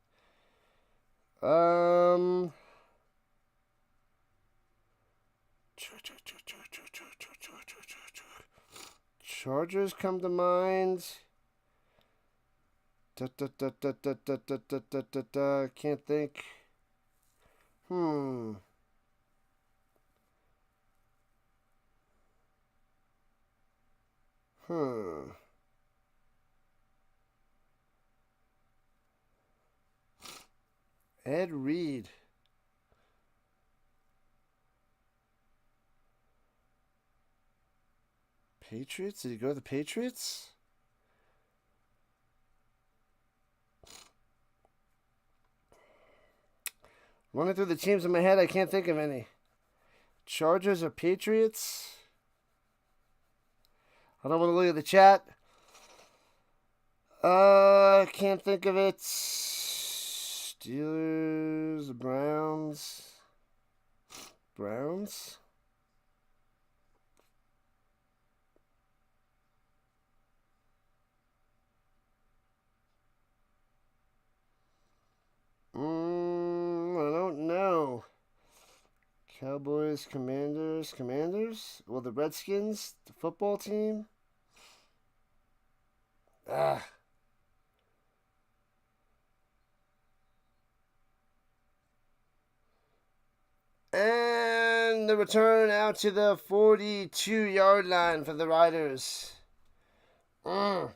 Speaker 1: Chargers come to mind. Can't think. Ed Reed. Patriots? Did he go to the Patriots? Running through the teams in my head, I can't think of any. Chargers or Patriots? I don't want to look at the chat. I can't think of it. Steelers, Browns. Browns? I don't know. Cowboys, Commanders? Well, the Redskins, the football team. And the return out to the 42-yard line for the Riders. All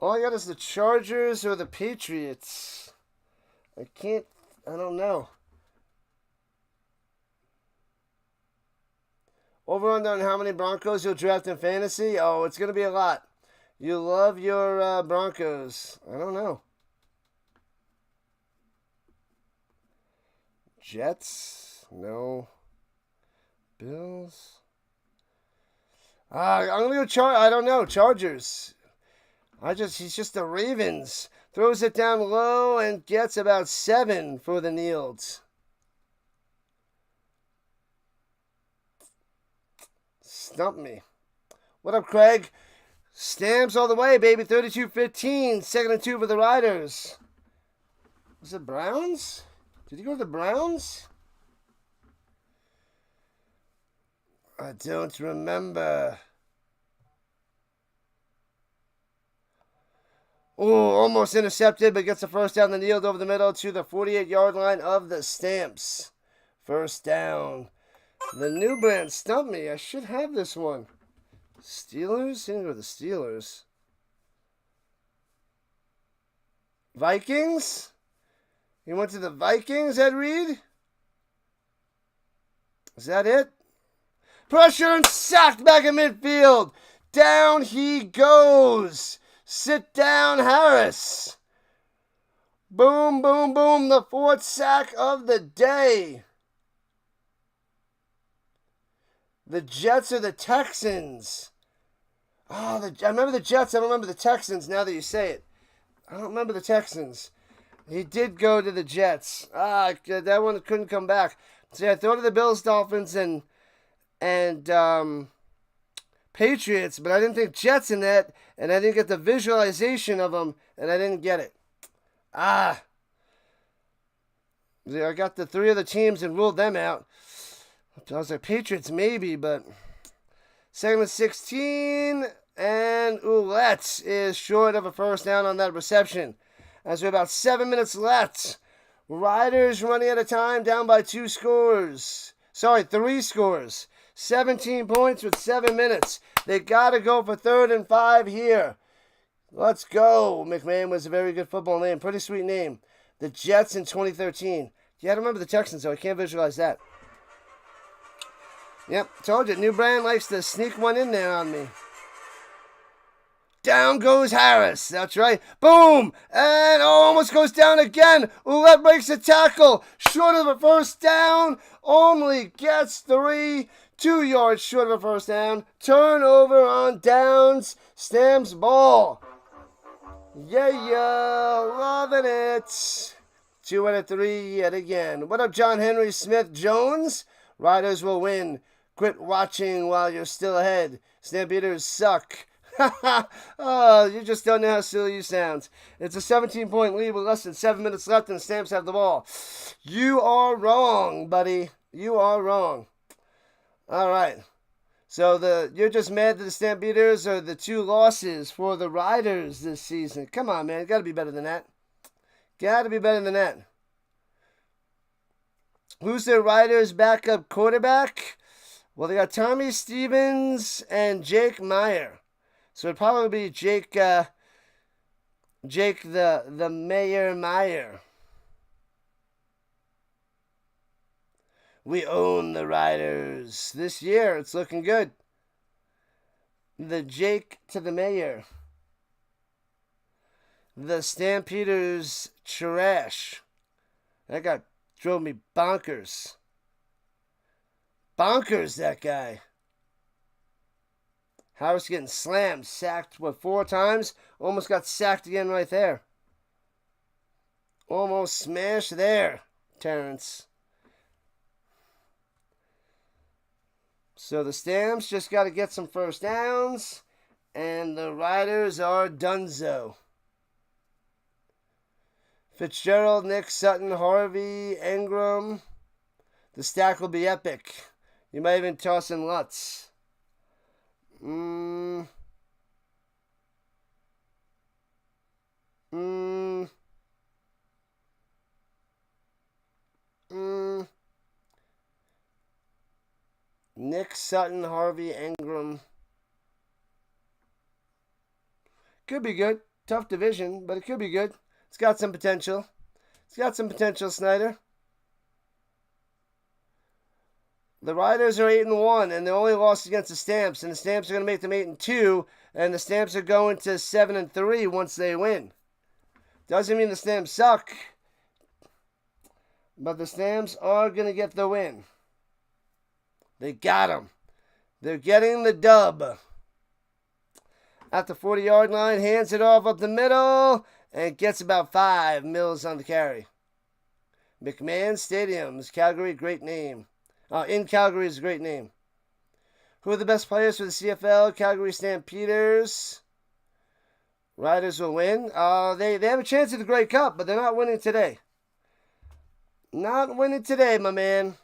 Speaker 1: I got is the Chargers or the Patriots. I don't know. Over under on how many Broncos you'll draft in fantasy? Oh, it's going to be a lot. You love your Broncos. I don't know. Jets? No. Bills? I'm going to go I don't know. Chargers. He's just the Ravens. Throws it down low and gets about 7 for the Nields. Stump me. What up, Craig? Stamps all the way, baby. 32-15. 2nd and 2 for the Riders. Was it Browns? Did he go to the Browns? I don't remember. Oh, almost intercepted, but gets a first down, then yield over the middle to the 48-yard line of the Stamps. First down. The new brand stumped me. I should have this one. Steelers? Didn't go to the Steelers. Vikings? He went to the Vikings, Ed Reed? Is that it? Pressure and sacked back in midfield. Down he goes. Sit down, Harris. Boom, boom, boom. The 4th sack of the day. The Jets or the Texans? Oh, I remember the Jets. I don't remember the Texans now that you say it. I don't remember the Texans. He did go to the Jets. That one couldn't come back. See, I thought of the Bills, Dolphins, and Patriots, but I didn't think Jets in that, and I didn't get the visualization of them, and I didn't get it. I got the 3 other teams and ruled them out. I was like, Patriots maybe, but 2nd and 16, and Ouellette is short of a first down on that reception. As we're about 7 minutes left, Riders running out of time, down by 3 scores. 17 points with 7 minutes. They got to go for 3rd and 5 here. Let's go. McMahon was a very good football name. Pretty sweet name. The Jets in 2013. You got to remember the Texans, though. I can't visualize that. Yep, told you. New brand likes to sneak one in there on me. Down goes Harris. That's right. Boom! And almost goes down again. Ouellette breaks a tackle. Short of a first down. Only gets 3. 2 yards short of a first down. Turnover on downs. Stamps ball. Yeah, loving it. 2 out of 3 yet again. What up, John Henry Smith Jones? Riders will win. Quit watching while you're still ahead. Stampeders suck. Oh, you just don't know how silly you sound. It's a 17-point lead with less than 7 minutes left and the Stamps have the ball. You are wrong, buddy. You are wrong. All right. So you're just mad that the Stampeders are the 2 losses for the Riders this season. Come on, man. Got to be better than that. Got to be better than that. Who's their Riders' backup quarterback? Well, they got Tommy Stevens and Jake Meyer. So it'd probably be Jake the Mayor Meyer. We own the Riders. This year, it's looking good. The Jake to the Mayor. The Stampeders trash. That guy drove me bonkers. Bonkers, that guy. Harris getting slammed, sacked, 4 times? Almost got sacked again right there. Almost smashed there, Terrence. So the Stamps just got to get some first downs, and the Riders are donezo. Fitzgerald, Nick, Sutton, Harvey, Ingram. The stack will be epic. You might even toss in Lutz. Nick, Sutton, Harvey, Ingram. Could be good. Tough division, but it could be good. It's got some potential. It's got some potential, Snyder. The Riders are 8-1, and they only lost against the Stamps, and the Stamps are going to make them 8-2, and the Stamps are going to 7-3 once they win. Doesn't mean the Stamps suck, but the Stamps are going to get the win. They got them. They're getting the dub. At the 40-yard line, hands it off up the middle, and gets about 5 mils on the carry. McMahon Stadium is Calgary, great name. In Calgary is a great name. Who are the best players for the CFL? Calgary Stampeders. Riders will win. They have a chance at the Grey Cup, but they're not winning today. Not winning today, my man.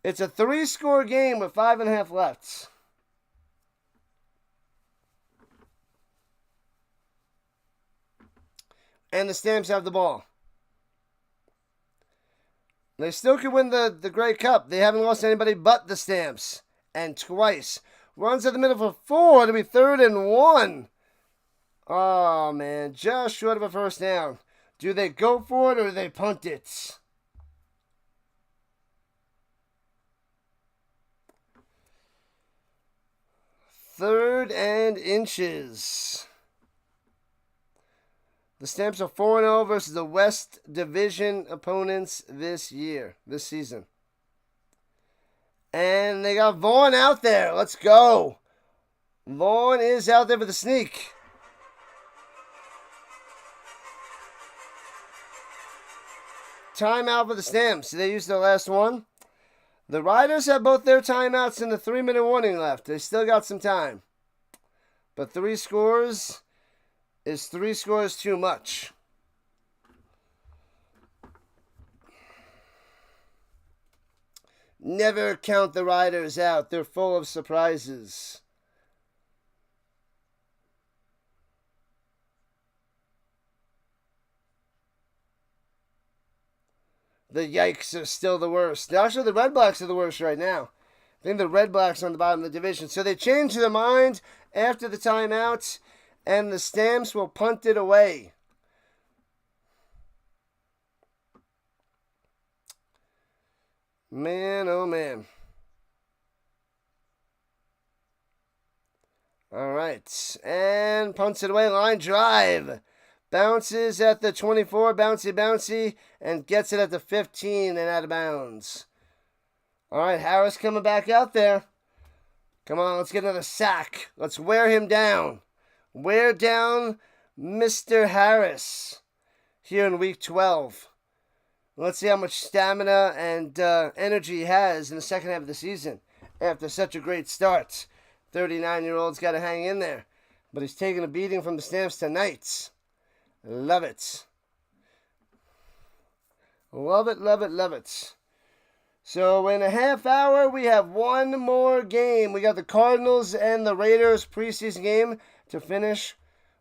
Speaker 1: It's a 3-score game with 5.5 left. and the Stamps have the ball. They still could win the Grey Cup. They haven't lost anybody but the Stamps. And twice. Runs at the middle for 4 to be 3rd and 1. Oh, man. Just short of a first down. Do they go for it or do they punt it? Third and inches. The Stamps are 4-0 versus the West Division opponents this season. And they got Vaughn out there. Let's go. Vaughn is out there for the sneak. Timeout for the Stamps. They used their last one. The Riders have both their timeouts and the 3-minute warning left. They still got some time. But 3 scores is 3 scores too much. Never count the Riders out. They're full of surprises. The Yikes are still the worst. Actually, the Red Blacks are the worst right now. I think the Red Blacks are on the bottom of the division. So they changed their mind after the timeout, and the Stamps will punt it away. Man, oh man. All right. And punts it away. Line drive. Bounces at the 24. Bouncy. And gets it at the 15 and out of bounds. All right. Harris coming back out there. Come on. Let's get another sack. Let's wear him down. Wear down Mr. Harris here in week 12. Let's see how much stamina and energy he has in the second half of the season after such a great start. 39-year-old's got to hang in there. But he's taking a beating from the Stamps tonight. Love it. Love it, love it, love it. So in a half hour, we have one more game. We got the Cardinals and the Raiders preseason game to finish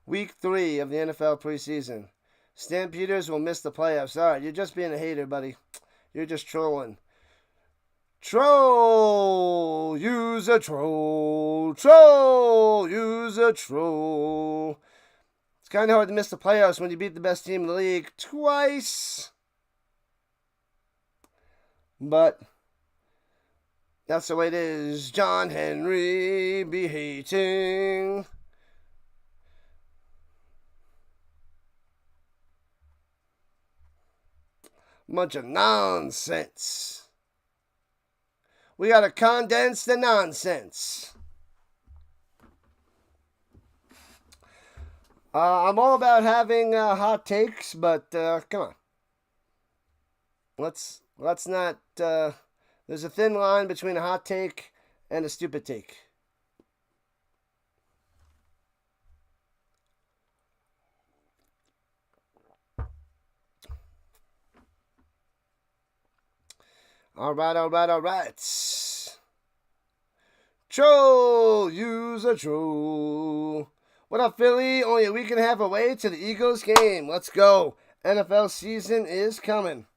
Speaker 1: week 3 of the NFL preseason. Stampeders will miss the playoffs. All right, you're just being a hater, buddy. You're just trolling. Troll! Use a troll! Troll! Use a troll! It's kind of hard to miss the playoffs when you beat the best team in the league twice. But that's the way it is. John Henry be hating. Bunch of nonsense. We gotta condense the nonsense. I'm all about having hot takes, but come on. Let's not. There's a thin line between a hot take and a stupid take. All right. Troll, use a troll. What up, Philly? Only a week and a half away to the Eagles game. Let's go. NFL season is coming.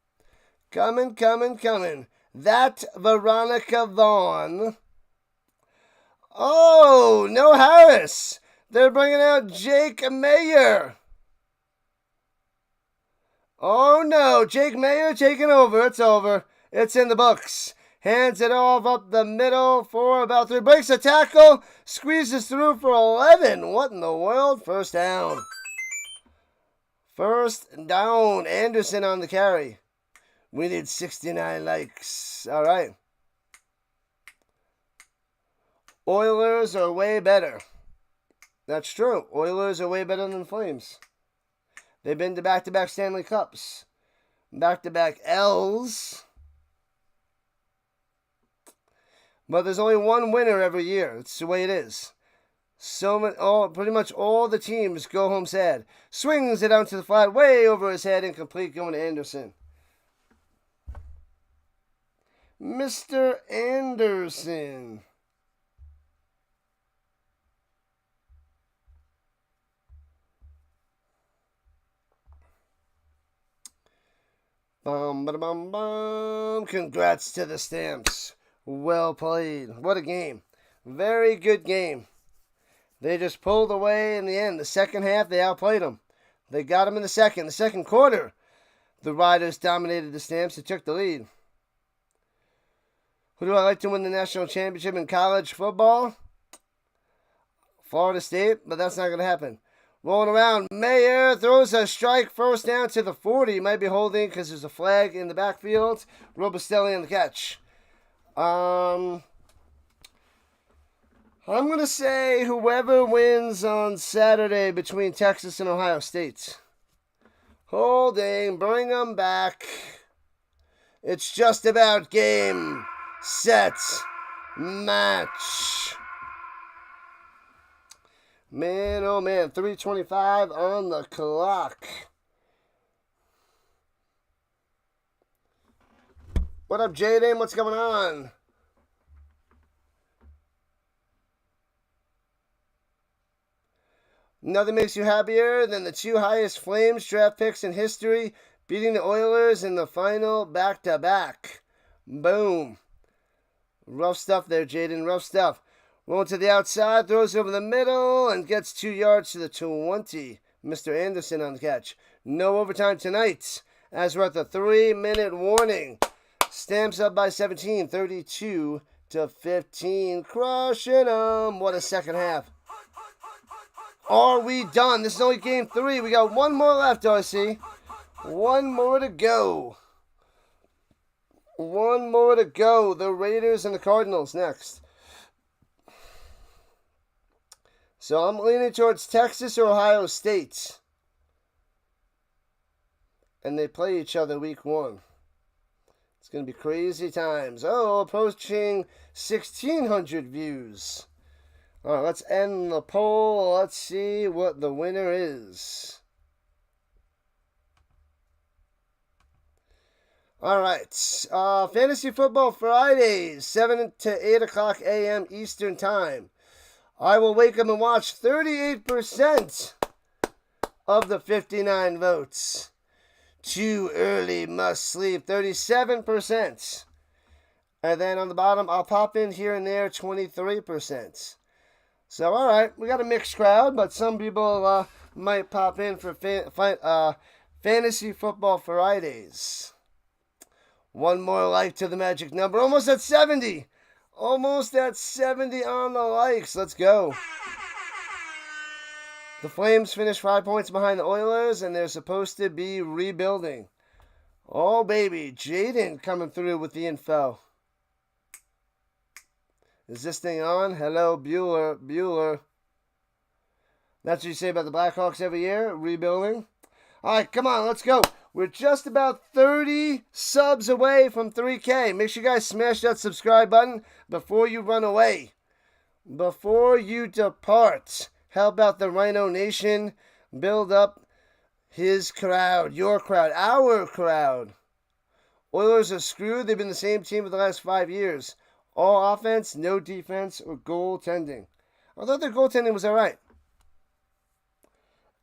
Speaker 1: Coming. That Veronica Vaughn. Oh, no Harris. They're bringing out Jake Mayer. Oh, no. Jake Mayer taking over. It's over. It's in the books. Hands it off up the middle for about 3. Breaks a tackle. Squeezes through for 11. What in the world? First down. First down. Anderson on the carry. We need 69 likes. All right. Oilers are way better. That's true. Oilers are way better than the Flames. They've been to back-to-back Stanley Cups. Back-to-back L's. But there's only one winner every year. It's the way it is. Pretty much all the teams go home sad. Swings it out to the flat, way over his head, incomplete, going to Anderson. Mr. Anderson. Bum, ba, bum, bum. Congrats to the Stamps. Well played. What a game. Very good game. They just pulled away in the end. The second half, they outplayed them. They got them in the second quarter. The Riders dominated the Stamps and took the lead. Who do I like to win the national championship in college football? Florida State, but that's not going to happen. Rolling around, Mayer throws a strike, first down to the 40. Might be holding because there's a flag in the backfield. Robustelli on the catch. I'm going to say whoever wins on Saturday between Texas and Ohio State. Holding, bring them back. It's just about game, set, match. Man, oh man, 3:25 on the clock. What up, Jaden? What's going on? Nothing makes you happier than the two highest Flames draft picks in history beating the Oilers in the final back-to-back. Boom. Rough stuff there, Jaden. Rough stuff. Rolling to the outside, throws over the middle, and gets 2 yards to the 20. Mr. Anderson on the catch. No overtime tonight, as we're at the 3-minute warning. Stamps up by 17, 32-15. Crushing them. What a second half. Are we done? This is only game 3. We got one more left, RC. One more to go. One more to go. The Raiders and the Cardinals next. So I'm leaning towards Texas or Ohio State. And they play each other week 1. It's going to be crazy times. Oh, approaching 1,600 views. All right, let's end the poll. Let's see what the winner is. All right. Fantasy Football Fridays, 7 to 8 o'clock a.m. Eastern Time. I will wake up and watch 38% of the 59 votes. Too early, must sleep, 37%. And then on the bottom, I'll pop in here and there, 23%. So, all right, we got a mixed crowd, but some people might pop in for Fantasy Football Fridays. One more like to the magic number, almost at 70. Almost at 70 on the likes. Let's go. The Flames finished 5 points behind the Oilers, and they're supposed to be rebuilding. Oh, baby. Jaden coming through with the info. Is this thing on? Hello, Bueller. That's what you say about the Blackhawks every year? Rebuilding? All right, come on. Let's go. We're just about 30 subs away from 3K. Make sure you guys smash that subscribe button before you run away. Before you depart. Help out the RHINO Nation. Build up his crowd. Your crowd. Our crowd. Oilers are screwed. They've been the same team for the last 5 years. All offense, no defense, or goaltending. I thought their goaltending was all right.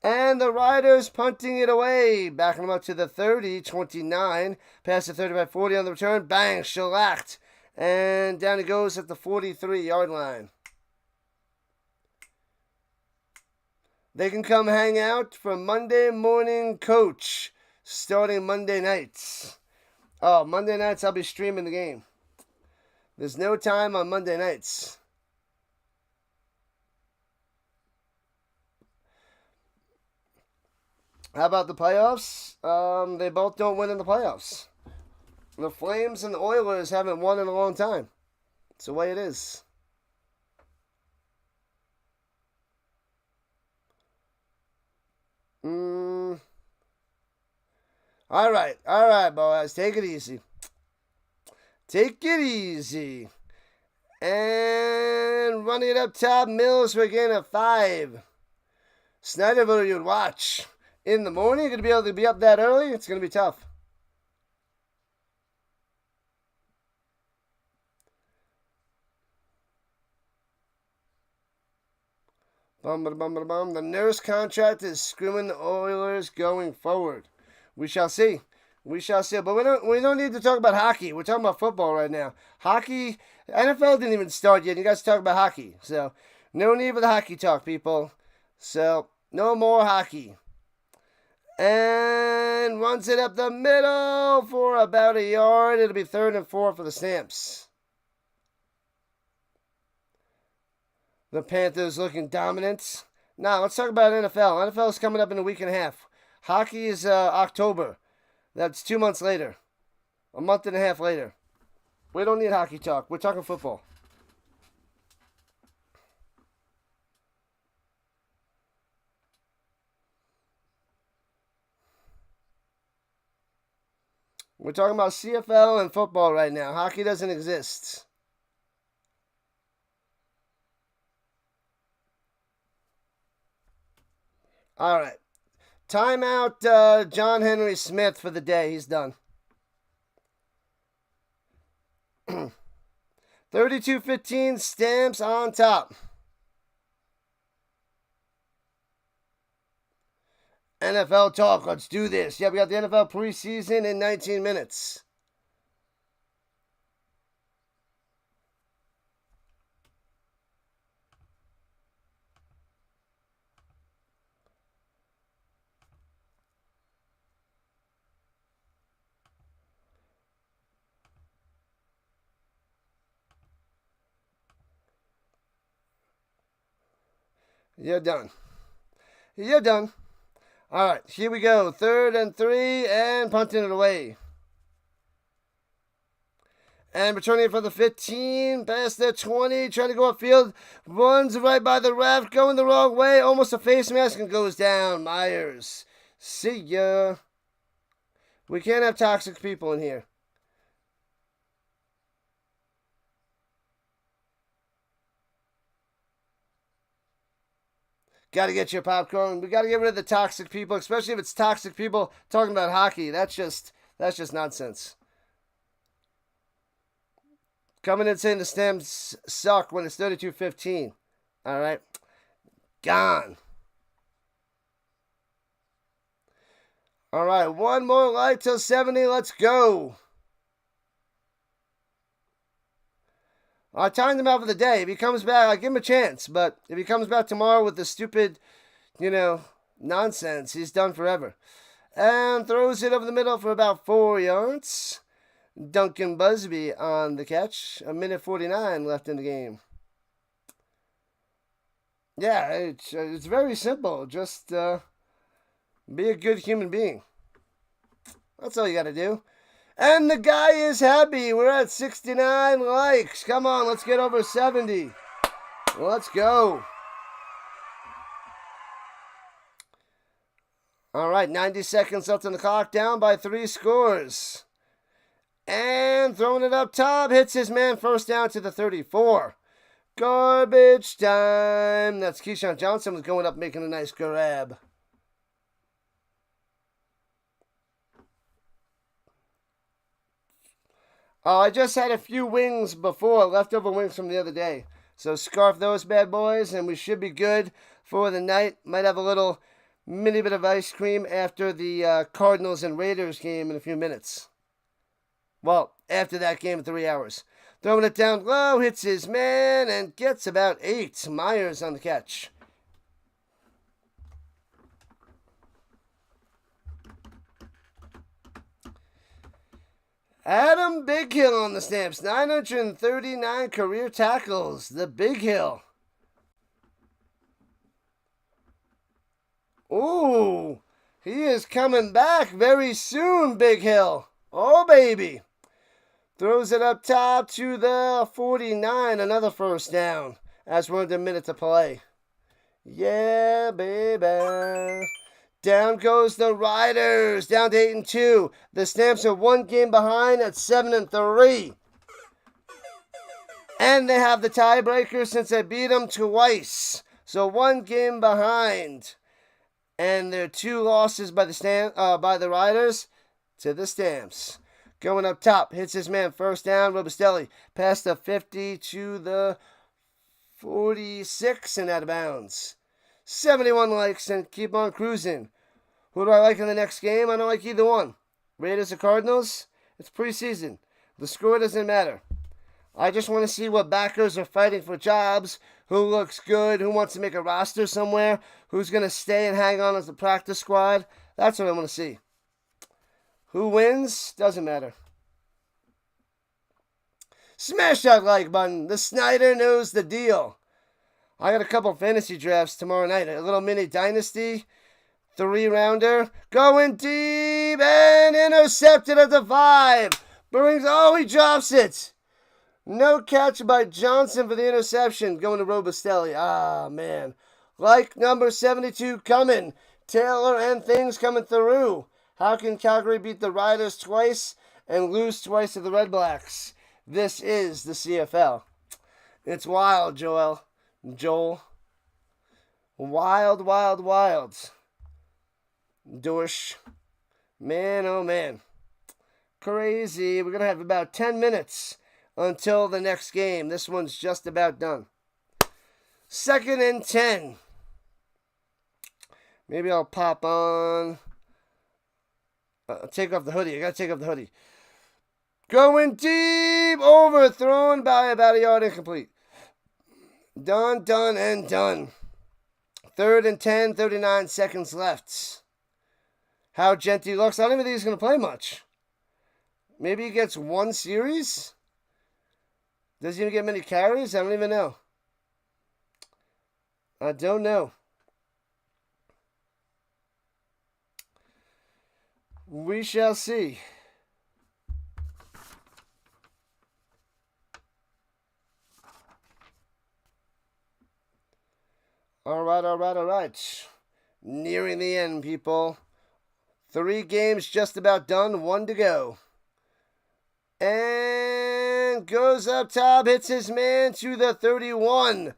Speaker 1: And the Riders punting it away. Backing them up to the 30, 29. Past the 35-40 on the return. Bang, shellacked. And down it goes at the 43-yard line. They can come hang out for Monday Morning Coach. Starting Monday nights. Oh, Monday nights I'll be streaming the game. There's no time on Monday nights. How about the playoffs? They both don't win in the playoffs. The Flames and the Oilers haven't won in a long time. It's the way it is. All right, boys. Take it easy. Take it easy. And running it up top, Mills for a gain of 5. Snyderville you'd watch. In the morning, you're going to be able to be up that early? It's going to be tough. The Nurse contract is screwing the Oilers going forward. We shall see. We shall see. But we don't need to talk about hockey. We're talking about football right now. Hockey, NFL didn't even start yet. You guys talk about hockey. So no need for the hockey talk, people. So no more hockey. And runs it up the middle for about a yard. It'll be 3rd and 4 for the Stamps. The Panthers looking dominant. Now, let's talk about NFL. NFL is coming up in a week and a half. Hockey is October. That's 2 months later. A month and a half later. We don't need hockey talk. We're talking football. We're talking about CFL and football right now. Hockey doesn't exist. All right. Timeout John Henry Smith for the day. He's done. 32-15, Stamps on top. NFL talk. Let's do this. Yeah, we got the NFL preseason in 19 minutes. You're done. You're done. All right, here we go. 3rd and 3 and punting it away. And returning it for the 15, past the 20, trying to go upfield. Runs right by the ref, going the wrong way. Almost a face mask and goes down. Myers. See ya. We can't have toxic people in here. Got to get your popcorn. We got to get rid of the toxic people, especially if it's toxic people talking about hockey. That's just nonsense. Coming in saying the Stamps suck when it's 32-15. All right. Gone. All right. One more light till 70. Let's go. I timed him out for the day. If he comes back, I give him a chance. But if he comes back tomorrow with the stupid, nonsense, he's done forever. And throws it over the middle for about 4 yards. Duncan Busby on the catch. 1:49 left in the game. Yeah, it's very simple. Just be a good human being. That's all you got to do. And the guy is happy. We're at 69 likes. Come on, let's get over 70. Let's go. All right, 90 seconds left on the clock. Down by 3 scores. And throwing it up top. Hits his man first down to the 34. Garbage time. That's Keyshawn Johnson was going up making a nice grab. Oh, I just had a few wings before, leftover wings from the other day. So scarf those bad boys, and we should be good for the night. Might have a little mini bit of ice cream after the Cardinals and Raiders game in a few minutes. Well, after that game in 3 hours. Throwing it down low, hits his man, and gets about 8. Myers on the catch. Adam Big Hill on the Stamps. 939 career tackles. The Big Hill. Ooh, he is coming back very soon, Big Hill. Oh, baby. Throws it up top to the 49. Another first down as we're under a minute to play. Yeah, baby. Down goes the Riders, down to 8-2. The Stamps are 1 game behind at 7-3. And they have the tiebreaker since they beat them twice. So 1 game behind. And their 2 losses by the Riders to the Stamps. Going up top, hits his man first down. Robustelli past the 50 to the 46 and out of bounds. 71 likes and keep on cruising. Who do I like in the next game? I don't like either one. Raiders or Cardinals, it's preseason. The score doesn't matter. I just want to see what backers are fighting for jobs, who looks good, who wants to make a roster somewhere, who's going to stay and hang on as the practice squad. That's what I want to see. Who wins, doesn't matter. Smash that like button. The Snyder knows the deal. I got a couple fantasy drafts tomorrow night. A little mini dynasty. 3-rounder. Going deep and intercepted at the 5. Brings, he drops it. No catch by Johnson for the interception. Going to Robustelli. Man. Like number 72 coming. Taylor and things coming through. How can Calgary beat the Riders twice and lose twice to the Red Blacks? This is the CFL. It's wild, Joel. Wild, wild, wild. Dorsch. Man, oh man. Crazy. We're going to have about 10 minutes until the next game. This one's just about done. 2nd and 10. Maybe I'll pop on. Take off the hoodie. I got to take off the hoodie. Going deep. Overthrown by about a yard, incomplete. Done, and done. 3rd and 10, 39 seconds left. How Genty looks. I don't even think he's going to play much. Maybe he gets 1 series? Does he even get many carries? I don't even know. I don't know. We shall see. All right. Nearing the end, people. 3 games just about done. 1 to go. And goes up top. Hits his man to the 31.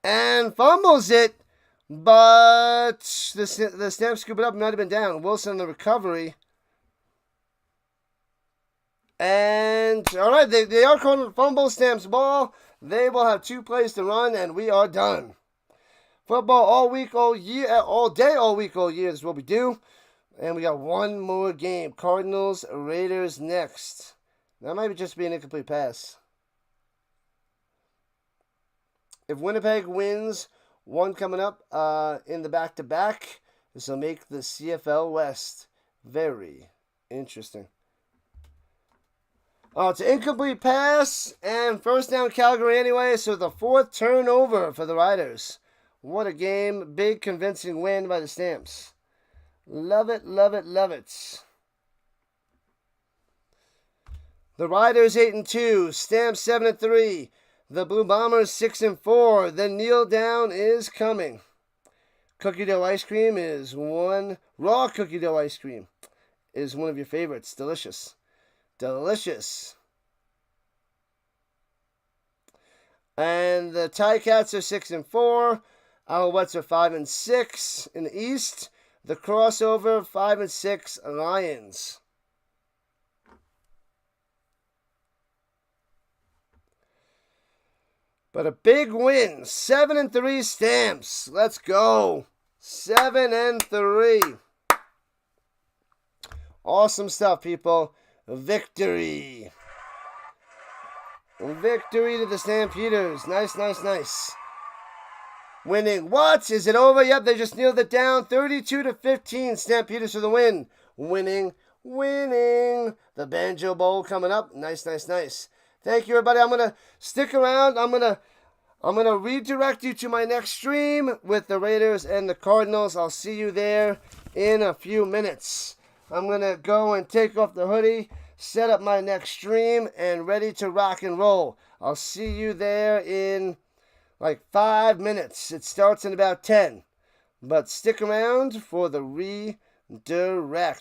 Speaker 1: And fumbles it. But the Stamps scoop it up. Might have been down. Wilson on the recovery. And, all right, they are calling it fumble. Stamps ball. They will have 2 plays to run, and we are done. Football all week, all year, all day, all week, all year is what we do. And we got 1 more game. Cardinals, Raiders next. That might just be an incomplete pass. If Winnipeg wins 1 coming up in the back-to-back, this will make the CFL West very interesting. It's an incomplete pass and first down Calgary anyway, so the 4th turnover for the Riders. What a game. Big convincing win by the Stamps. Love it, love it, love it. The Riders 8-2, Stamps 7-3. The Blue Bombers 6-4. The kneel down is coming. Cookie dough ice cream is raw cookie dough ice cream is one of your favorites. Delicious. Delicious. And the Ticats are 6-4. Alouettes are 5-6 in the East. The crossover 5-6 Lions. But a big win. 7-3 Stamps. Let's go. 7-3. Awesome stuff, people. Victory. Victory to the Stampeders. Nice, nice, nice. Winning. What? Is it over? Yep, they just kneeled it down. 32-15. Stampeders for the win. Winning. The Banjo Bowl coming up. Nice, nice, nice. Thank you, everybody. I'm going to stick around. I'm going to redirect you to my next stream with the Raiders and the Cardinals. I'll see you there in a few minutes. I'm going to go and take off the hoodie, set up my next stream, and ready to rock and roll. I'll see you there in like 5 minutes. It starts in about 10. But stick around for the redirect.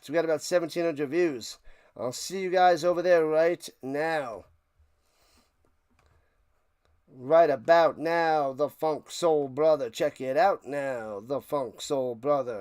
Speaker 1: We got about 1,700 views. I'll see you guys over there right now. Right about now, the Funk Soul Brother. Check it out now, the Funk Soul Brother.